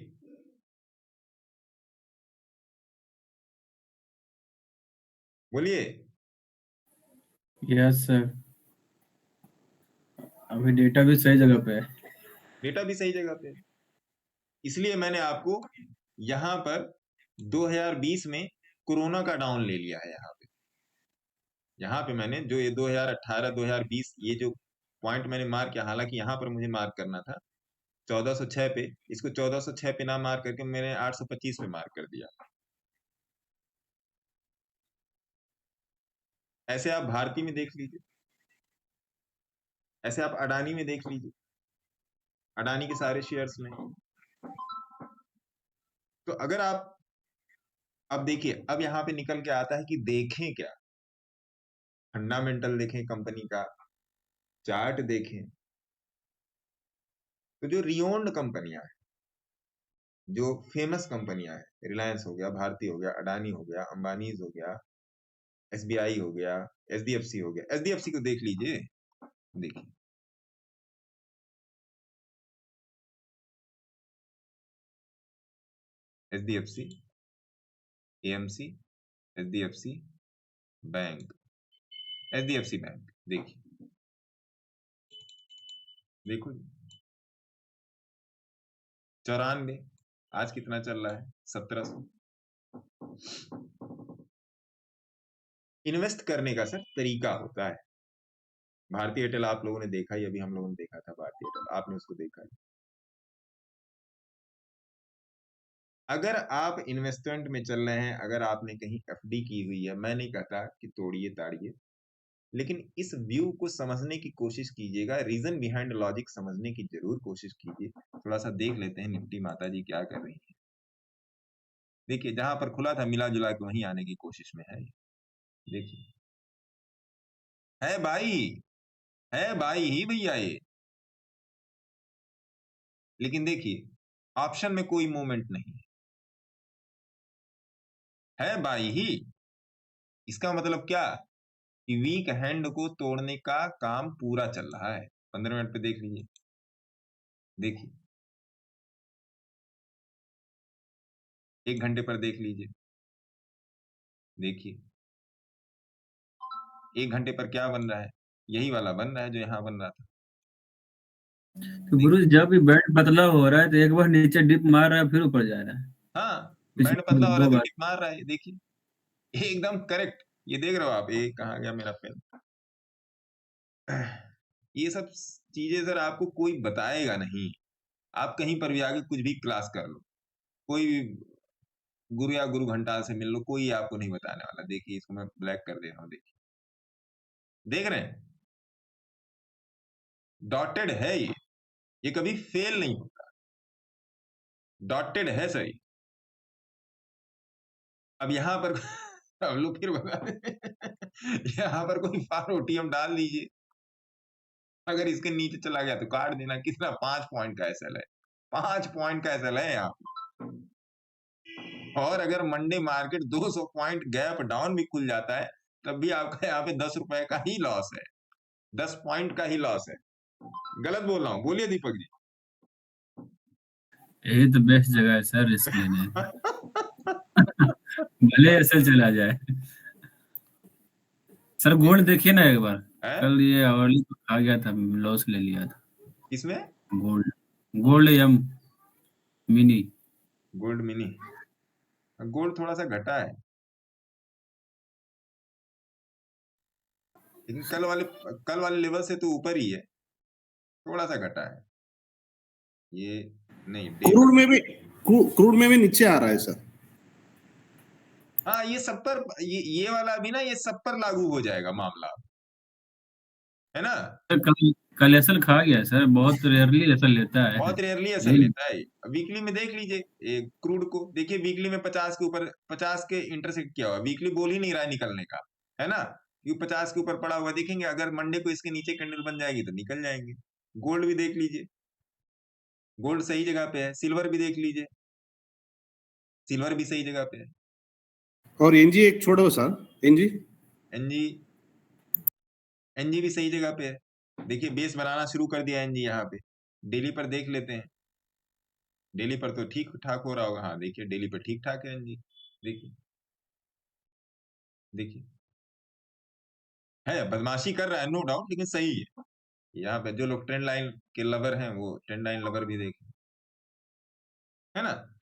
बोलिए। यस सर, अभी डेटा भी सही जगह पे है। डेटा भी सही जगह पे है, इसलिए मैंने आपको यहां पर 2020 में कोरोना का डाउन ले लिया है। यहाँ पे मैंने जो ये 2018 2020 ये जो पॉइंट मैंने मार्क किया, हालांकि यहाँ पर मुझे मार्क करना था 1406 पे, इसको 1406 पे ना मार्क करके मैंने 825 पे मार्क कर दिया। ऐसे आप भारती में देख लीजिए, ऐसे आप अडानी में देख लीजिए, अडानी के सारे शेयर्स में। तो अगर आप अब देखिए, अब यहाँ पे निकल के आता है कि देखें क्या, फंडामेंटल देखें कंपनी का, चार्ट देखें। तो जो रियोन्ड कंपनियां हैं, जो फेमस कंपनियां हैं, रिलायंस हो गया, भारती हो गया, अडानी हो गया, अंबानीज हो गया, एसबीआई हो गया, एचडीएफसी हो गया। एचडीएफसी को देख लीजिए, देखिए HDFC, AMC, HDFC bank, HDFC bank, देखिए, देखो 94, आज कितना चल रहा है? 1700। इन्वेस्ट करने का सर तरीका होता है। भारतीय एयरटेल आप लोगों ने देखा ही, अभी हम लोगों ने देखा था भारतीय एयरटेल, आपने उसको देखा ही। अगर आप इन्वेस्टमेंट में चल रहे हैं, अगर आपने कहीं एफडी की हुई है, मैं नहीं कहता कि तोड़िए ताड़िए, लेकिन इस व्यू को समझने की कोशिश कीजिएगा, रीजन बिहाइंड लॉजिक समझने की जरूर कोशिश कीजिए। थोड़ा सा देख लेते हैं निफ्टी माता जी क्या कर रही है। देखिए जहां पर खुला था मिला जुला के वहीं आने की कोशिश में है। देखिए है भाई ही भैया ये, लेकिन देखिए ऑप्शन में कोई मूवमेंट नहीं है भाई ही। इसका मतलब क्या कि वीक हैंड को तोड़ने का काम पूरा चल रहा है। 15 मिनट पे देख लीजिए, देखिए 1 घंटे पर देख लीजिए, देखिए 1 घंटे पर क्या बन रहा है, यही वाला बन रहा है जो यहाँ बन रहा था। तो गुरु जब भी बैंड पतला हो रहा है तो एक बार नीचे डिप मार रहा है फिर ऊपर जा रहा है। हाँ बैंड पतला हो रहा है तो डिप मार रहा है, देखिए एकदम करेक्ट। ये देख रहे हो आप, ये कहाँ गया मेरा पेन। ये सब चीजें सर आपको कोई बताएगा नहीं। आप कहीं पर भी आके कुछ भी क्लास कर लो, कोई भी गुरु या गुरु घंटाल से मिल लो, कोई आपको नहीं बताने वाला। देखिए इसको मैं ब्लैक कर दे रहा हूँ, देखिए देख रहे हैं डॉटेड है ये कभी फेल नहीं होता, डॉटेड है सही। अब यहाँ पर अब लोग फिर बता यहाँ पर कोई फार ओटीएम डाल दीजिए, अगर इसके नीचे चला गया तो काट देना। कितना 5 पॉइंट का एसएल है, 5 पॉइंट का एसएल है यहाँ। और अगर Monday market 200 point gap down भी खुल जाता है तब भी आपका यहाँ पे 10 रुपए का ही लॉस है, 10 पॉइंट का ही लॉस है। गलत बोल रहा हूँ? बोलिए दीपक जी। यही तो बेस्ट जगह है सर रिस्क लेने। भले ऐसे चला जाए। सर गोल्ड देखिए ना एक बार, कल ये आवरली को खा गया था, लॉस ले लिया था। किसमें? Gold M mini, gold mini, gold थोड़ा सा घटा है, लेकिन कल वाले लेवल से तो ऊपर ही है, थोड़ा सा घटा है ये। नहीं क्रूड में भी नीचे आ रहा है सर। हाँ ये सब पर, ये वाला भी ना, ये सब पर लागू हो जाएगा मामला, है ना। कल एसल खा गया सर, बहुत रेयरली एसल लेता है, बहुत रेयरली एसल लेता है। वीकली में देख लीजिए क्रूड को, देखिए वीकली में 50 के ऊपर, 50 के इंटरसेक्ट किया हुआ, वीकली बोल ही नहीं रहा है निकलने का, है ना। क्यों 50 के ऊपर पड़ा हुआ देखेंगे, अगर मंडे को इसके नीचे कैंडल बन जाएगी तो निकल जाएंगे। गोल्ड भी देख लीजिए, गोल्ड सही जगह पे है। सिल्वर भी देख लीजिए, सिल्वर भी सही जगह पे है। और एनजी एक छोड़ो सर, एनजी भी सही जगह पे है। देखिए बेस बनाना शुरू कर दिया एनजी यहाँ पे। डेली पर देख लेते हैं, डेली पर तो ठीक ठाक हो रहा होगा। हाँ देखिए डेली पर ठीक ठाक है एनजी, देखिए देखिए है, बदमाशी कर रहा है नो डाउट, लेकिन सही है। यहाँ पे जो लोग ट्रेंड लाइन के लवर हैं वो ट्रेंड लाइन लवर भी देखें, है ना।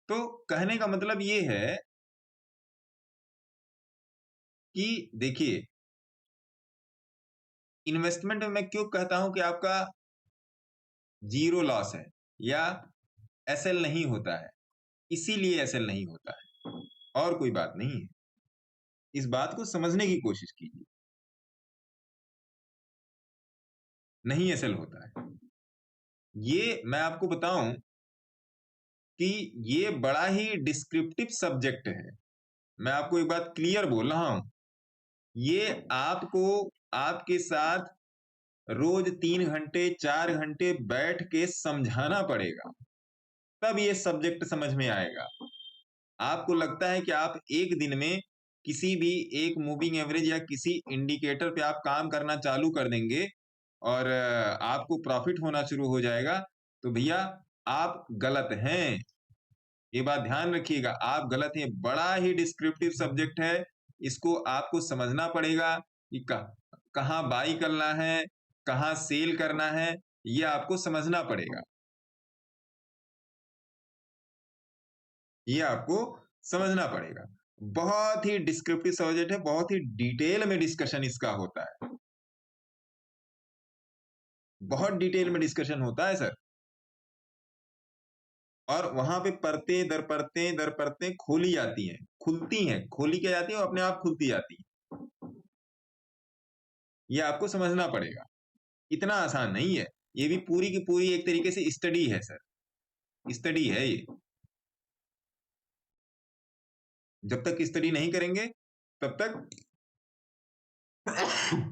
तो कहने का मतलब ये है कि देखिए इन्वेस्टमेंट में मैं क्यों कहता हूं कि आपका जीरो लॉस है या एसएल नहीं होता है, इसीलिए एसएल नहीं होता है, और कोई बात नहीं है। इस बात को समझने की कोशिश कीजिए, नहीं एसएल होता है। ये मैं आपको बताऊं कि ये बड़ा ही डिस्क्रिप्टिव सब्जेक्ट है। मैं आपको एक बात क्लियर बोल रहा हूं, ये आपको आपके साथ रोज 3 घंटे 4 घंटे बैठ के समझाना पड़ेगा, तब ये सब्जेक्ट समझ में आएगा। आपको लगता है कि आप एक दिन में किसी भी एक मूविंग एवरेज या किसी इंडिकेटर पे आप काम करना चालू कर देंगे और आपको प्रॉफिट होना शुरू हो जाएगा, तो भैया आप गलत हैं। ये बात ध्यान रखिएगा, आप गलत हैं। बड़ा ही डिस्क्रिप्टिव सब्जेक्ट है, इसको आपको समझना पड़ेगा कि कहाँ बाई करना है, कहाँ सेल करना है, ये आपको समझना पड़ेगा, ये आपको समझना पड़ेगा। बहुत ही डिस्क्रिप्टिव सब्जेक्ट है, बहुत ही डिटेल में डिस्कशन इसका होता है, बहुत डिटेल में डिस्कशन होता है सर। और वहां पे परतें दर परतें दर परतें खोली जाती हैं, खुलती हैं, खोली क्या जाती है, वो अपने आप खुलती जाती है। ये आपको समझना पड़ेगा, इतना आसान नहीं है। ये भी पूरी की पूरी एक तरीके से स्टडी है सर, स्टडी है ये। जब तक स्टडी नहीं करेंगे तब तक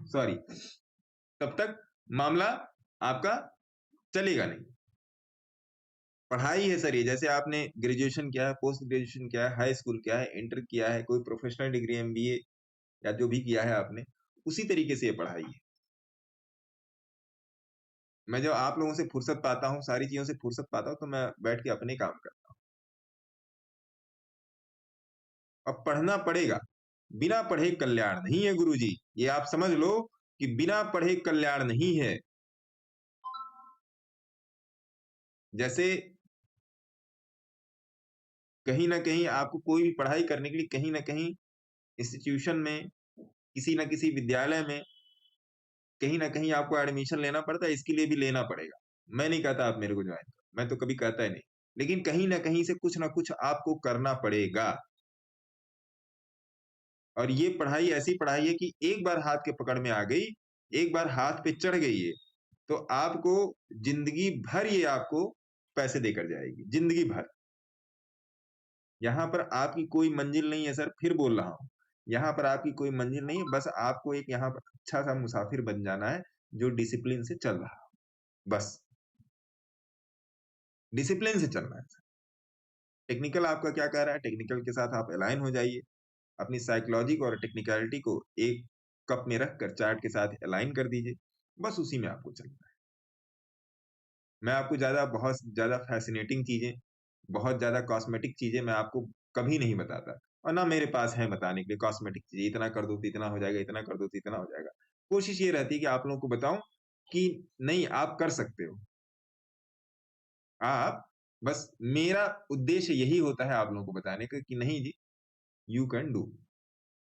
सॉरी, तब तक मामला आपका चलेगा नहीं। पढ़ाई है सर ये, जैसे आपने ग्रेजुएशन किया है, पोस्ट ग्रेजुएशन किया है, हाई स्कूल किया है, इंटर किया है, कोई प्रोफेशनल डिग्री MBA या जो भी किया है आपने, उसी तरीके से ये पढ़ाई है। मैं जब आप लोगों से फुर्सत पाता हूँ, सारी चीजों से फुर्सत पाता हूँ, तो मैं बैठ के अपने काम करता हूँ। अब पढ़ना पड़ेगा, बिना पढ़े कल्याण नहीं है गुरुजी, ये आप समझ लो कि बिना पढ़े कल्याण नहीं है। जैसे कहीं ना कहीं आपको कोई भी पढ़ाई करने के लिए कहीं ना कहीं इंस्टीट्यूशन में, किसी ना किसी विद्यालय में कहीं ना कहीं आपको एडमिशन लेना पड़ता है, इसके लिए भी लेना पड़ेगा। मैं नहीं कहता आप मेरे को ज्वाइन करो, मैं तो कभी कहता ही नहीं, लेकिन कहीं ना कहीं से कुछ ना कुछ आपको करना पड़ेगा। और ये पढ़ाई ऐसी पढ़ाई है कि एक बार हाथ के पकड़ में आ गई, एक बार हाथ पे चढ़ गई है, तो आपको जिंदगी भर ये आपको पैसे देकर जाएगी, जिंदगी भर। यहाँ पर आपकी कोई मंजिल नहीं है सर, फिर बोल रहा हूँ, यहाँ पर आपकी कोई मंजिल नहीं है, बस आपको एक यहाँ पर अच्छा सा मुसाफिर बन जाना है जो डिसिप्लिन से चल रहा है, बस डिसिप्लिन से चलना है। टेक्निकल आपका क्या कह रहा है, टेक्निकल के साथ आप अलाइन हो जाइए, अपनी साइकोलॉजी को और टेक्निकलिटी को एक कप में रखकर चार्ट के साथ अलाइन कर दीजिए, बस उसी में आपको चलना है। मैं आपको बहुत ज्यादा फैसिनेटिंग चीजें, बहुत ज्यादा कॉस्मेटिक चीजें मैं आपको कभी नहीं बताता, और ना मेरे पास है बताने के लिए कॉस्मेटिक चीजें, इतना कर दो तो इतना हो जाएगा, इतना कर दो तो इतना हो जाएगा। कोशिश ये रहती है कि आप लोगों को बताऊं कि नहीं, आप कर सकते हो। आप बस, मेरा उद्देश्य यही होता है आप लोगों को बताने का कि नहीं जी, यू कैन डू,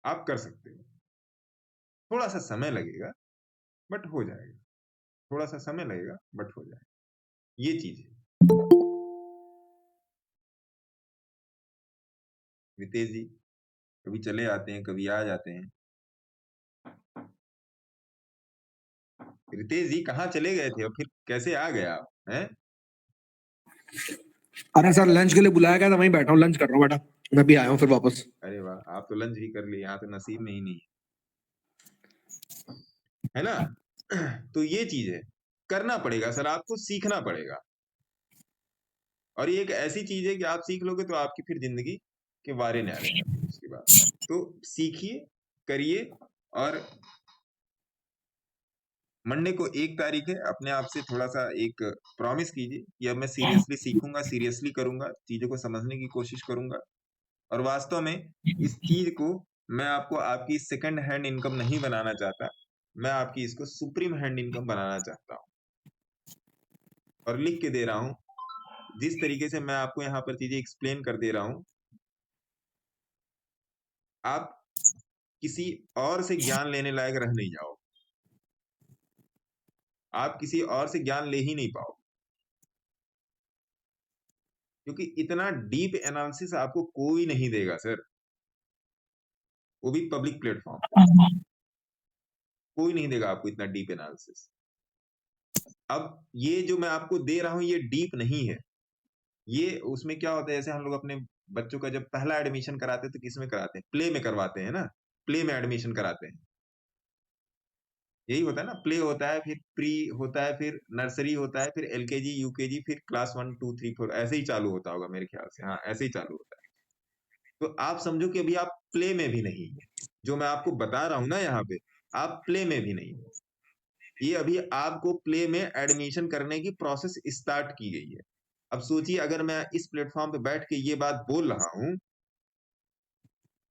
आप कर सकते हो। थोड़ा सा समय लगेगा बट हो जाएगा, थोड़ा सा समय लगेगा बट हो जाएगा, ये चीज है। रितेश जी कभी चले आते हैं, कभी आ जाते हैं। रितेश जी कहाँ चले गए थे और फिर कैसे आ गए आप हैं? अरे सर लंच के लिए बुलाया गया था, वहीं बैठा हूँ, लंच कर रहा हूँ बेटा, मैं भी आया हूँ फिर वापस। अरे वाह, आप तो लंच भी कर लिए, यहाँ तो नसीब में ही नहीं है ना। तो ये चीज है, करना पड़ेगा सर, आपको सीखना पड़ेगा। और ये एक ऐसी चीज है कि आप सीख लोगे तो आपकी फिर जिंदगी के वारे न्यारे उसके बाद। तो सीखिए, करिए, और मंडे को 1 तारीख है, अपने आप से थोड़ा सा एक प्रॉमिस कीजिए कि अब मैं सीरियसली सीखूंगा, सीरियसली करूंगा, चीजों को समझने की कोशिश करूंगा। और वास्तव में इस चीज को मैं आपको आपकी सेकंड हैंड इनकम नहीं बनाना चाहता, मैं आपकी इसको सुप्रीम हैंड इनकम बनाना चाहता हूं। और लिख के दे रहा हूं, जिस तरीके से मैं आपको यहाँ पर चीजें एक्सप्लेन कर दे रहा हूं, आप किसी और से ज्ञान लेने लायक रह नहीं जाओ, आप किसी और से ज्ञान ले ही नहीं पाओ, क्योंकि इतना डीप एनालिसिस आपको कोई नहीं देगा सर, वो भी पब्लिक प्लेटफॉर्म, कोई नहीं देगा आपको इतना डीप एनालिसिस। अब ये जो मैं आपको दे रहा हूं ये डीप नहीं है, ये उसमें क्या होता है, जैसे हम लोग अपने बच्चों का जब पहला एडमिशन कराते हैं तो किस में कराते हैं, प्ले में करवाते हैं ना, प्ले में एडमिशन कराते हैं, यही होता है ना, प्ले होता है, फिर प्री होता है, फिर नर्सरी होता है, फिर LKG UKG, फिर क्लास 1 2 3 4, ऐसे ही चालू होता होगा मेरे ख्याल से, हाँ ऐसे ही चालू होता है। तो आप समझो कि अभी आप प्ले में भी नहीं है, जो मैं आपको बता रहा हूं ना यहाँ पे, आप प्ले में भी नहीं है, ये अभी आपको प्ले में एडमिशन करने की प्रोसेस स्टार्ट की गई है। अब सोचिए अगर मैं इस प्लेटफॉर्म पे बैठ के ये बात बोल रहा हूं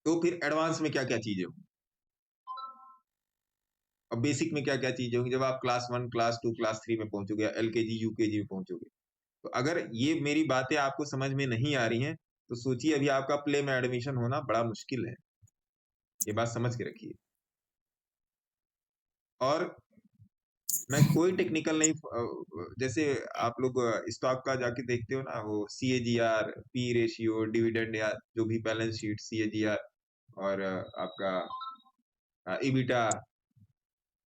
तो फिर एडवांस में क्या क्या चीजें होंगी और बेसिक में क्या क्या चीजें होंगी जब आप क्लास 1 क्लास 2 क्लास 3 में पहुंचोगे, LKG UKG में पहुंचोगे। तो अगर ये मेरी बातें आपको समझ में नहीं आ रही हैं तो सोचिए अभी आपका प्ले में एडमिशन होना बड़ा मुश्किल है। ये बात समझ के रखिए। और मैं कोई टेक्निकल नहीं, जैसे आप लोग स्टॉक का जाके देखते हो ना, वो CAGR, P रेशियो, डिविडेंड या जो भी बैलेंस शीट CAGR और आपका EBITDA,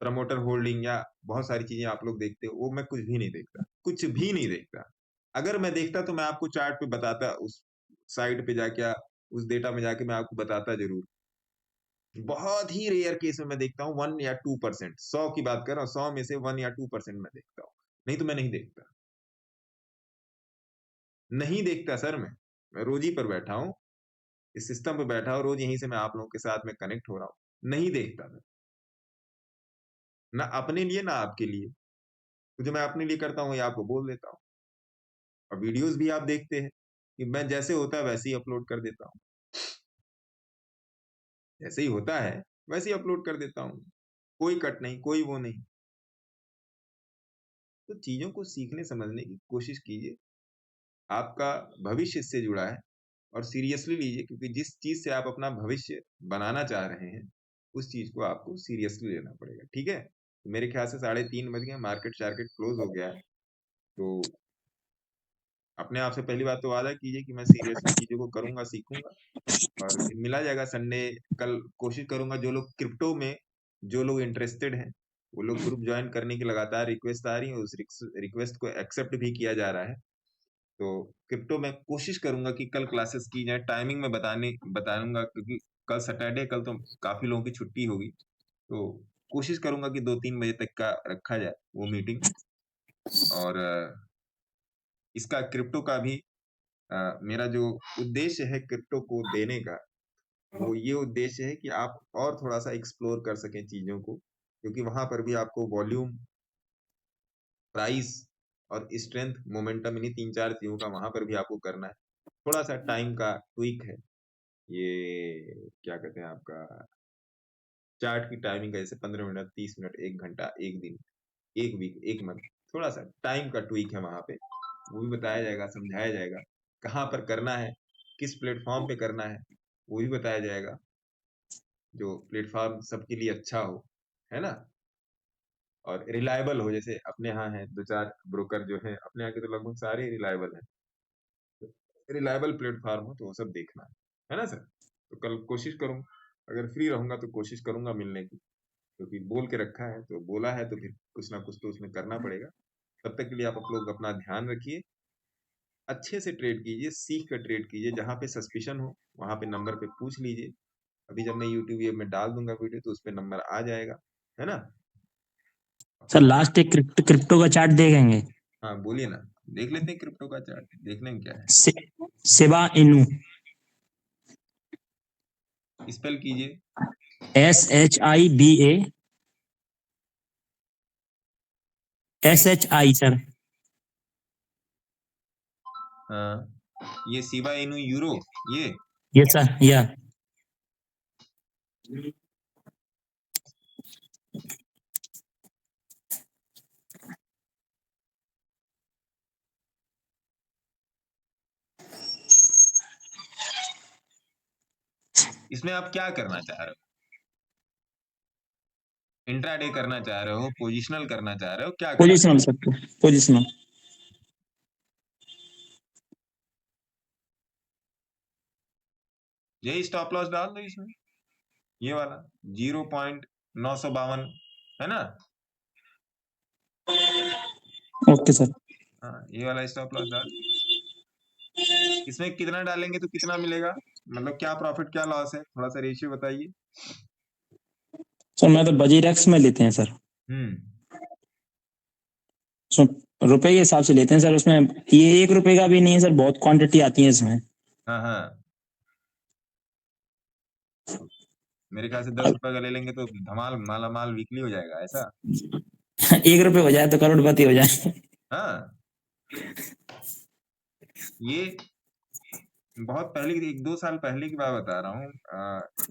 प्रमोटर होल्डिंग या बहुत सारी चीजें आप लोग देखते हो, वो मैं कुछ भी नहीं देखता, कुछ भी नहीं देखता। अगर मैं देखता तो मैं आपको चार्ट पे बताता, उस साइट पे जाके, उस डेटा में जाके मैं आपको बताता जरूर। बहुत ही रेयर केस में मैं देखता हूँ 1 या 2%, 100 की बात कर रहा हूँ, 100 में से 1 या 2% मैं देखता हूँ, नहीं तो मैं नहीं देखता, नहीं देखता सर। मैं रोज ही पर बैठा हूँ, इस सिस्टम पे बैठा हूँ, रोज यहीं से मैं आप लोगों के साथ में कनेक्ट हो रहा हूँ, नहीं देखता मैं, ना अपने लिए ना आपके लिए। जो मैं अपने लिए करता हूँ ये आपको बोल देता हूँ, और वीडियोस भी आप देखते हैं कि मैं जैसे होता है वैसे ही अपलोड कर देता हूँ, जैसे ही होता है वैसे ही अपलोड कर देता हूँ, कोई कट नहीं, कोई वो नहीं। तो चीजों को सीखने समझने की कोशिश कीजिए, आपका भविष्य इससे जुड़ा है और सीरियसली लीजिए, क्योंकि जिस चीज से आप अपना भविष्य बनाना चाह रहे हैं उस चीज को आपको सीरियसली लेना पड़ेगा। ठीक है, तो मेरे ख्याल से 3:30 बज गए, मार्केट शार्केट क्लोज हो गया है। तो अपने आप से पहली बात तो वादा कीजिए कि मैं सीरियसली चीजों को करूंगा, सीखूंगा, और फिर मिला जाएगा संडे। कल कोशिश करूंगा जो लोग क्रिप्टो में, जो लोग इंटरेस्टेड हैं वो लोग ग्रुप ज्वाइन करने की लगातार रिक्वेस्ट आ रही है, उस रिक्वेस्ट को एक्सेप्ट भी किया जा रहा है। तो क्रिप्टो में कोशिश करूंगा कि कल क्लासेस की जाए, टाइमिंग में बताऊंगा, क्योंकि कल सैटरडे, कल तो काफी लोगों की छुट्टी होगी, तो कोशिश करूंगा कि 2-3 बजे तक का रखा जाए वो मीटिंग। और इसका क्रिप्टो का भी मेरा जो उद्देश्य है क्रिप्टो को देने का, वो ये उद्देश्य है कि आप और थोड़ा सा एक्सप्लोर कर सकें चीजों को, क्योंकि वहां पर भी आपको वॉल्यूम, प्राइस और स्ट्रेंथ, मोमेंटम, इन्हीं 3-4 चीजों का वहां पर भी आपको करना है। थोड़ा सा टाइम का ट्विक है, ये क्या कहते हैं आपका चार्ट की टाइमिंग का, जैसे 15 मिनट, 30 मिनट, 1 घंटा, 1 दिन, 1 वीक, 1 मंथ, थोड़ा सा टाइम का ट्विक है वहां पे, वो भी बताया जाएगा, समझाया जाएगा, कहाँ पर करना है, किस प्लेटफॉर्म पे करना है वो भी बताया जाएगा, जो प्लेटफॉर्म सबके लिए अच्छा हो, है ना, और रिलायबल हो। जैसे अपने यहाँ है 2-4 ब्रोकर जो है अपने यहाँ के, तो लगभग सारे रिलायबल हैं, रिलायबल प्लेटफॉर्म हो तो वो सब देखना है ना सर। तो कल कोशिश करूँ, अगर फ्री रहूंगा तो कोशिश करूंगा मिलने की, क्योंकि बोल के रखा है तो बोला है, तो फिर कुछ ना कुछ तो उसमें करना पड़ेगा। तब तक के लिए आप लोग अपना ध्यान रखिए, अच्छे से ट्रेड कीजिए, सीख कर ट्रेड कीजिए, जहाँ पे सस्पिशन हो वहां पे नंबर पे पूछ लीजिए। अभी जब मैं यूट्यूब ये में डाल दूंगा वीडियो तो उस पे नंबर आ जाएगा, है ना। सर लास्ट एक क्रिप्टो का चार्ट देखेंगे? हाँ बोलिए ना, देख लेते हैं क्रिप्टो का चार्ट, देखने में क्या है। शिबा इनू, स्पेल कीजिए। SHIBA sir. हाँ, ये शिबा इनू यूरो, ये सर, या इसमें आप क्या करना चाह रहे हो? इंट्राडे करना चाह रहे हो, पोजिशनल करना चाह रहे हो, क्या पोजिशनल सर, पोजिशनल। यही स्टॉप लॉस डाल दो इसमें, ये वाला 0.952 है ना। Okay sir. हाँ, ये वाला स्टॉप लॉस डाल। इसमें कितना डालेंगे तो कितना मिलेगा, मतलब क्या प्रॉफिट क्या लॉस है, थोड़ा सा रेशियो बताइए। सर मैं तो बजीरेक्स में लेते हैं सर, रुपए के हिसाब से लेते हैं सर। उसमें ये 1 रुपए का भी नहीं है सर, बहुत क्वांटिटी आती है इसमें। हाँ हाँ, मेरे ख्याल से 10 रुपए का ले लेंगे तो धमाल माला माल वीकली हो जाएगा, ऐसा। 1 रुपए हो जाए तो करोड़पति हो जाए। हाँ, ये बहुत पहले की 1-2 साल पहले की बात बता रहा हूँ।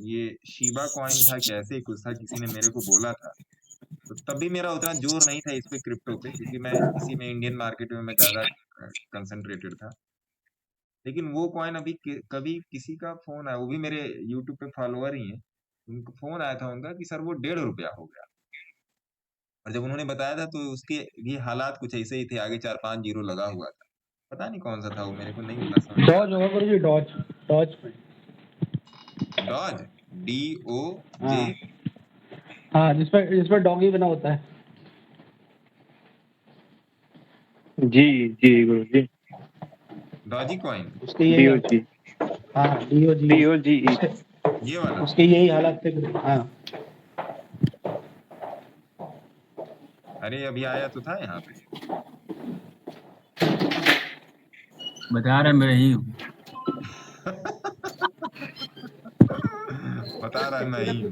ये शिबा कॉइन था कि ऐसे ही कुछ था, किसी ने मेरे को बोला था। तो तब भी मेरा उतना जोर नहीं था इस पे क्रिप्टो पे, क्योंकि मैं इसी में इंडियन मार्केट में मैं ज़्यादा कंसंट्रेटेड था। लेकिन वो कॉइन अभी कभी किसी का फ़ोन आया, वो भी मेरे यूट्यूब पे फॉलोअर ही हैं। उनको फ़ोन आया था उनका कि सर वो ₹1.5 हो गया। और जब उन्होंने बताया था तो उसके भी हालात कुछ ऐसे ही थे, आगे 4-5 ज़ीरो लगा हुआ था। पता नहीं कौन-सा था वो, मेरे को नहीं उतना समझ में डॉज होगा गुरुजी, डॉज में। Doge, DOJ? हाँ हाँ, जिसपे डॉगी बना होता है। जी जी गुरुजी, डॉजी कॉइन? उसके यही DOG हाँ DOG DOGE। ये वाला? उसके यही हालत थे गुरुजी। हाँ अरे अभी आया तो था यहाँ पे। बता रहा मैं ही हूँ। बता रहा है मैं ही हूँ।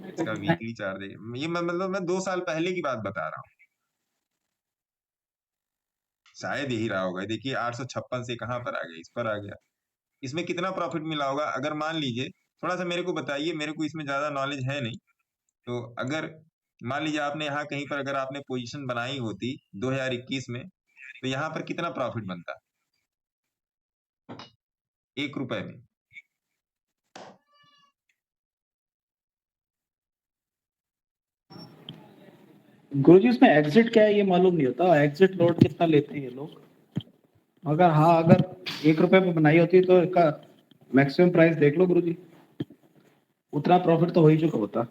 इसका वीकली चार्ज है ये, मतलब मैं 2 साल पहले की बात बता रहा हूँ, शायद यही रहा होगा। देखिए 856 से कहाँ पर आ गया, इस पर आ गया। इसमें कितना प्रॉफिट मिला होगा अगर मान लीजिए, थोड़ा सा मेरे को बताइए, मेरे को इसमें ज्यादा नॉलेज है नहीं। तो अगर मान लीजिए आपने यहाँ कहीं पर अगर आपने पोजीशन बनाई होती 2021 में, तो यहाँ पर कितना प्रॉफिट बनता 1 रुपए में? गुरुजी, इसमें एग्जिट क्या है ये मालूम नहीं होता। एग्जिट लोड कितना लेते हैं ये लोग? अगर 1 रुपए पे बनाई होती तो इसका मैक्सिमम प्राइस देख लो गुरुजी, उतना प्रॉफिट तो हो ही चुका होता।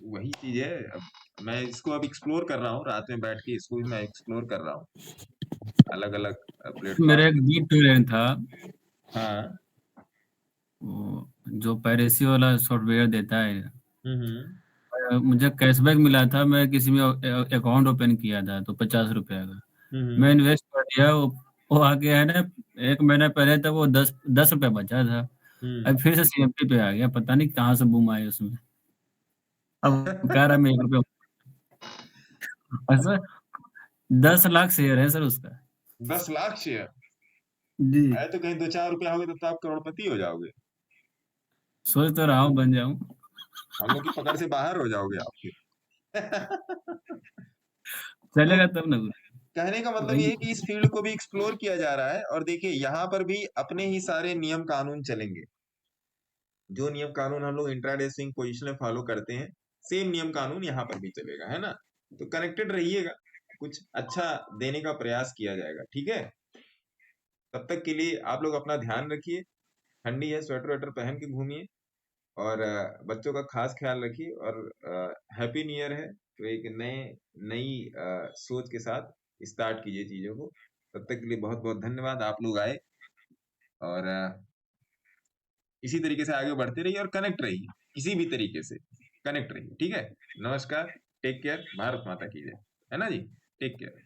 वही चीज है। अब मैं इसको अब एक्सप्लोर कर रहा हूँ, रात में बैठ के इसको भी मैं एक्सप्लोर कर रहा हूँ, अलग अलग प्लेटफॉर्म। मेरा एक B2 था, हाँ वो जो पैरेसी वाला सॉफ्टवेयर देता है। हम्म मुझे कैशबैक मिला था, मैं किसी में अकाउंट ओपन किया था तो 50 रुपए का मैं हम्म इन्वेस्ट कर दिया। वो आ गया है ना, 1 महीना पहले तक वो 10 रुपए बचा था, अब फिर से CMP पे आ गया, पता नहीं कहाँ से बूम आई उसमें। अब कह रहा है मैं 1 रुपया। सर 10 लाख शेयर है सर उसका। 10 लाख शेयर जी, है तो कहीं 2-4 रुपया होगे तो आप करोड़पति हो जाओगे। सोच तो रहा हूँ बन जाऊं। हम लोग की पकड़ से बाहर हो जाओगे आप फिर। तो चलेगा तब ना। कहने का मतलब ये है कि इस फील्ड को भी एक्सप्लोर किया जा रहा है, और देखिए यहाँ पर भी अपने ही सारे नियम कानून चलेंगे। जो नियम कानून हम लोग इंट्राडे स्विंग पोजीशन में फॉलो करते हैं, सेम नियम कानून यहाँ पर भी चलेगा, है ना? तो कनेक्टेड रहिएगा, कुछ अच्छा देने का प्रयास किया जाएगा, ठीक है? तब तक के लिए आप लोग अपना ध्यान रखिए, ठंडी है, स्वेटर वेटर पहन के घूमिए, और बच्चों का खास ख्याल रखिए, और हैप्पी न्यू ईयर है तो एक नई सोच के साथ स्टार्ट कीजिए चीजों को। तब तक के लिए बहुत बहुत धन्यवाद, आप लोग आए, और इसी तरीके से आगे बढ़ते रहिए और कनेक्ट रहिए, किसी भी तरीके से कनेक्ट रहिए, ठीक है? नमस्कार, टेक केयर, भारत माता की जय, है ना जी? Take care.